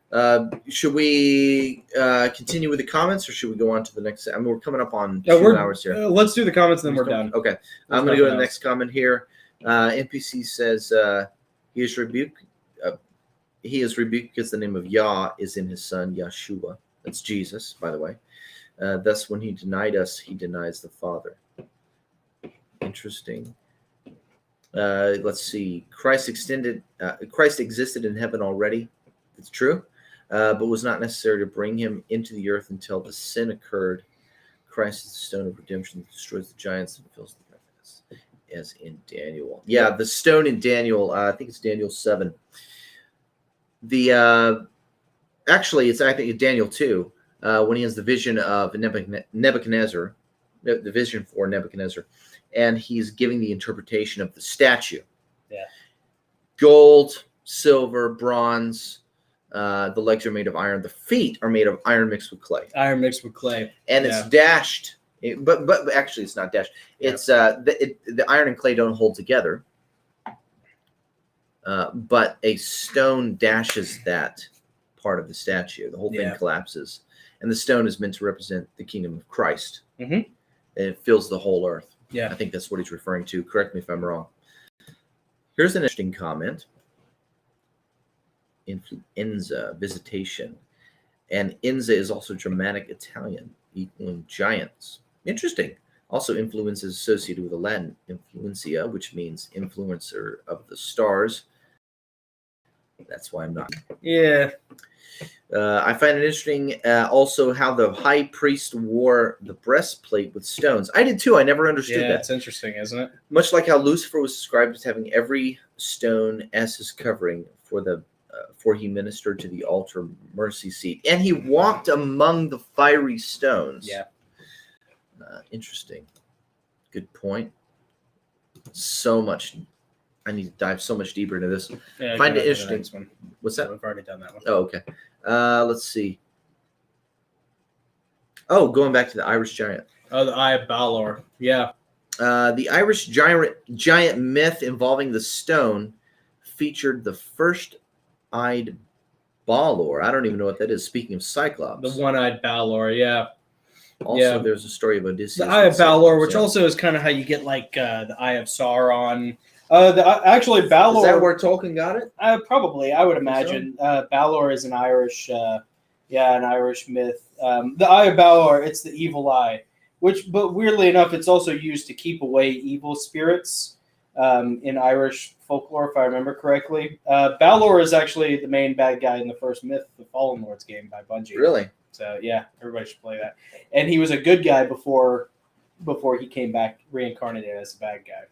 Should we continue with the comments, or should we go on to the next? I mean, we're coming up on 2 hours here. Let's do the comments, and then we're done. Okay. I'm going to go to the next comment here. NPC says he is rebuked. He is rebuked because the name of Yah is in his son Yeshua. That's Jesus, by the way. Thus, when he denied us, he denies the Father. Interesting. Let's see. Christ existed in heaven already. It's true, but was not necessary to bring him into the earth until the sin occurred. Christ is the stone of redemption that destroys the giants and fills the darkness, as in Daniel. Yeah, the stone in Daniel. I think it's Daniel 7. Actually, it's I think it's Daniel 2 when he has the vision of Nebuchadnezzar, the vision for Nebuchadnezzar, and he's giving the interpretation of the statue. Yeah, gold, silver, bronze. The legs are made of iron. The feet are made of iron mixed with clay. Iron mixed with clay, and it's dashed. But actually, it's not dashed. Yeah. It's the iron and clay don't hold together. But a stone dashes that part of the statue. The whole thing collapses, and the stone is meant to represent the kingdom of Christ. Mm-hmm. And it fills the whole earth. Yeah, I think that's what he's referring to. Correct me if I'm wrong. Here's an interesting comment. Influenza, visitation. And Enza is also Germanic Italian, equaling giants. Interesting. Also, influence is associated with the Latin influencia, which means influencer of the stars. That's why I'm not. Yeah. I find it interesting also how the high priest wore the breastplate with stones. I did too. I never understood that. It's interesting, isn't it? Much like how Lucifer was described as having every stone as his covering for he ministered to the altar mercy seat, and he walked among the fiery stones. Yeah. Interesting. Good point. So much. I need to dive so much deeper into this. Yeah, find it interesting. What's that? We've already done that one. Oh, okay. Let's see. Oh, going back to the Irish giant. Oh, the Eye of Balor. Yeah. The Irish giant myth involving the stone featured the first-eyed Balor. I don't even know what that is. Speaking of Cyclops. The one-eyed Balor, yeah. Also, there's a story of Odysseus. The Eye of Balor, which also is kind of how you get like the Eye of Sauron. Actually, Balor. Is that where Tolkien got it? Probably, I would imagine. Balor is an Irish, an Irish myth. The Eye of Balor, it's the evil eye. But weirdly enough, it's also used to keep away evil spirits in Irish folklore, if I remember correctly. Balor is actually the main bad guy in the first Myth, the Fallen Lords game by Bungie. Really? So yeah, everybody should play that. And he was a good guy before he came back reincarnated as a bad guy.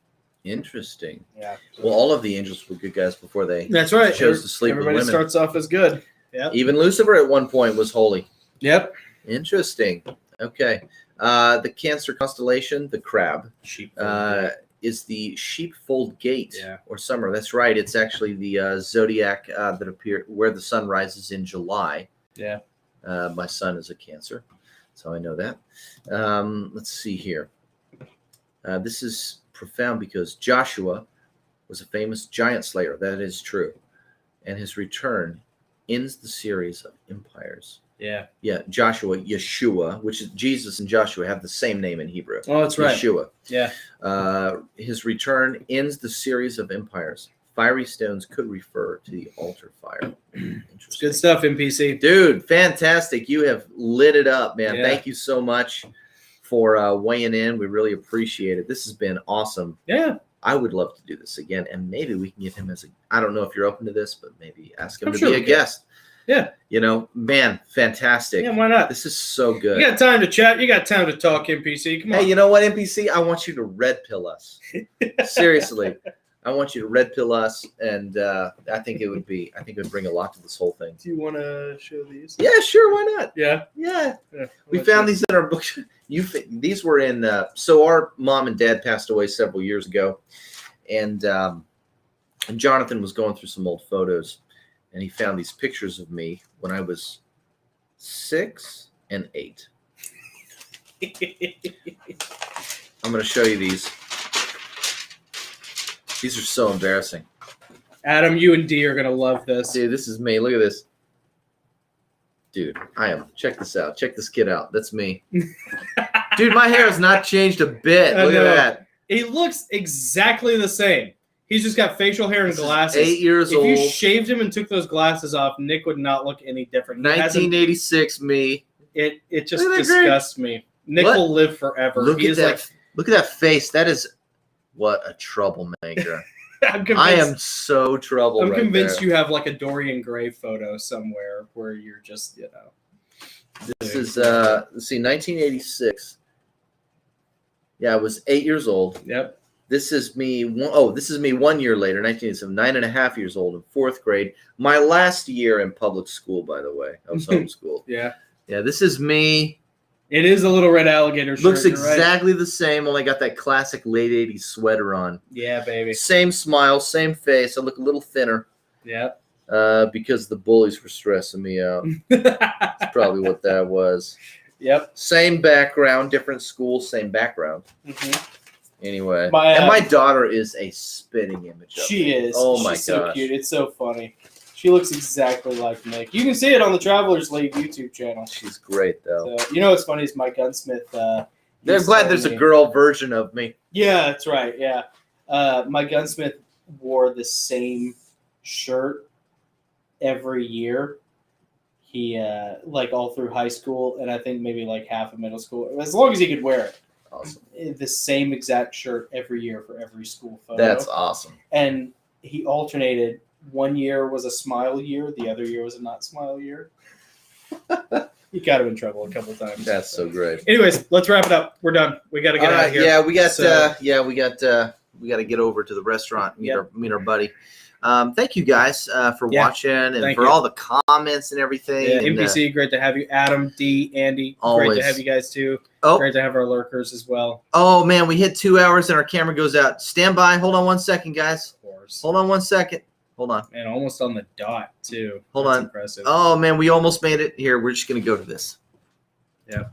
Interesting. Yeah. Well, all of the angels were good guys before they That's right. chose to sleep with women. Everybody starts off as good. Yeah. Even Lucifer at one point was holy. Yep. Interesting. Okay. The Cancer constellation, the Crab, is the sheepfold gate or summer. That's right. It's actually the zodiac that appeared where the sun rises in July. Yeah. My son is a Cancer, so I know that. Let's see here. This is profound because Joshua was a famous giant slayer. That is true. And his return ends the series of empires. Yeah. Yeah, Joshua, Yeshua, which is Jesus and Joshua have the same name in Hebrew. Oh, that's right. Yeshua. Yeah. His return ends the series of empires. Fiery stones could refer to the altar fire. Interesting. Good stuff, NPC. Dude, fantastic. You have lit it up, man. Yeah. Thank you so much for weighing in. We really appreciate it. This has been awesome. Yeah. I would love to do this again, and maybe we can get him as a, I don't know if you're open to this, but maybe ask him to be a guest. Yeah. You know, man, fantastic. Yeah, why not? This is so good. You got time to chat. You got time to talk, NPC. Come on. Hey, you know what, NPC? I want you to red pill us. Seriously. I want you to red pill us, and I think it would bring a lot to this whole thing. Do you want to show these? Yeah, sure. Why not? Yeah. Yeah. We found these in our book. These were in, so our mom and dad passed away several years ago, and Jonathan was going through some old photos, and he found these pictures of me when I was 6 and 8. I'm going to show you these. These are so embarrassing. Adam, you and D are going to love this. Dude, this is me. Look at this. Dude, check this out. Check this kid out. That's me. Dude, my hair has not changed a bit. Look at that. He looks exactly the same. He's just got facial hair and glasses. 8 years old. If you shaved him and took those glasses off, Nick would not look any different. 1986 me. It just disgusts me. Nick will live forever. Look at that face. That is what a troublemaker. I am so troubled. I'm convinced you have like a Dorian Gray photo somewhere where you're just, you know. This is let's see, 1986. Yeah, I was 8 years old. Yep. This is me. This is me 1 year later, 1987, 9.5 years old in 4th grade. My last year in public school, by the way. I was homeschooled. Yeah. Yeah, this is me. It is a little red alligator shirt. Looks exactly the same, only got that classic late 80s sweater on. Yeah, baby. Same smile, same face. I look a little thinner. Yeah. Because the bullies were stressing me out. That's probably what that was. Yep. Same background, different school, same background. Mm-hmm. Anyway, and my daughter is a spitting image of She me. is. Oh my gosh. She's so cute. It's so funny. She looks exactly like Nick. You can see it on the Travelers League YouTube channel. She's great, though. So, you know what's funny is my gunsmith. They're glad there's a girl version of me. Yeah, that's right. Yeah. My gunsmith wore the same shirt every year. He, like all through high school, and I think maybe like half of middle school, as long as he could wear it. Awesome. The same exact shirt every year for every school photo. That's awesome. And he alternated. 1 year was a smile year. The other year was a not smile year. He got him in trouble a couple of times. That's so great. Anyways, let's wrap it up. We're done. We got to get out of here. Yeah, we got we got to get over to the restaurant, meet our buddy. Thank you guys for watching and for all the comments and everything. Yeah, and, NPC, great to have you. Adam, D, Andy, always. Great to have you guys too. Oh. Great to have our lurkers as well. Oh man, we hit 2 hours and our camera goes out. Stand by. Hold on 1 second, guys. Of course. Hold on 1 second. Hold on. And almost on the dot too. Hold That's on. Impressive. Oh man, we almost made it. Here, we're just gonna go to this. Yeah.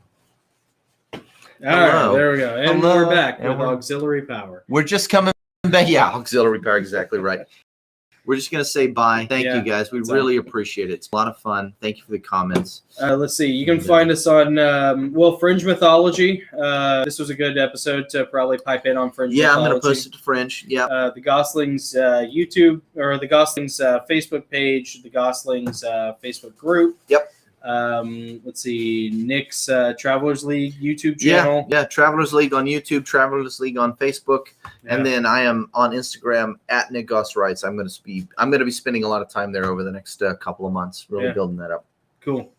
All right, there we go. And we're back with auxiliary power. We're just coming back. Yeah, auxiliary power, exactly right. We're just going to say bye. Thank you, guys. We really appreciate it. It's a lot of fun. Thank you for the comments. Let's see. You can find us on, Fringe Mythology. This was a good episode to probably pipe in on Fringe Mythology. Yeah, I'm going to post it to Fringe. Yeah. The Gosslings YouTube, or the Gosslings Facebook page, the Gosslings Facebook group. Yep. Let's see, Nick's Travelers League YouTube channel. Yeah, Travelers League on YouTube, Travelers League on Facebook, and then I am on Instagram at Nick Goss Writes. I'm going to be spending a lot of time there over the next couple of months, really building that up. Cool.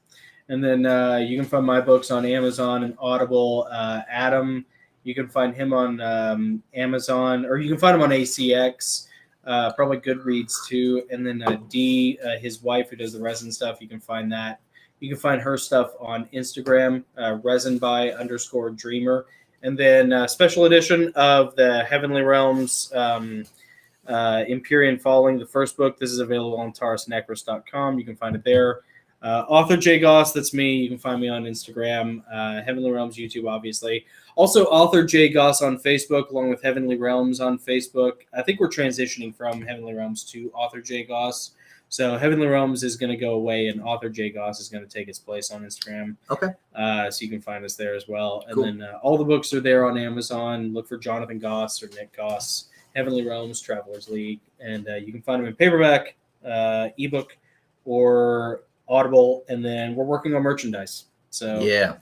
And then you can find my books on Amazon and Audible. Adam, you can find him on Amazon, or you can find him on ACX. Probably Goodreads too. And then Dee, his wife who does the resin stuff, you can find that. You can find her stuff on Instagram, resinby_dreamer. And then special edition of the Heavenly Realms Empyrean Falling, the first book. This is available on taurusnecros.com. You can find it there. Author J. Goss, that's me. You can find me on Instagram, Heavenly Realms YouTube, obviously. Also, Author J. Goss on Facebook, along with Heavenly Realms on Facebook. I think we're transitioning from Heavenly Realms to Author J. Goss. So Heavenly Realms is going to go away, and Author J. Goss is going to take its place on Instagram. Okay. So you can find us there as well. And cool. then all the books are there on Amazon. Look for Jonathan Goss or Nick Goss, Heavenly Realms, Travelers League. And you can find them in paperback, ebook, or Audible. And then we're working on merchandise. So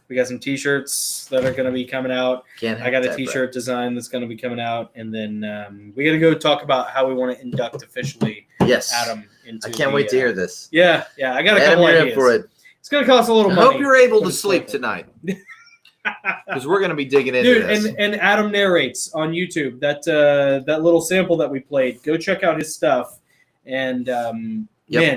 we got some T-shirts that are going to be coming out. I got a T-shirt design that's going to be coming out. And then we got to go talk about how we want to induct officially Adam into I can't wait to hear this. Yeah. I got a couple ideas. For it. It's going to cost a little money. I hope you're able to sleep tonight. Because we're going to be digging into this. And Adam narrates on YouTube. That little sample that we played. Go check out his stuff. And man,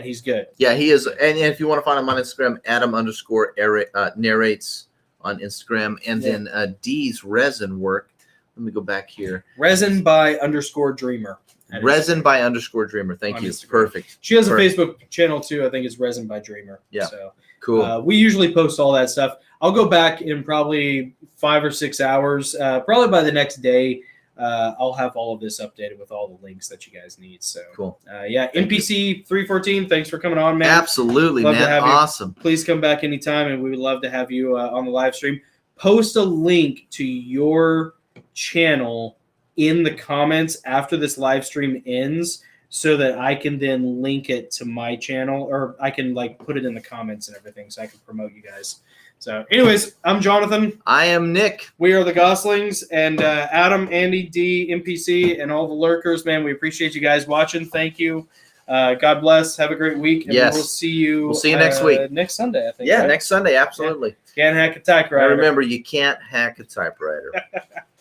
he's good. Yeah, he is. And if you want to find him on Instagram, Adam_narrates on Instagram. And then Dee's resin work. Let me go back here. Resin_by_dreamer. Resin_by_dreamer. Thank you. Instagram. Perfect. She has a Facebook channel too. I think it's Resin by Dreamer. Yeah. So cool. We usually post all that stuff. I'll go back in probably 5 or 6 hours. Probably by the next day, I'll have all of this updated with all the links that you guys need. So cool. NPC 314. Thanks for coming on, man. Absolutely, love man. Awesome. Please come back anytime, and we would love to have you on the live stream. Post a link to your channel in the comments after this live stream ends, so that I can then link it to my channel, or I can put it in the comments and everything, so I can promote you guys. So anyways, I'm Jonathan. I am Nick. We are the Gosslings, and Adam, Andy, D, NPC, and all the lurkers, man, we appreciate you guys watching. Thank you. God bless. Have a great week. And we'll see you next week. Next Sunday, I think. Yeah, right? Next Sunday. Absolutely. Yeah. Can't hack a typewriter. And remember, you can't hack a typewriter.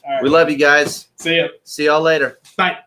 All right. We love you guys. See ya. See y'all later. Bye.